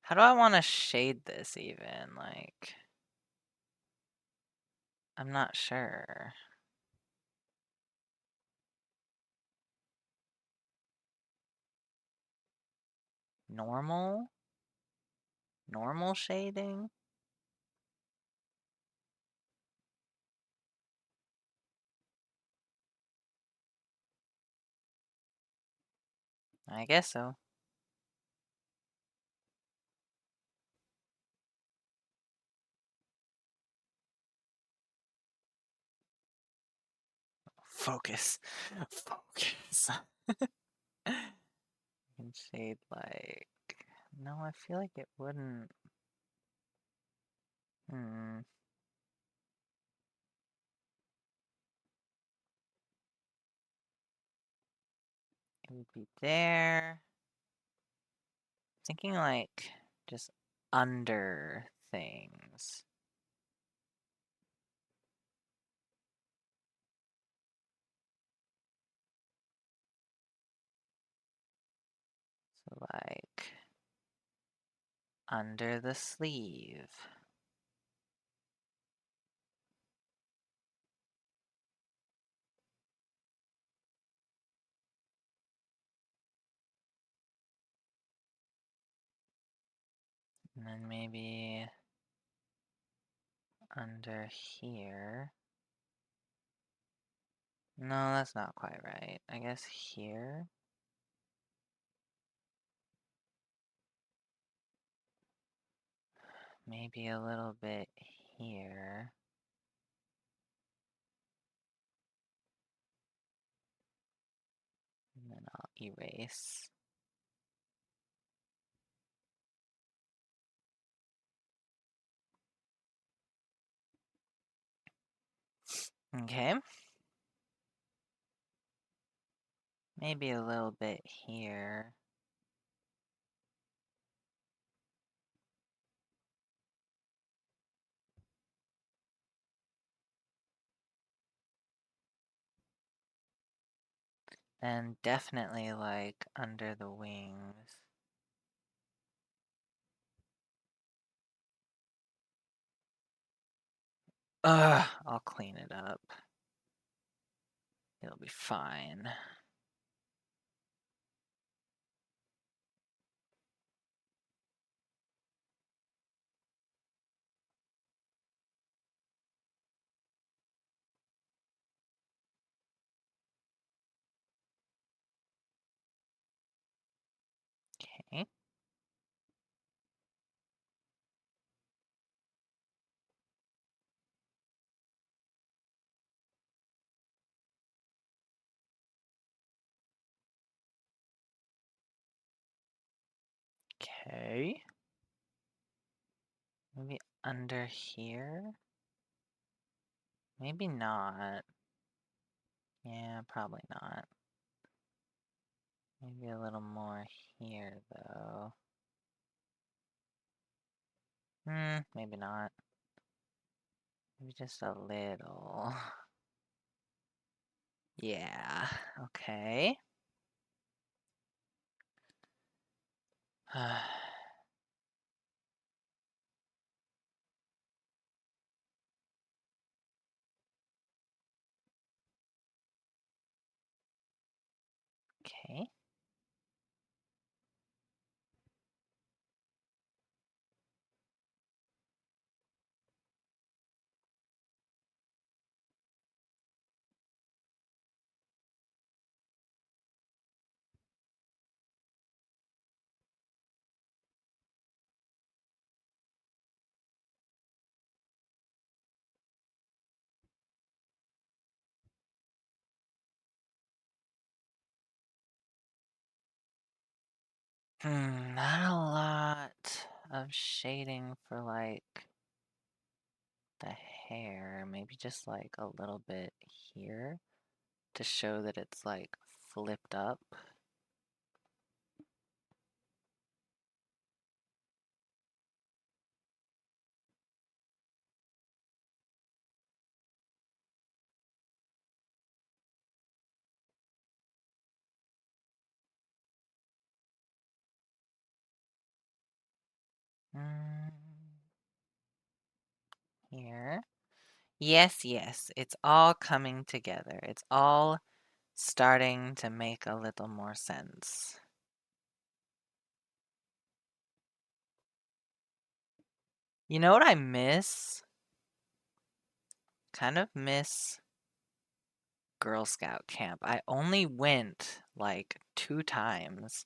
How do I want to shade this even? Like, I'm not sure. Normal? Normal shading? I guess so. Focus. Focus. And shade like... No, I feel like it wouldn't... Hmm. It would be there. Thinking like just under things. So like under the sleeve. And then maybe under here. No, that's not quite right. I guess here. Maybe a little bit here. And then I'll erase. Okay. Maybe a little bit here. And definitely like under the wings. Ugh, I'll clean it up. It'll be fine. Okay. Okay. Maybe under here? Maybe not. Yeah, probably not. Maybe a little more here, though. Maybe not. Maybe just a little. Yeah, okay. Okay. Not a lot of shading for like the hair. Maybe just like a little bit here to show that it's like flipped up. Mm, here. Yes, yes, it's all coming together. It's all starting to make a little more sense. You know what I miss? Kind of miss Girl Scout camp. I only went like 2 times,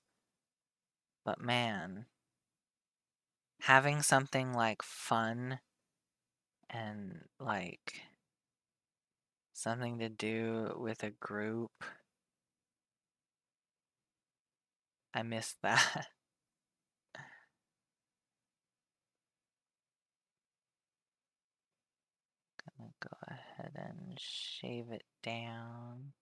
but man, having something like fun and like something to do with a group, I miss that. Gonna go ahead and shave it down.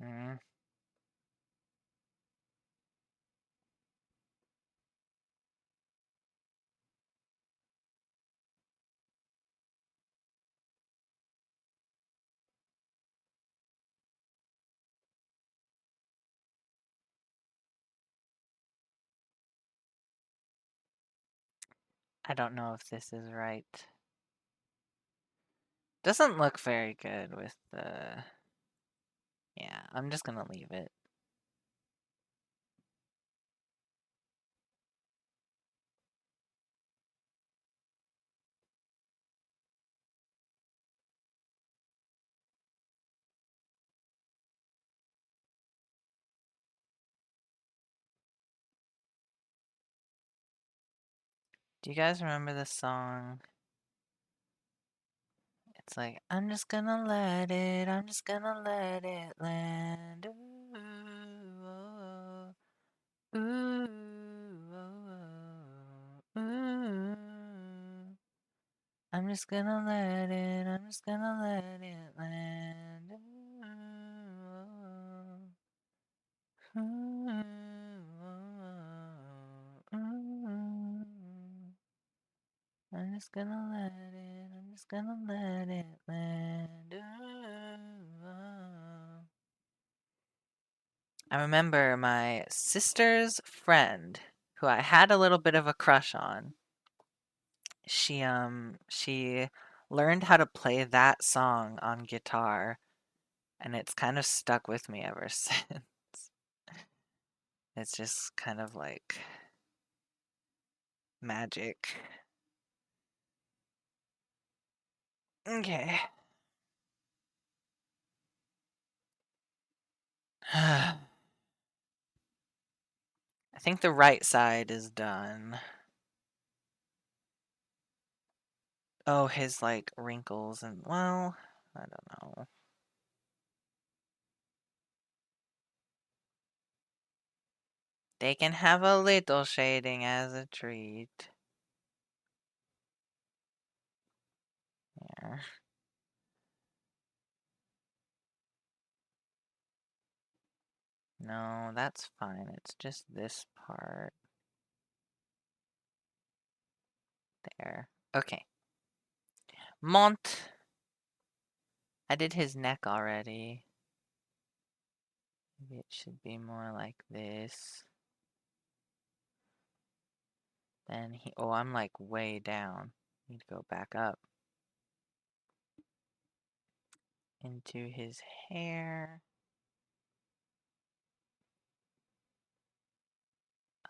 Mm, I don't know if this is right. Doesn't look very good with the... Yeah, I'm just gonna leave it. Do you guys remember this song? It's like, I'm just gonna let it, I'm just gonna let it land. Ooh, oh, oh, ooh, oh, oh, ooh. I'm just gonna let it, I'm just gonna let it land. Ooh, oh, oh, ooh. I'm just gonna let it, I'm just gonna let it land. Ooh. I remember my sister's friend, who I had a little bit of a crush on. She learned how to play that song on guitar, and it's kind of stuck with me ever since. It's just kind of like magic. Okay. I think the right side is done. Oh, his like wrinkles and well, I don't know. They can have a little shading as a treat. There. No, that's fine. It's just this part. There. Okay. Mont. I did his neck already. Maybe it should be more like this. Then he. Oh, I'm like way down. Need to go back up. Into his hair.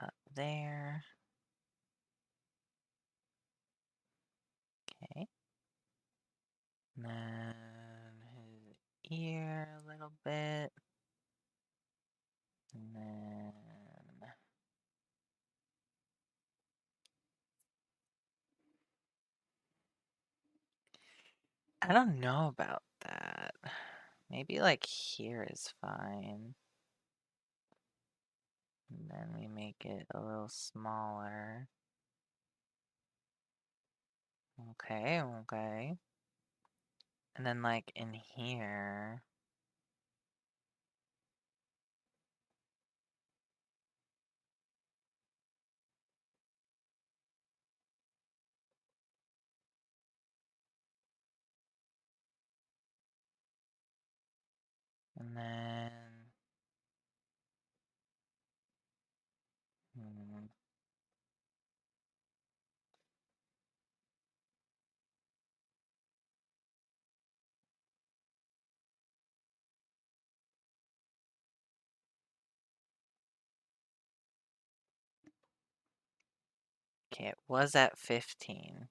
Up there. Okay. And then his ear a little bit. And then I don't know about that. Maybe like here is fine. And then we make it a little smaller. Okay, okay. And then like in here. And then okay, it was at 15.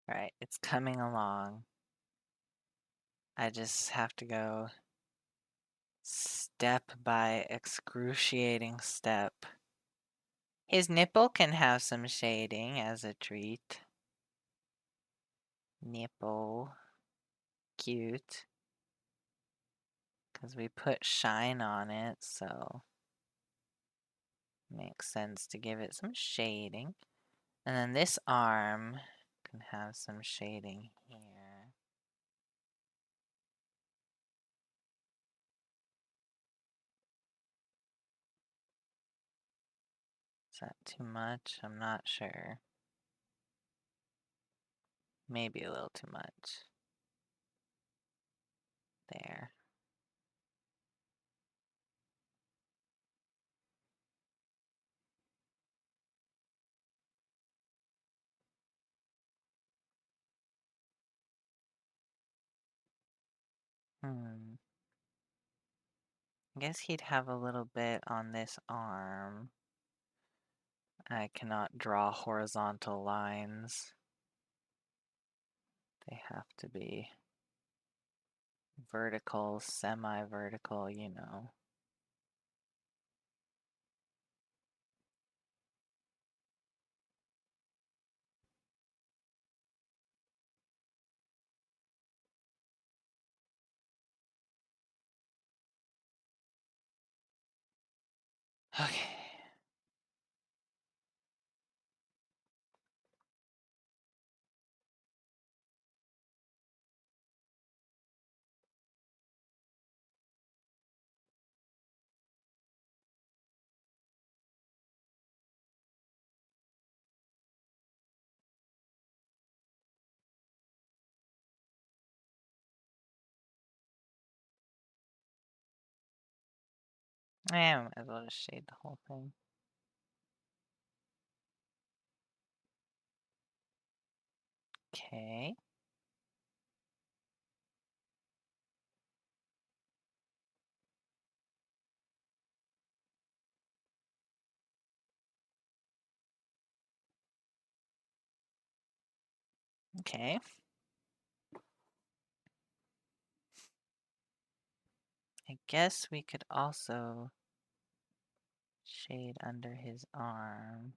Right, it's coming along. I just have to go step by excruciating step. His nipple can have some shading as a treat. Nipple. Cute. Because we put shine on it, so makes sense to give it some shading. And then this arm can have some shading here. Is that too much? I'm not sure. Maybe a little too much. There. I guess he'd have a little bit on this arm. I cannot draw horizontal lines. They have to be vertical, semi-vertical, you know. Okay. might as well just shade the whole thing. Okay. Okay. I guess we could also shade under his arm.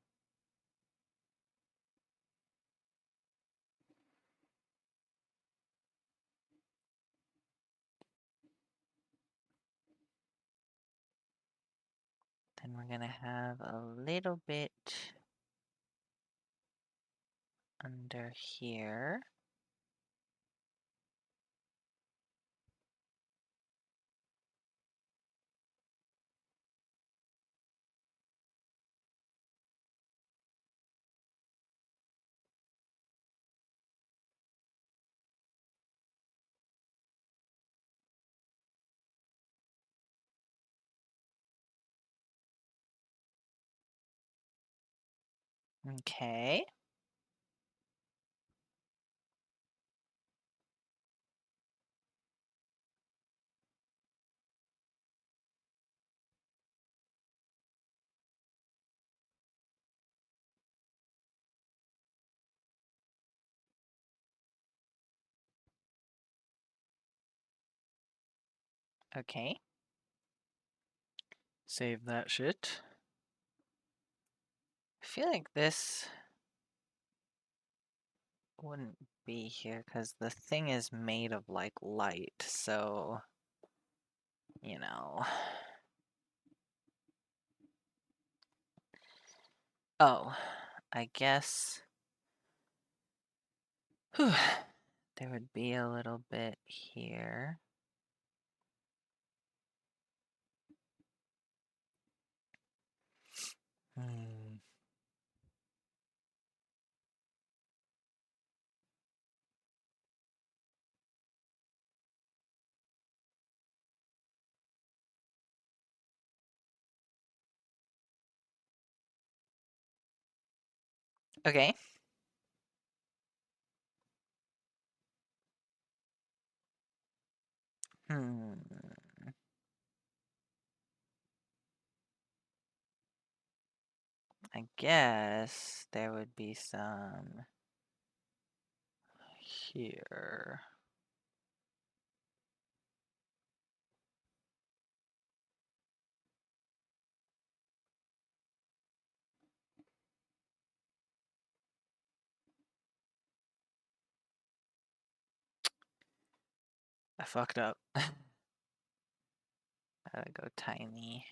Then we're gonna have a little bit under here. Okay. Okay. Save that shit. I feel like this wouldn't be here because the thing is made of like light, so you know. Oh, I guess whew, there would be a little bit here. Hmm. Okay. Hmm. I guess there would be some here. I fucked up. Gotta go tiny.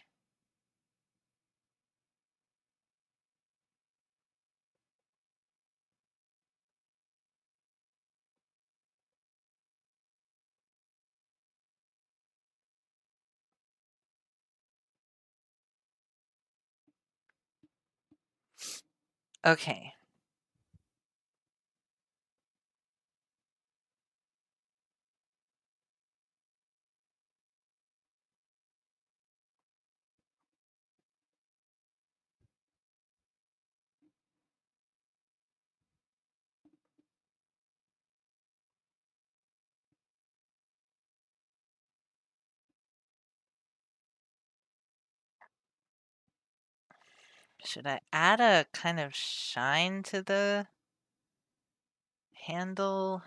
Okay. Should I add a kind of shine to the handle?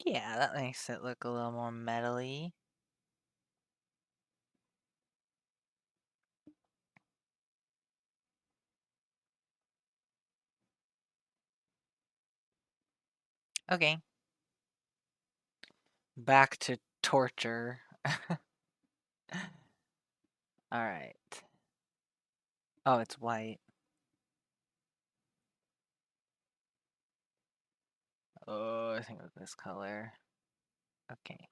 Yeah, that makes it look a little more metally. Okay. Back to torture. Alright. Oh, it's white. Oh, I think it's this color. Okay.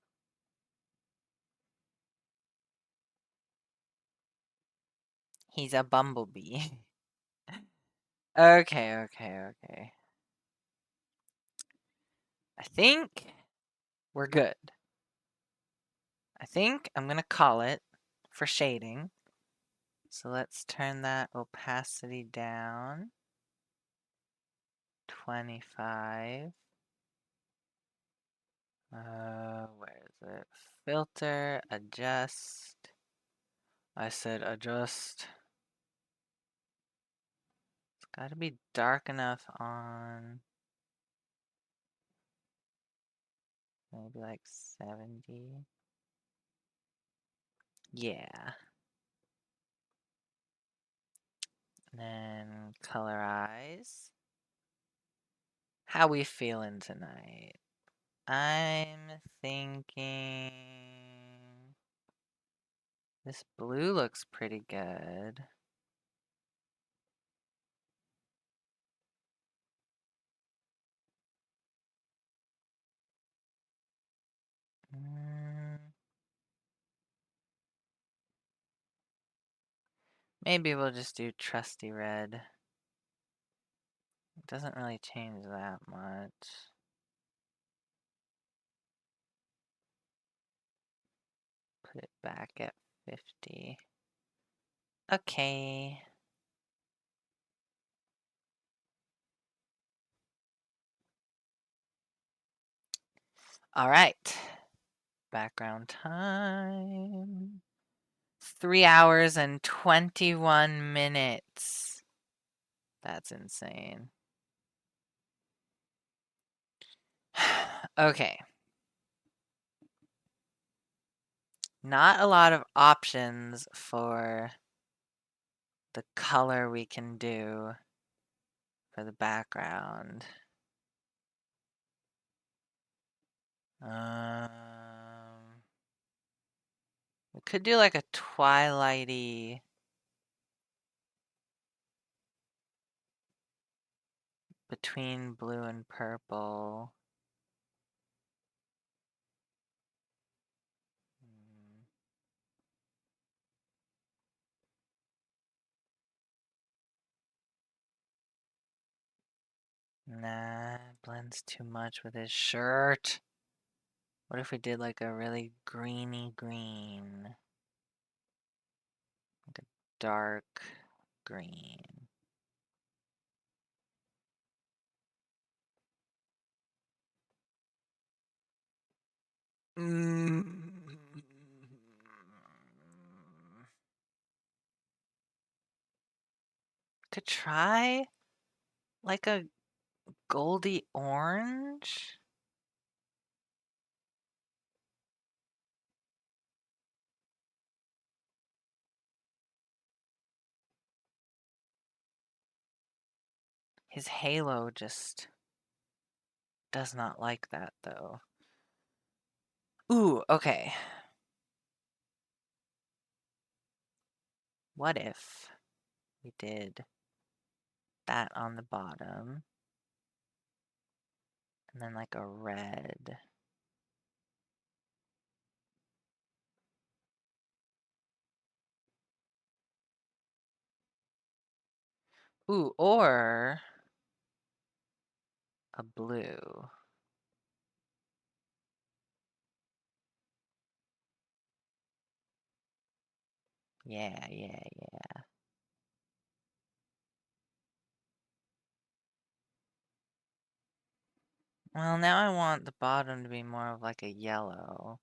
He's a bumblebee. Okay. I think we're good. I think I'm gonna call it for shading. So let's turn that opacity down. 25. Where is it? Filter, adjust. I said adjust. It's gotta be dark enough on maybe like 70. Yeah. And then colorize. How we feeling tonight? I'm thinking this blue looks pretty good. Maybe we'll just do trusty red. It doesn't really change that much. Put it back at 50. Okay. All right. Background time. 3 hours and 21 minutes. That's insane. Okay. Not a lot of options for the color we can do for the background. We could do like a twilighty between blue and purple. Nah, blends too much with his shirt. What if we did like a really greeny green? Like a dark green. Could try like a goldy orange? His halo just does not like that though. Ooh, okay. What if we did that on the bottom and then like a red? Ooh, or a blue. Yeah. Well, now I want the bottom to be more of like a yellow.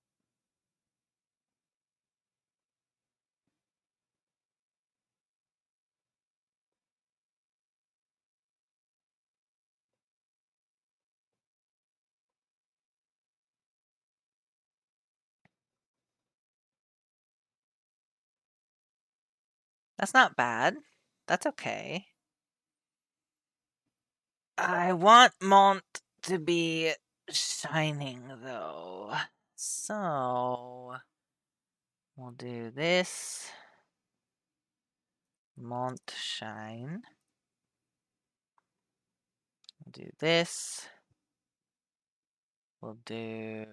That's not bad. That's okay. I want Mont to be shining though. So we'll do this. Montshine. We'll do this. We'll do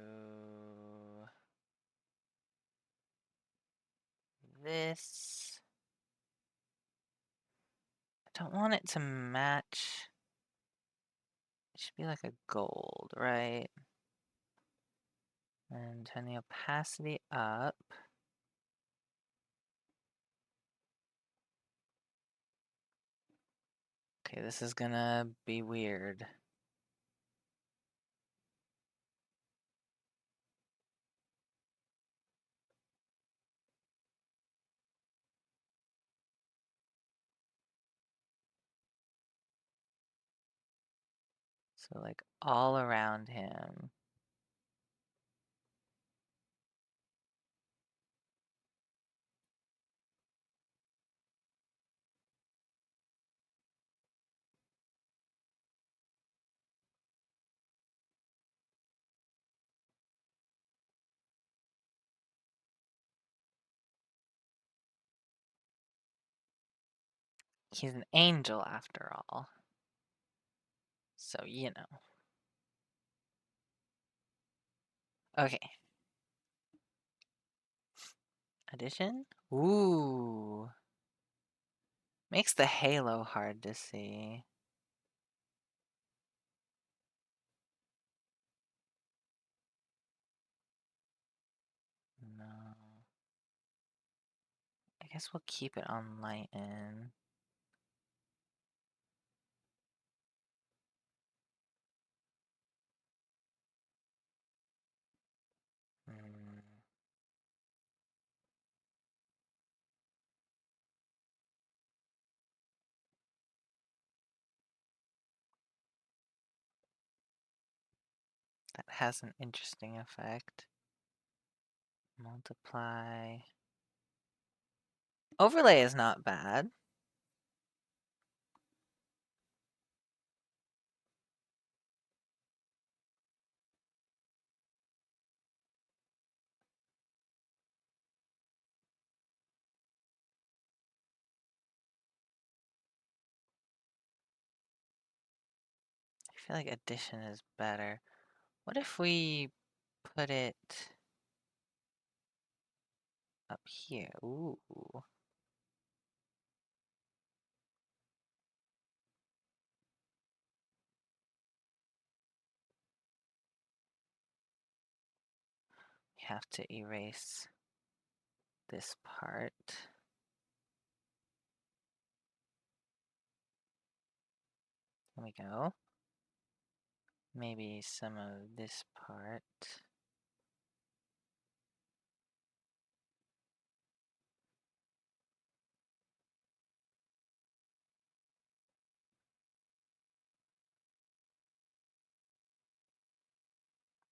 this. I don't want it to match. It should be like a gold, right? And turn the opacity up. Okay, this is gonna be weird. So like all around him. He's an angel after all. So, you know. Okay. Addition? Ooh. Makes the halo hard to see. No. I guess we'll keep it on lighten. Hmm. That has an interesting effect. Multiply. Overlay is not bad. I feel like addition is better. What if we put it up here? Ooh. We have to erase this part. There we go. Maybe some of this part.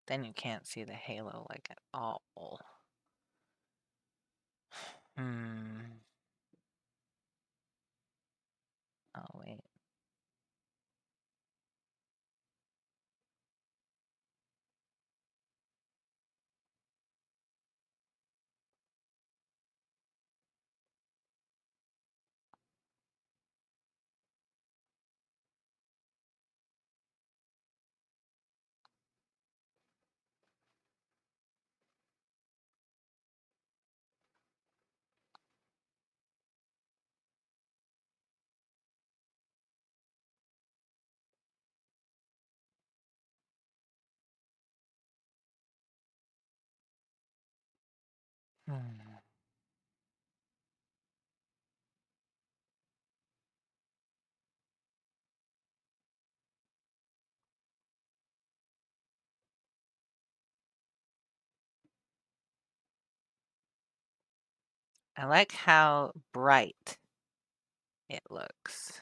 Then you can't see the halo like at all. Hmm. Oh, wait. Hmm. I like how bright it looks.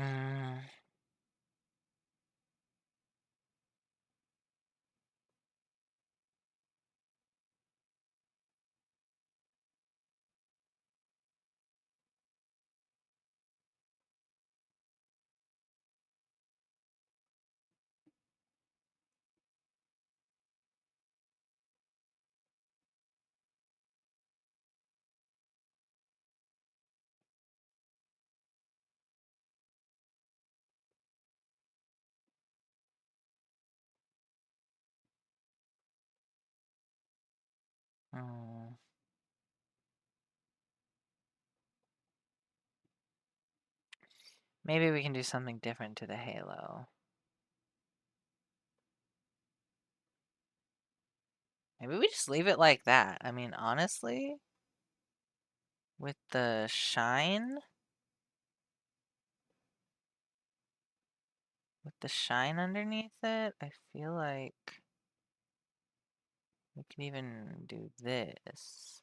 Hmm. Hmm. Maybe we can do something different to the halo. Maybe we just leave it like that. I mean, honestly, with the shine underneath it, I feel like we could even do this.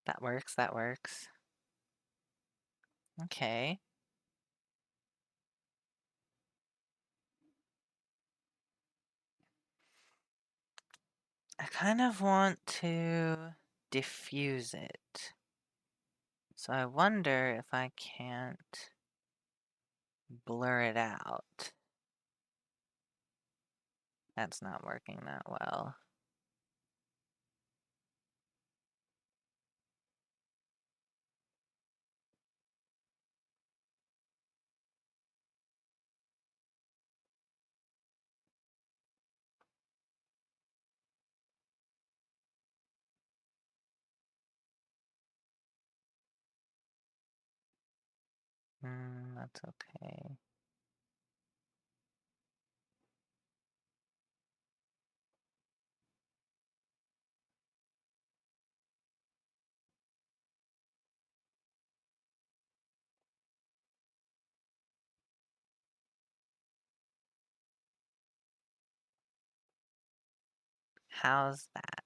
That works, that works. Okay. I kind of want to diffuse it. So I wonder if I can't blur it out. That's not working that well. That's okay. How's that?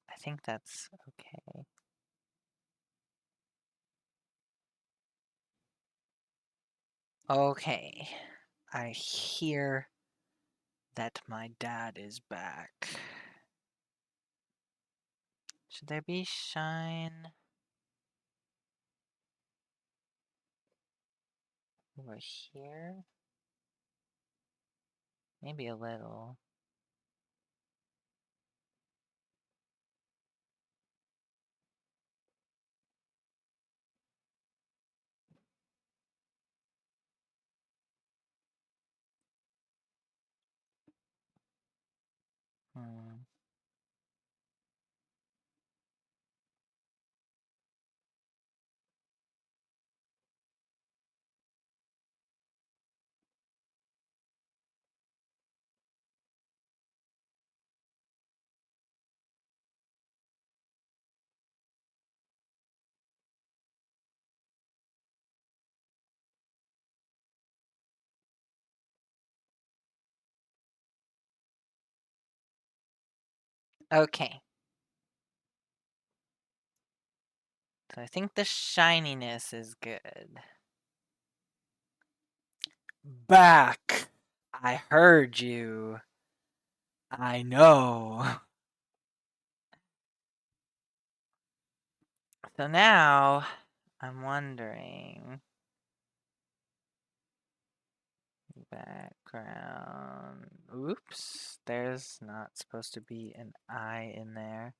I think that's okay. Okay. I hear that my dad is back. Should there be shine over here? Maybe a little. Hmm. Okay. So I think the shininess is good. Back! I heard you. I know. So now, I'm wondering... Background... Oops, there's not supposed to be an eye in there.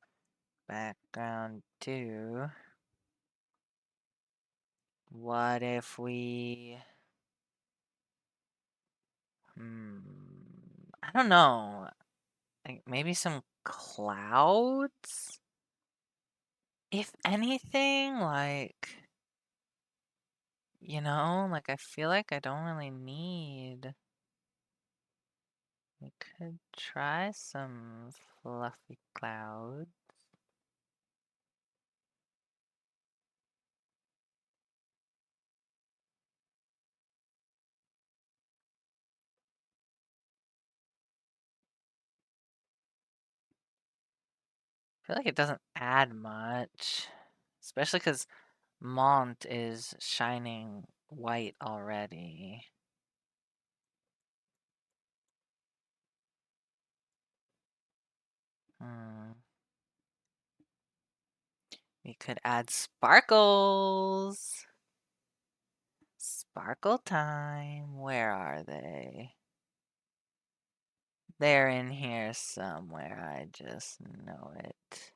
Background 2. What if we... I don't know. Like maybe some clouds? If anything, like... You know, like I feel like I don't really need. We could try some fluffy clouds. I feel like it doesn't add much, especially because Mont is shining white already. We could add sparkles. Sparkle time. Where are they? They're in here somewhere. I just know it.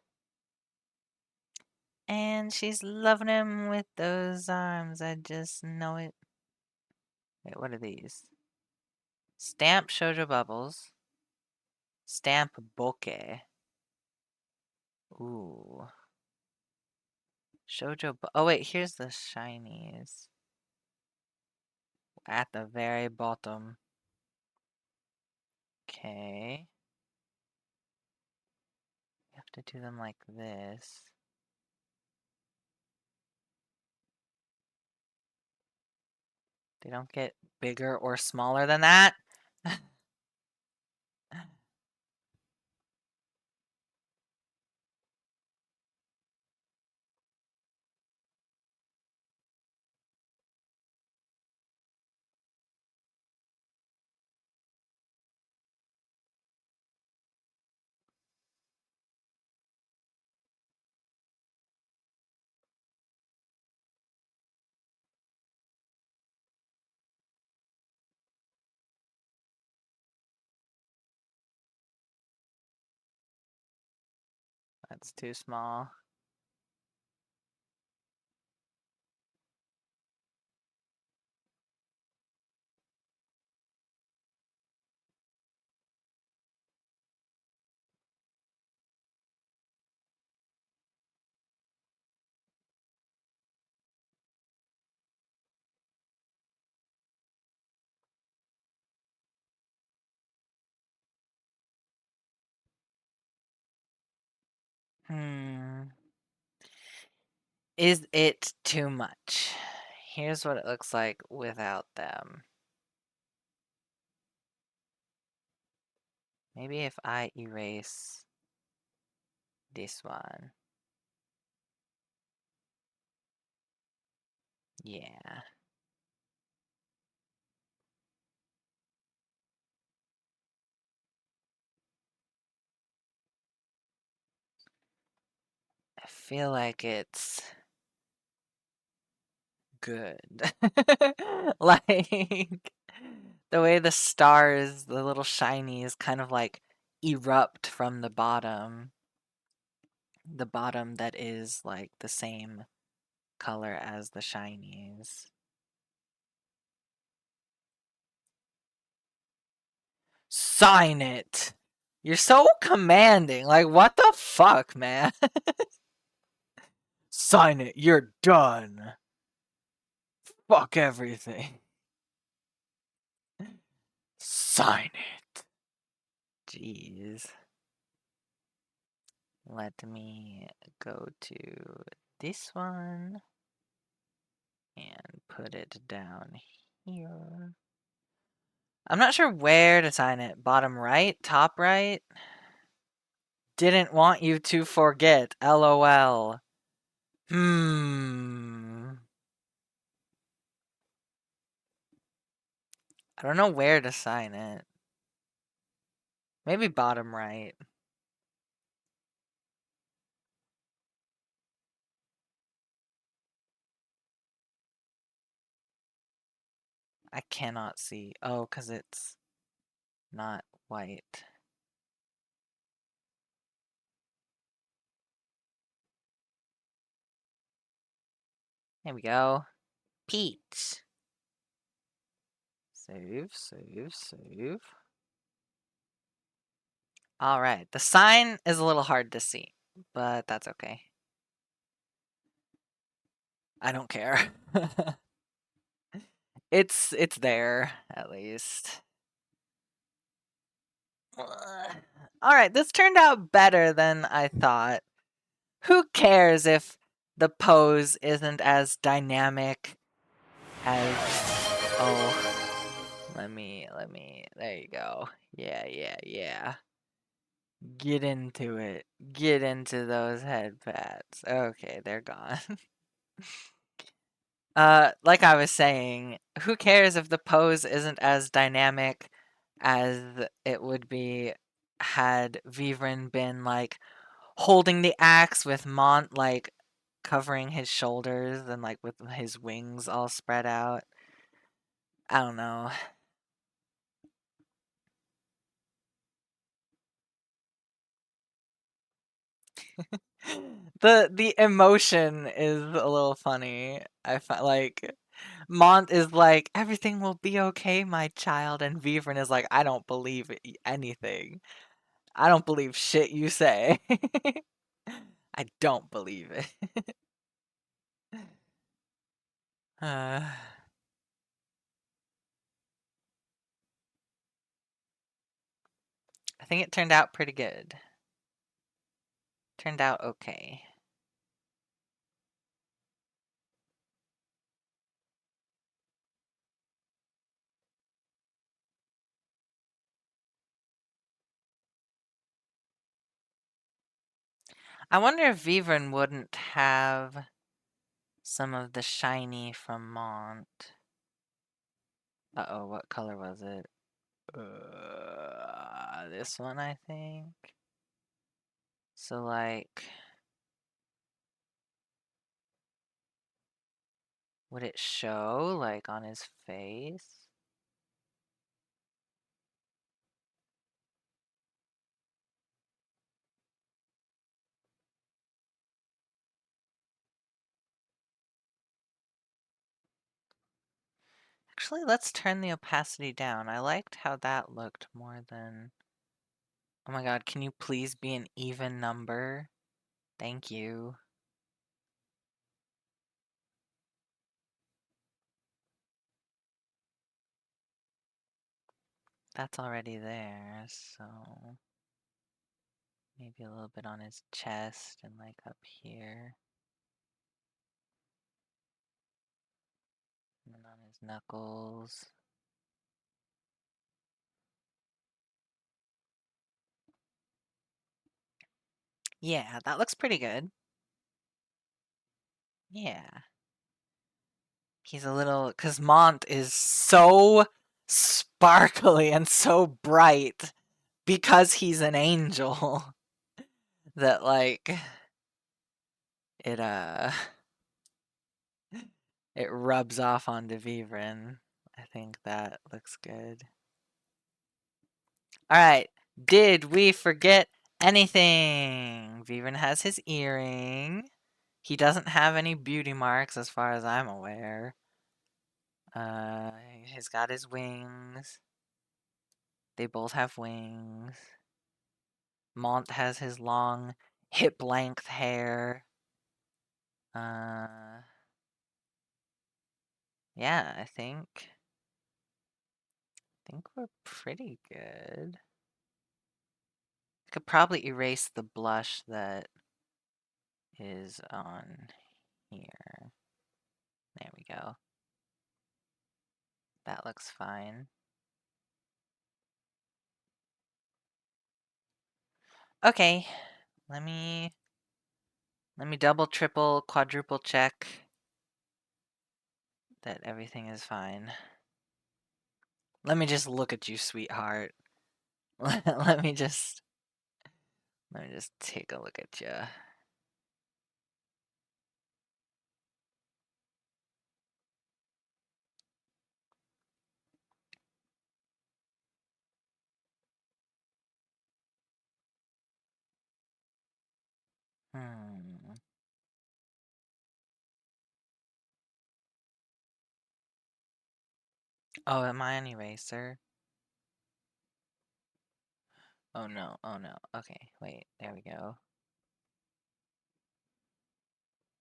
And she's loving him with those arms. I just know it. Wait, what are these? Stamp Shoujo Bubbles. Stamp Bokeh. Ooh. Oh, wait, here's the shinies. At the very bottom. Okay. You have to do them like this. They don't get bigger or smaller than that. That's too small. Is it too much? Here's what it looks like without them. Maybe if I erase this one. Yeah. I feel like it's good. Like the way the stars, the little shinies kind of like erupt from the bottom. The bottom that is like the same color as the shinies. Sign it! You're so commanding. Like, what the fuck, man? Sign it. You're done. Fuck everything. Sign it. Jeez. Let me go to this one and put it down here. I'm not sure where to sign it. Bottom right? Top right? Didn't want you to forget. LOL. I don't know where to sign it. Maybe bottom right. I cannot see. Oh, because it's not white. There we go. Peach. Save, save, save. All right. The sign is a little hard to see, but that's okay. I don't care. It's there, at least. Alright, this turned out better than I thought. Who cares if the pose isn't as dynamic as... Oh, there you go. Yeah. Get into it. Get into those head pats. Okay, they're gone. Like I was saying, who cares if the pose isn't as dynamic as it would be had Vivren been, like, holding the axe with Mont, like, covering his shoulders and, like, with his wings all spread out. I don't know. The emotion is a little funny. I find, like, Mont is like, everything will be okay, my child, and Vivren is like, I don't believe anything. I don't believe shit you say. I don't believe it. uh, I think it turned out pretty good. Turned out okay. I wonder if Vivren wouldn't have some of the shiny from Mont. Uh-oh, what color was it? This one, I think. So, like, would it show, like, on his face? Actually, let's turn the opacity down. I liked how that looked more than... Oh my god, can you please be an even number? Thank you. That's already there, so... Maybe a little bit on his chest and, like, up here. And on his knuckles. Yeah, that looks pretty good. Yeah. He's a little... Because Mont is so sparkly and so bright because he's an angel that, like, it, it rubs off onto Vivren. I think that looks good. Alright, did we forget anything? Vivren has his earring. He doesn't have any beauty marks as far as I'm aware. He's got his wings. They both have wings. Mont has his long hip-length hair. Yeah, I think we're pretty good. I could probably erase the blush that is on here. There we go. That looks fine. Okay, let me double, triple, quadruple check that everything is fine. Let me just look at you, sweetheart. let me just take a look at you. Hmm. Oh, am I an eraser? Oh no, oh no. Okay, wait, there we go.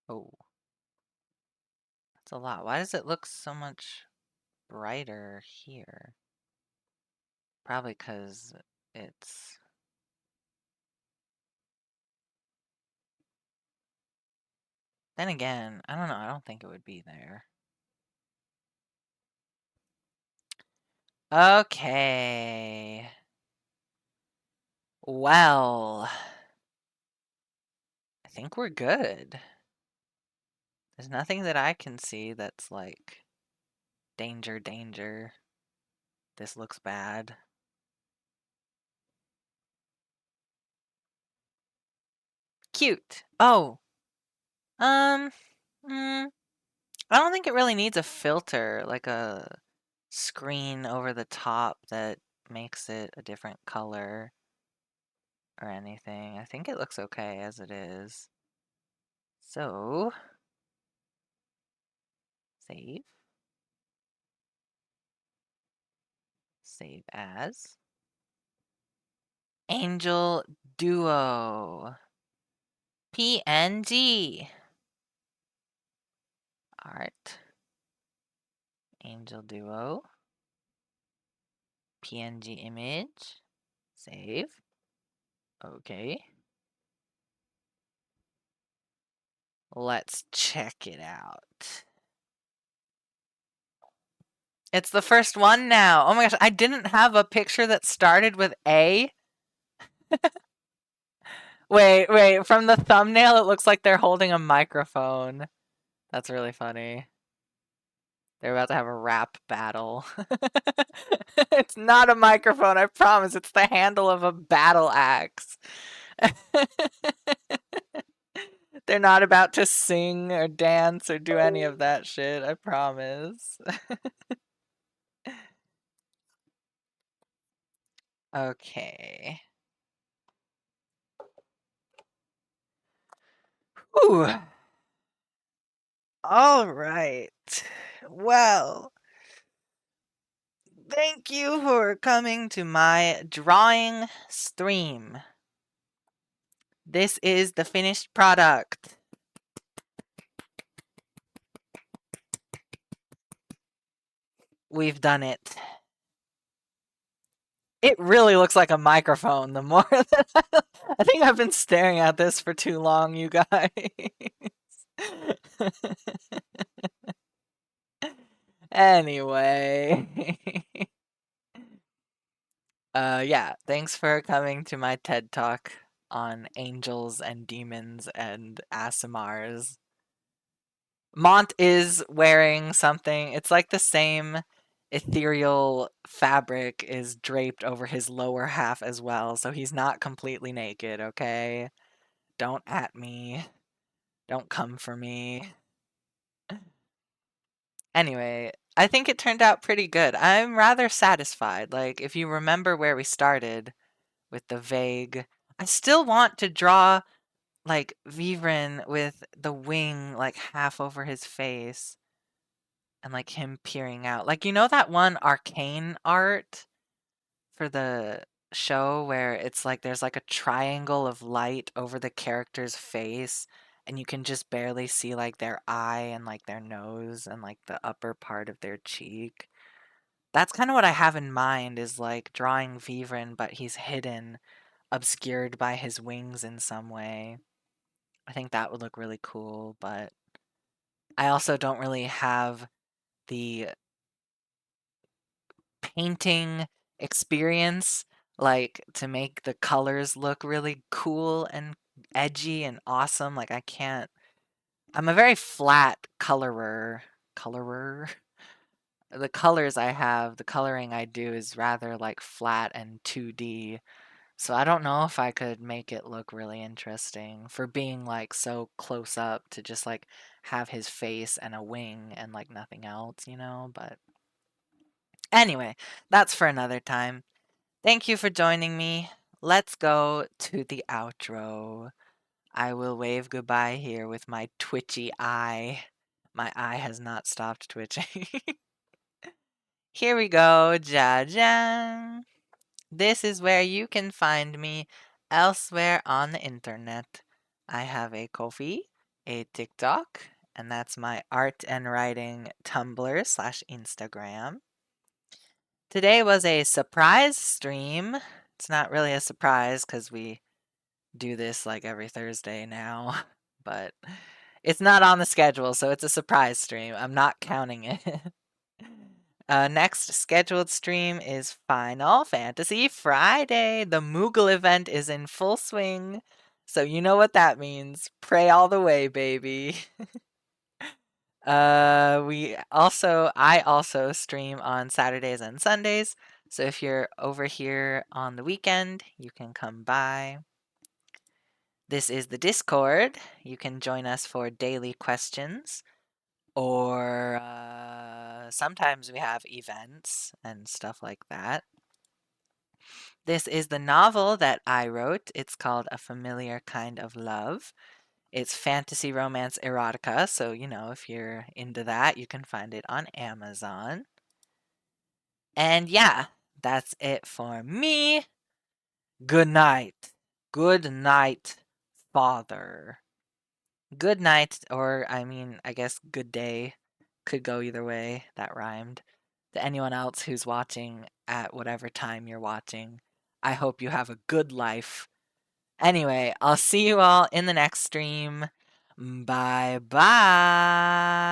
Oh. That's a lot. Why does it look so much brighter here. Probably because it's... Then again, I don't know. I don't think it would be there. Okay. Well, I think we're good. There's nothing that I can see that's like, danger, danger. This looks bad. Cute. Oh. Um. I don't think it really needs a filter, like a screen over the top that makes it a different color or anything. I think it looks okay as it is. So, save. Save as. Angel Duo. PNG. Art. Angel Duo. PNG image. Save. Okay. Let's check it out. It's the first one now. Oh my gosh, I didn't have a picture that started with A. Wait, from the thumbnail it looks like they're holding a microphone. That's really funny. They're about to have a rap battle. It's not a microphone, I promise. It's the handle of a battle axe. They're not about to sing or dance or do any of that shit, I promise. Okay. Whew. All right. Well, thank you for coming to my drawing stream. This is the finished product. We've done it. It really looks like a microphone the more that I think I've been staring at this for too long, you guys. Anyway. Yeah, thanks for coming to my TED Talk on angels and demons and ASMRs. Mont is wearing something. It's like the same ethereal fabric is draped over his lower half as well, so he's not completely naked, okay? Don't at me. Don't come for me. Anyway, I think it turned out pretty good. I'm rather satisfied. Like, if you remember where we started with the vague, I still want to draw like Vivren with the wing like half over his face and like him peering out. Like, you know that one arcane art for the show where it's like there's like a triangle of light over the character's face and you can just barely see like their eye and like their nose and like the upper part of their cheek. That's kind of what I have in mind is like drawing Vivren, but he's hidden, obscured by his wings in some way. I think that would look really cool, but I also don't really have the painting experience like to make the colors look really cool and edgy and awesome. Like I can't I'm a very flat colorer. Colorer? The colors I have, the coloring I do is rather like flat and 2D. So I don't know if I could make it look really interesting for being like so close up to just like have his face and a wing and like nothing else, you know? But anyway, that's for another time. Thank you for joining me. Let's go to the outro. I will wave goodbye here with my twitchy eye. My eye has not stopped twitching. Here we go, ja. This is where you can find me elsewhere on the internet. I have a Ko-fi, a TikTok, and that's my art and writing Tumblr/Instagram. Today was a surprise stream. It's not really a surprise because we do this like every Thursday now, but it's not on the schedule, so it's a surprise stream. I'm not counting it. Next scheduled stream is Final Fantasy Friday. The Moogle event is in full swing, so you know what that means. Pray all the way, baby. I also stream on Saturdays and Sundays. So if you're over here on the weekend, you can come by. This is the Discord. You can join us for daily questions, or sometimes we have events and stuff like that. This is the novel that I wrote. It's called A Familiar Kind of Love. It's fantasy romance erotica, so if you're into that, you can find it on Amazon. And yeah, that's it for me. Good night. Good night, Father. Good night, or I guess good day. Could go either way. That rhymed. To anyone else who's watching at whatever time you're watching, I hope you have a good life. Anyway, I'll see you all in the next stream. Bye bye.